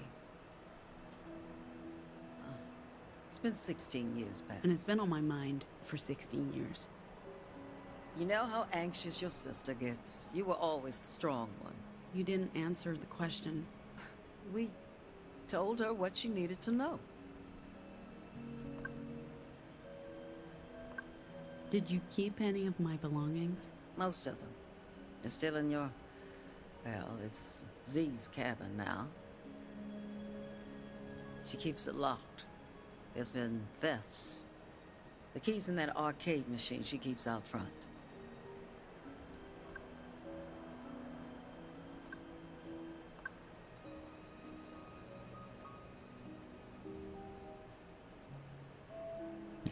It's been 16 years, Pat. And it's been on my mind for 16 years. You know how anxious your sister gets. You were always the strong one. You didn't answer the question. We told her what she needed to know. Did you keep any of my belongings? Most of them. They're still in your... well, it's Z's cabin now. She keeps it locked. There's been thefts. The key's in that arcade machine she keeps out front.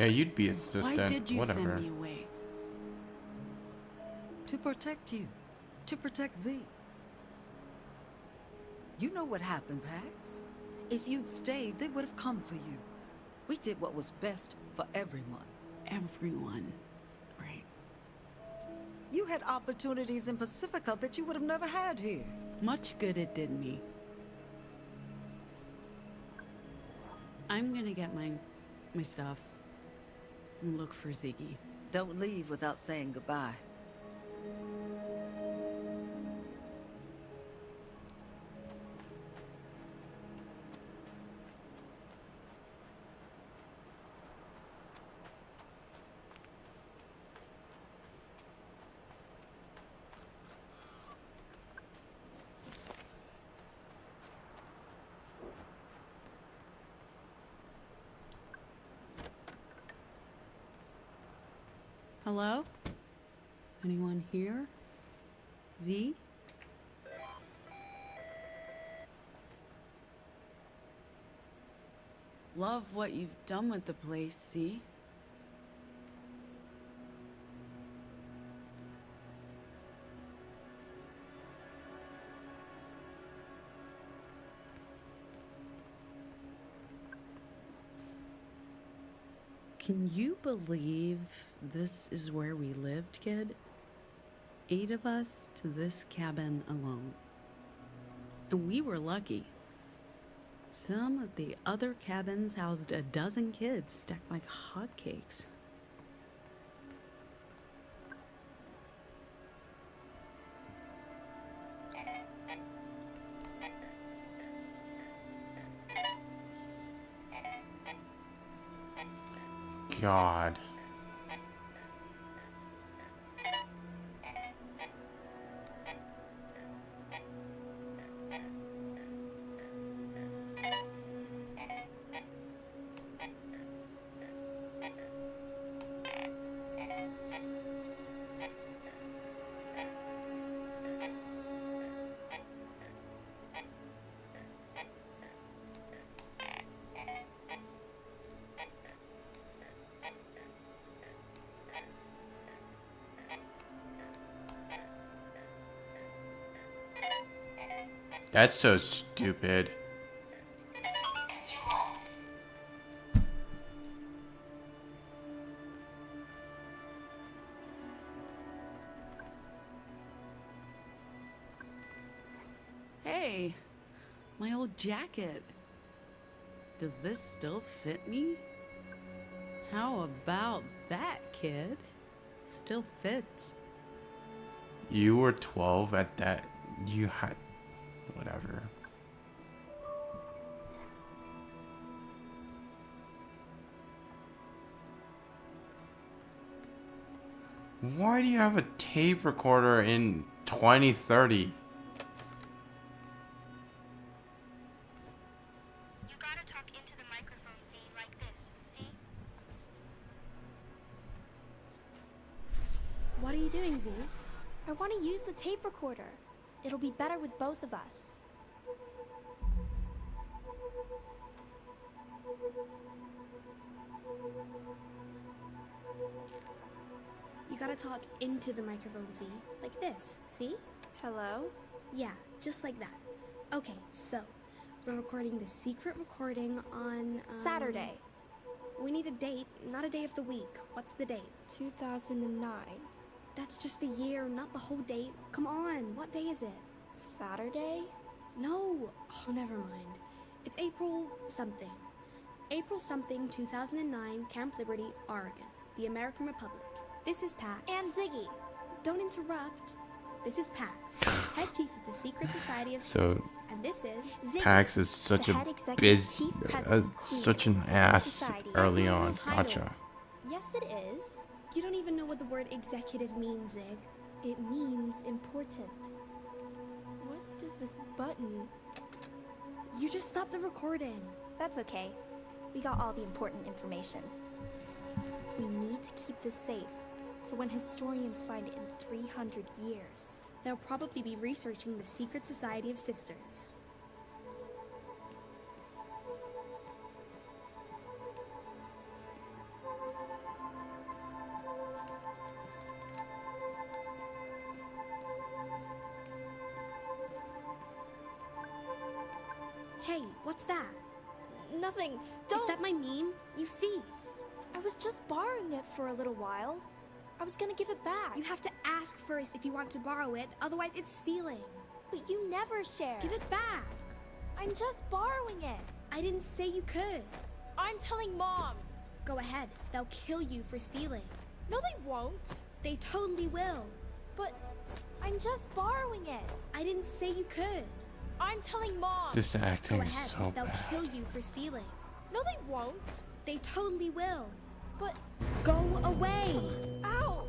Yeah, you'd be assistant. Why did you whatever. send me away? To protect you. To protect Z. You know what happened, Pax. If you'd stayed, they would have come for you. We did what was best for everyone. Everyone. Right. You had opportunities in Pacifica that you would have never had here. Much good it did me. I'm gonna get my stuff and look for Ziggy. Don't leave without saying goodbye. Hello? Anyone here? Z? love what you've done with the place, see? Can you believe this is where we lived, kid? 8 of us to this cabin alone. And we were lucky. Some of the other cabins housed a dozen kids stacked like hotcakes. God. That's so stupid. Hey, my old jacket. Does this still fit me? How about that, kid? Still fits. You were 12 at that. You had... Whatever. Why do you have a tape recorder in 2030? You gotta talk into the microphone, Z, like this, see? What are you doing, Z? I want to use the tape recorder. It'll be better with both of us. You gotta talk into the microphone, Z. Like this, see? Hello? Yeah, just like that. Okay, so we're recording the secret recording on Saturday. We need a date, not a day of the week. What's the date? 2009. That's just the year, not the whole date. Come on, what day is it? Saturday? No. Oh, never mind. It's April something. April something, 2009, Camp Liberty, Oregon, the American Republic. This is Pax. And Ziggy. Don't interrupt. This is Pax, head chief of the Secret Society of So, Sisters, and this is Ziggy, Pax is such the a head executive busy, chief president, queen such of an the Secret ass Society. early That's my on. real title. Gotcha. Yes, it is. You don't even know what the word executive means, Zig. It means important. What does this button... You just stopped the recording. That's okay. We got all the important information. We need to keep this safe for when historians find it in 300 years. They'll probably be researching the Secret Society of Sisters. Hey, what's that? Nothing. Don't. Is that my meme? You thief. I was just borrowing it for a little while. I was gonna give it back. You have to ask first if you want to borrow it, otherwise it's stealing. But you never share. Give it back. I'm just borrowing it. I didn't say you could. I'm telling moms. Go ahead. They'll kill you for stealing. No, they won't. They totally will. But I'm just borrowing it. I didn't say you could. I'm telling moms. This acting Go is ahead. so They'll bad. kill you for stealing. No, they won't. They totally will. But go away. Ow!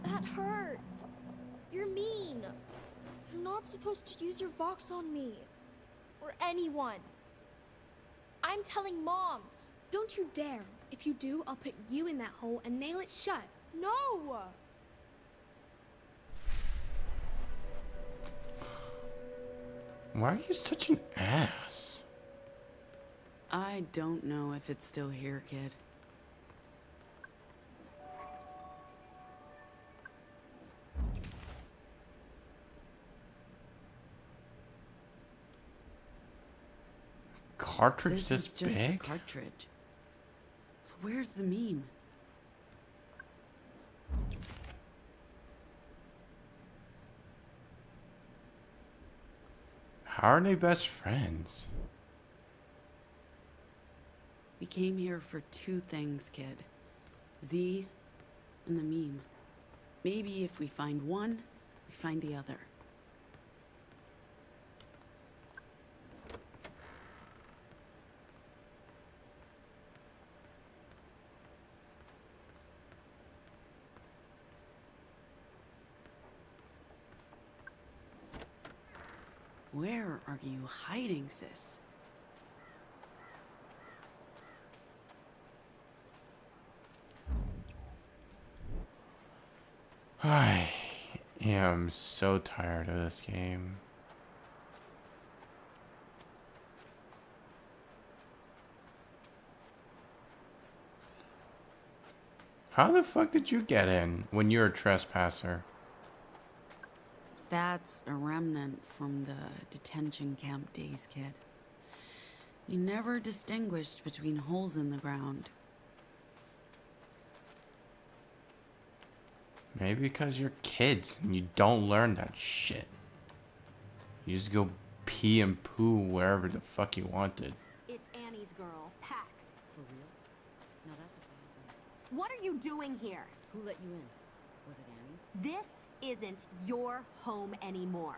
That hurt. You're mean. You're not supposed to use your Vox on me. Or anyone. I'm telling moms. Don't you dare. If you do, I'll put you in that hole and nail it shut. No! Why are you such an ass? I don't know if it's still here, kid. Cartridge This this is just big? a cartridge. So where's the meme? How are they best friends? We came here for two things, kid. Z and the meme. Maybe if we find one, we find the other. Where are you hiding, sis? I am so tired of this game. How the fuck did you get in when you're a trespasser? That's a remnant from the detention camp days, kid. You never distinguished between holes in the ground. Maybe because you're kids and you don't learn that shit. You just go pee and poo wherever the fuck you wanted. It's Annie's girl, Pax. For real? Now that's a bad one. What are you doing here? Who let you in? Was it Annie? This isn't your home anymore.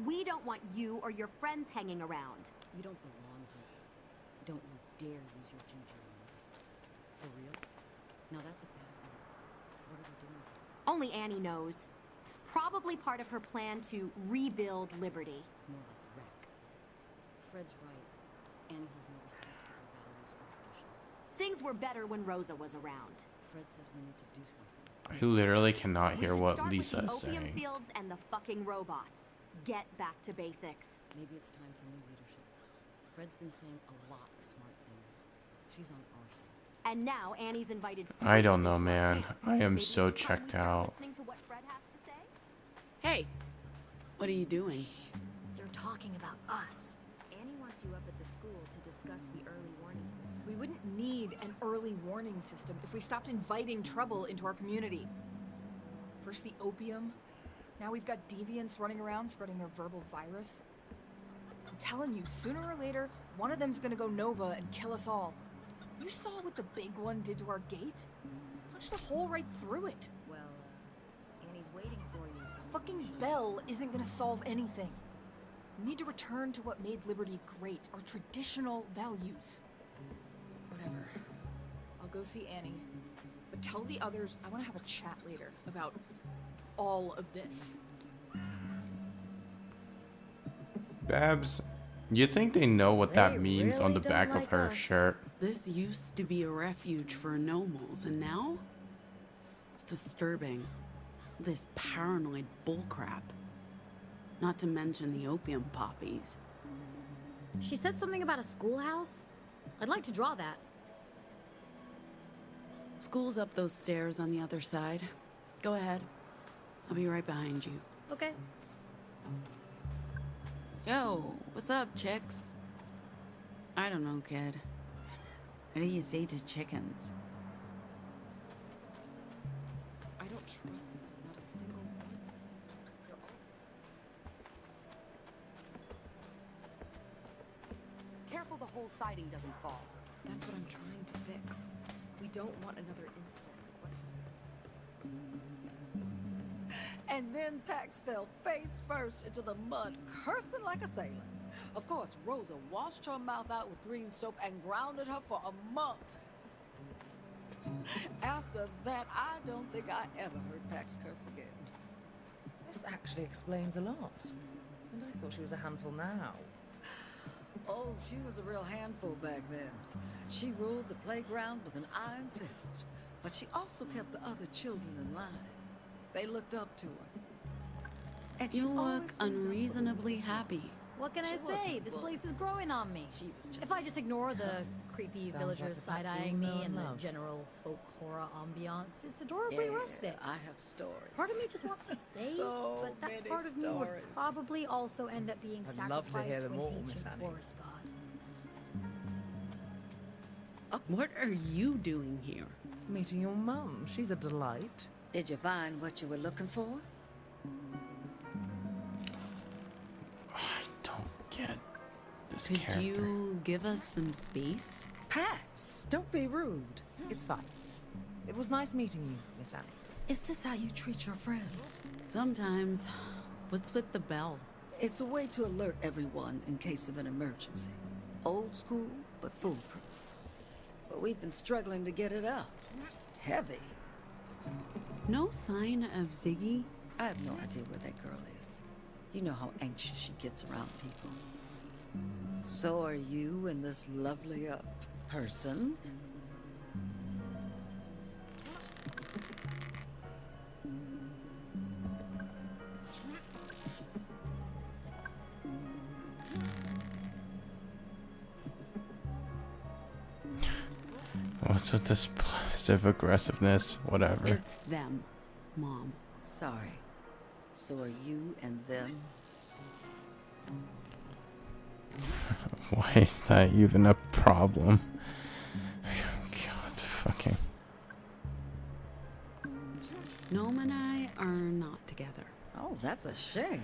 We don't want you or your friends hanging around. You don't belong here. Don't you dare use your juju on us. For real? Now that's a bad one. What are we doing? Only Annie knows. Probably part of her plan to rebuild Liberty. More like a wreck. Fred's right. Annie has no respect for our values or traditions. Things were better when Rosa was around. Fred says we need to do something. I literally cannot We hear should what start Lisa with is the opium saying. fields and the fucking robots. Get back to basics. Maybe it's time for new leadership. Fred's been saying a lot of smart things. She's on our side. And now Annie's invited. I don't know, into our man. camp. I am Maybe so it's time we checked start out. listening to what Fred has to say. Hey, what are you doing? They're talking about us. Annie wants you up at the school to discuss the early warning system. We wouldn't need an early warning system if we stopped inviting trouble into our community. First the opium, now we've got deviants running around spreading their verbal virus. I'm telling you, sooner or later, one of them's gonna go Nova and kill us all. You saw what the big one did to our gate? Punched a hole right through it. Well, Annie's waiting for you. So Fucking bell isn't gonna solve anything. We need to return to what made Liberty great, our traditional values. Whatever. I'll go see Annie. But tell the others I want to have a chat later about all of this. Babs, you think they know what that They means on really the back don't of like her us. shirt? This used to be a refuge for anomals, and now? It's disturbing. This paranoid bullcrap. Not to mention the opium poppies. She said something about a schoolhouse. I'd like to draw that. School's up those stairs on the other side. Go ahead. I'll be right behind you. Okay. Yo, what's up, chicks? I don't know, kid. What do you say to chickens? I don't trust them, not a single one. They're all... Careful the whole siding doesn't fall. That's what I'm trying to fix. We don't want another incident like what happened. And then Pax fell face first into the mud, cursing like a sailor. Of course, Rosa washed her mouth out with green soap and grounded her for a month. After that, I don't think I ever heard Pax curse again. This actually explains a lot. And I thought she was a handful now. Oh, she was a real handful back then. She ruled the playground with an iron fist. But she also kept the other children in line. They looked up to her. And she You look always seemed to put unreasonably them happy. first. What can I She say? wasn't This bullied. place is growing on me. She was just If I just ignore the tough. creepy Sounds villagers like the side-eyeing tattoo me and the love. general folk horror ambiance, it's adorably Yeah, rustic. I have stories. Part of me just wants to stay, So but that many part of me would stories. probably also end up being I'd love to hear sacrificed to them an all, Miss ancient Annie. forest god. What are you doing here? Meeting your mum. She's a delight. Did you find what you were looking for? I don't get this Could character. you give us some space? Pax, don't be rude. It's fine. It was nice meeting you, Miss Annie. Is this how you treat your friends? Sometimes. What's with the bell? It's a way to alert everyone in case of an emergency. Old school, but foolproof. But we've been struggling to get it up. It's heavy. No sign of Ziggy? I have no idea where that girl is. You know how anxious she gets around people. So are you and this lovely, person? What's with this passive aggressiveness? Whatever. It's them, Mom. Sorry. So are you and them? Why is that even a problem? God, fucking. Gnome and I are not together. Oh, that's a shame.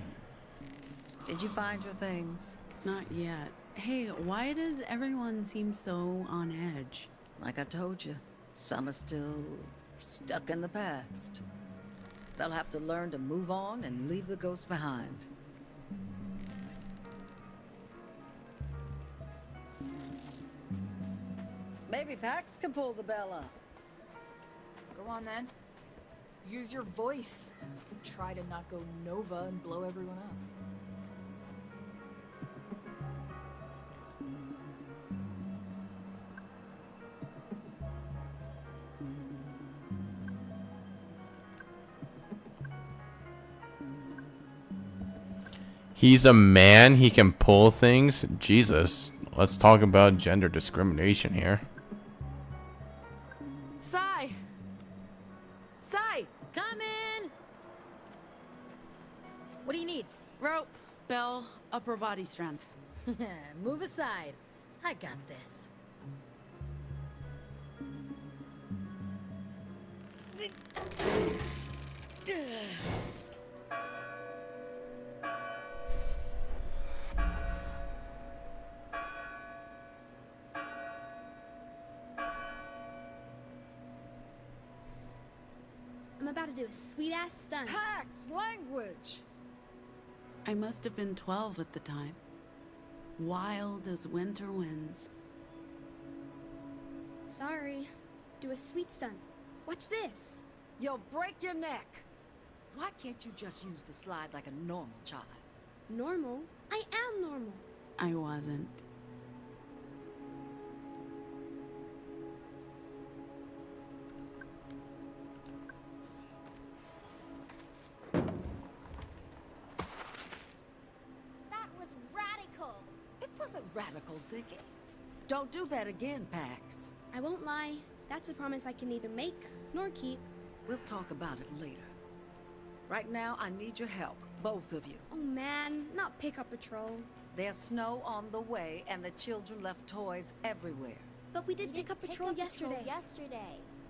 Did you find your things? Not yet. Hey, why does everyone seem so on edge? Like I told you, some are still stuck in the past. They'll have to learn to move on and leave the ghosts behind. Maybe Pax can pull the bell up. Go on then. Use your voice. Try to not go Nova and blow everyone up. He's a man. He can pull things. Jesus. Let's talk about gender discrimination here. Sai! Sai! Coming! What do you need? Rope, bell, upper body strength. Move aside. I got this. I'm about to do a sweet ass stunt. Pax, language! I must have been 12 at the time. Wild as winter winds. Sorry. Do a sweet stunt. Watch this. You'll break your neck. Why can't you just use the slide like a normal child? Normal? I am normal. I wasn't. That was radical. It wasn't radical, Ziggy. Don't do that again, Pax. I won't lie. That's a promise I can neither make nor keep. We'll talk about it later. Right now, I need your help, both of you. Oh man, not pickup patrol. There's snow on the way, and the children left toys everywhere. But we did pick up patrol yesterday.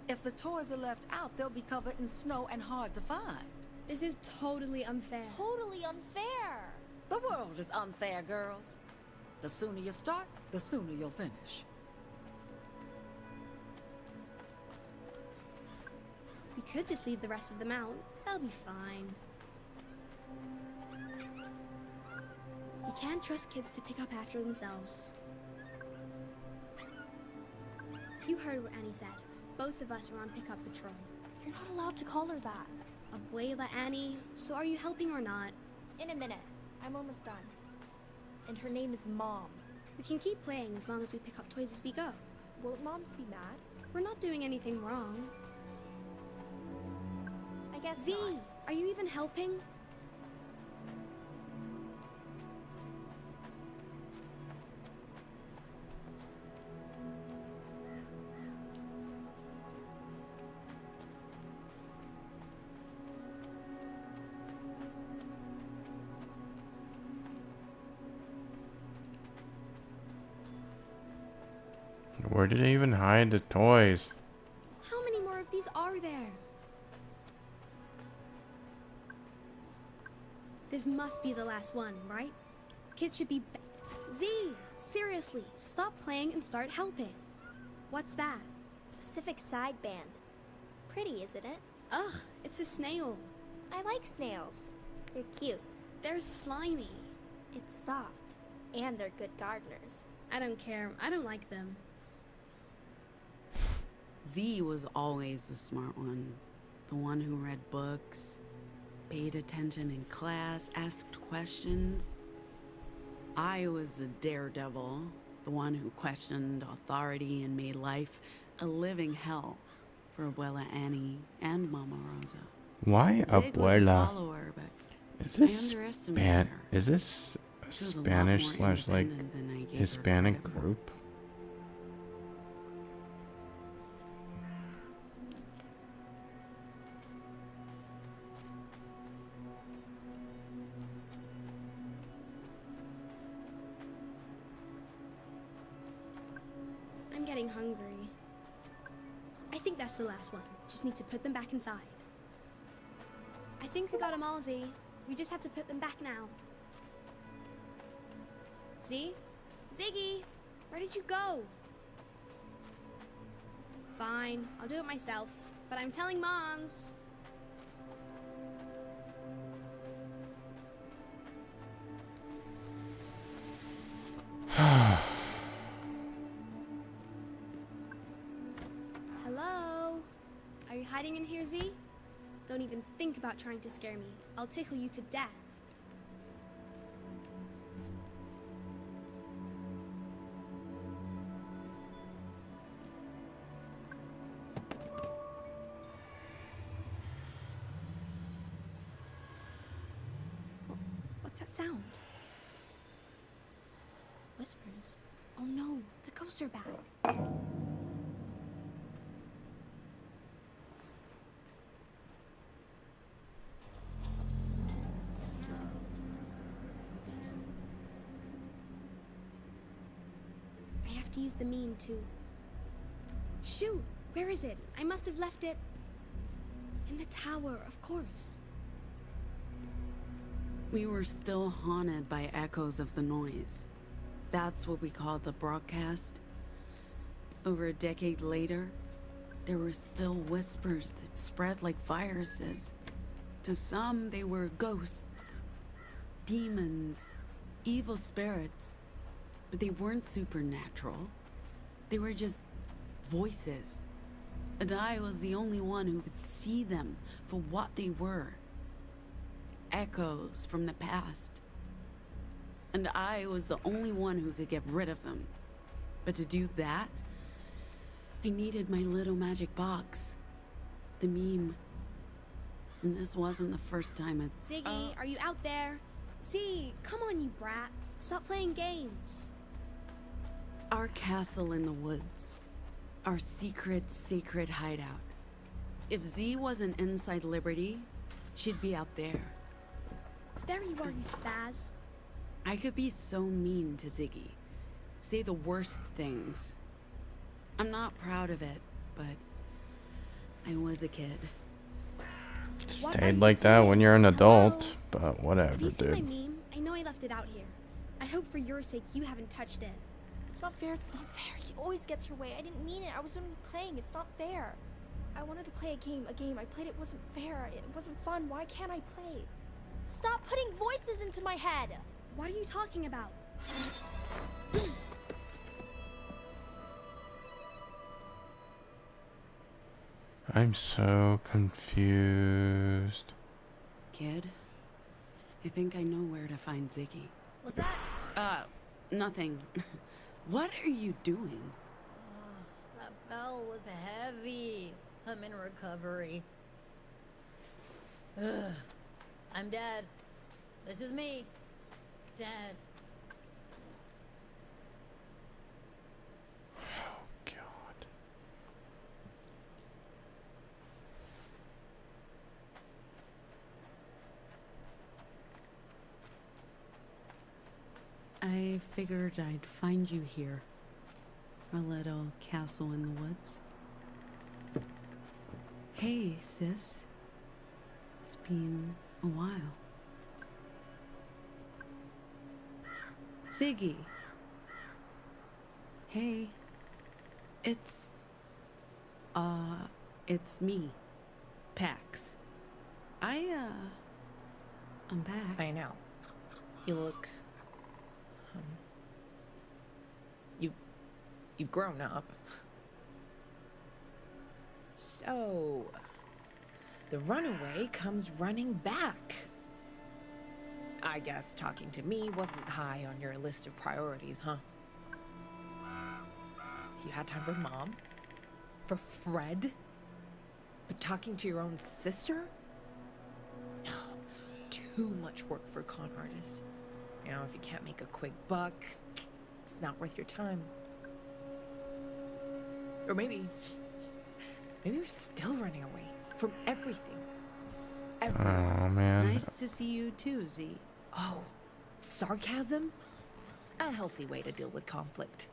If the toys are left out, they'll be covered in snow and hard to find. This is totally unfair. Totally unfair. The world is unfair, girls. The sooner you start, the sooner you'll finish. We could just leave the rest of them out. They'll be fine. You can't trust kids to pick up after themselves. You heard what Annie said. Both of us are on pickup patrol. You're not allowed to call her that. Abuela Annie, so are you helping or not? In a minute. I'm almost done. And her name is Mom. We can keep playing as long as we pick up toys as we go. Won't moms be mad? We're not doing anything wrong. I guess Z, not. are you even helping? Where did they even hide the toys? How many more of these are there? This must be the last one, right? Kids should be... Z! Seriously, stop playing and start helping. What's that? Pacific Sideband. Pretty, isn't it? Ugh, it's a snail. I like snails. They're cute. They're slimy. It's soft. And they're good gardeners. I don't care. I don't like them. Z was always the smart one. The one who read books, paid attention in class, asked questions. I was the daredevil, the one who questioned authority and made life a living hell for Abuela Annie and Mama Rosa. Why Zig was a Abuela? follower, but Is I this underestimated her. Is this a She was a lot Spanish more slash like independent than I gave her Hispanic credit for. group? I'm getting hungry. I think that's the last one. Just need to put them back inside. I think we got them all, Z. We just have to put them back now. Z? Ziggy! Where did you go? Fine, I'll do it myself. But I'm telling Moms. Hello? Are you hiding in here, Z? Don't even think about trying to scare me. I'll tickle you to death. What's that sound? Whispers. Oh no, the ghosts are back. I have to use the meme too. Shoot! Where is it? I must have left it in the tower, of course. We were still haunted by echoes of the noise. That's what we called the broadcast. Over a decade later, there were still whispers that spread like viruses. To some, they were ghosts, demons, evil spirits. But they weren't supernatural. They were just voices. And I was the only one who could see them for what they were. Echoes from the past. And I was the only one who could get rid of them. But to do that, I needed my little magic box. The meme. And this wasn't the first time it... Ziggy, are you out there? Z, come on, you brat. Stop playing games. Our castle in the woods. Our secret, sacred hideout. If Z wasn't inside Liberty, she'd be out there. There you are, you spaz. I could be so mean to Ziggy. Say the worst things. I'm not proud of it, but I was a kid. Stayed like that when you're an adult, but whatever, Have you seen my dude. meme? I know I left it out here. I hope for your sake you haven't touched it. It's not fair, it's not fair. She always gets her way. I didn't mean it. I was only playing. It's not fair. I wanted to play a game. I played it wasn't fair. It wasn't fun. Why can't I play? Stop putting voices into my head! What are you talking about? I'm so confused. Kid, I think I know where to find Ziggy. What's that? Nothing. What are you doing? That bell was heavy. I'm in recovery. Ugh. I'm dead. This is me. Dead. I figured I'd find you here. Our little castle in the woods. Hey, sis. It's been a while. Ziggy. Hey. It's me. Pax. I'm back. I know. You look... You've grown up. So... the runaway comes running back. I guess talking to me wasn't high on your list of priorities, huh? You had time for Mom? For Fred? But talking to your own sister? No, too much work for a con artist. You know, if you can't make a quick buck, it's not worth your time. Or maybe you're still running away from everything. Oh, man. Nice to see you too, Z. Oh, sarcasm? A healthy way to deal with conflict.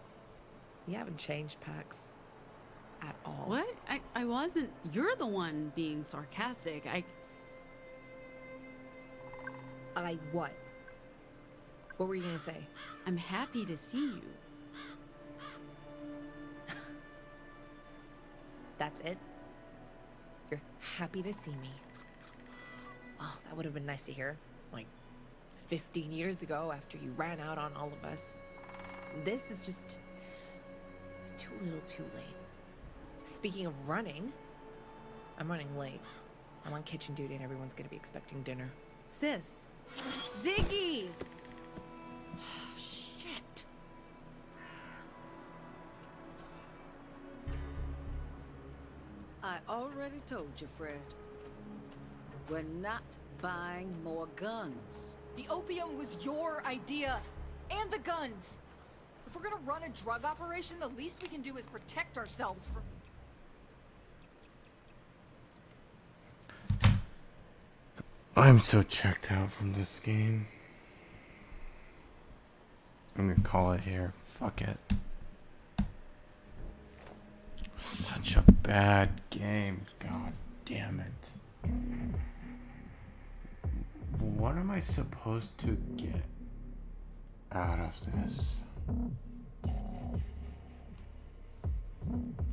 You haven't changed, Pax. At all. What? I wasn't. You're the one being sarcastic. I what? What were you gonna say? I'm happy to see you. That's it? You're happy to see me. Oh, that would have been nice to hear. Like, 15 years ago after you ran out on all of us. This is just... too little too late. Speaking of running, I'm running late. I'm on kitchen duty and everyone's gonna be expecting dinner. Sis. Ziggy! Shit. I already told you, Fred. We're not buying more guns. The opium was your idea. And the guns. If we're gonna run a drug operation, the least we can do is protect ourselves from... I'm so checked out from this game. I'm gonna call it here. Fuck it. Such a bad game. God damn it. What am I supposed to get out of this?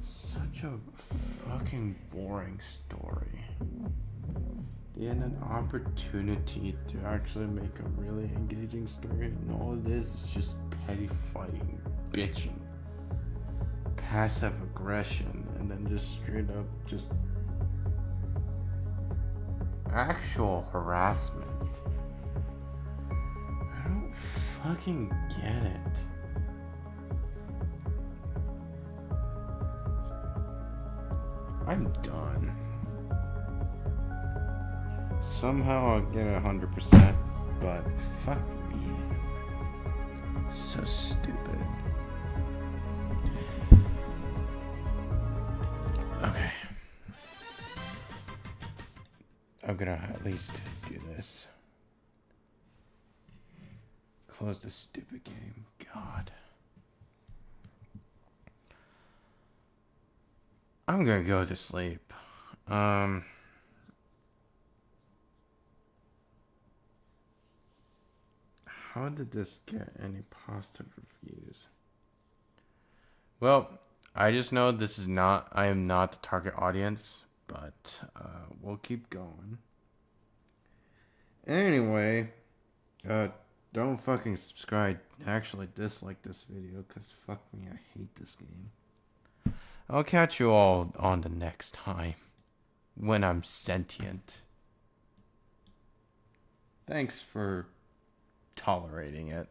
Such a fucking boring story. They had an opportunity to actually make a really engaging story, and all it is just petty fighting, bitching, passive aggression, and then just straight up just actual harassment. I don't fucking get it. I'm done. Somehow I'll get 100%, but fuck me. So stupid. Okay. I'm gonna at least do this. Close this stupid game. God. I'm gonna go to sleep. How did this get any positive reviews? Well, I just know I am not the target audience, but we'll keep going. Anyway, don't fucking subscribe. Actually dislike this video, because fuck me, I hate this game. I'll catch you all on the next time, when I'm sentient. Thanks for tolerating it.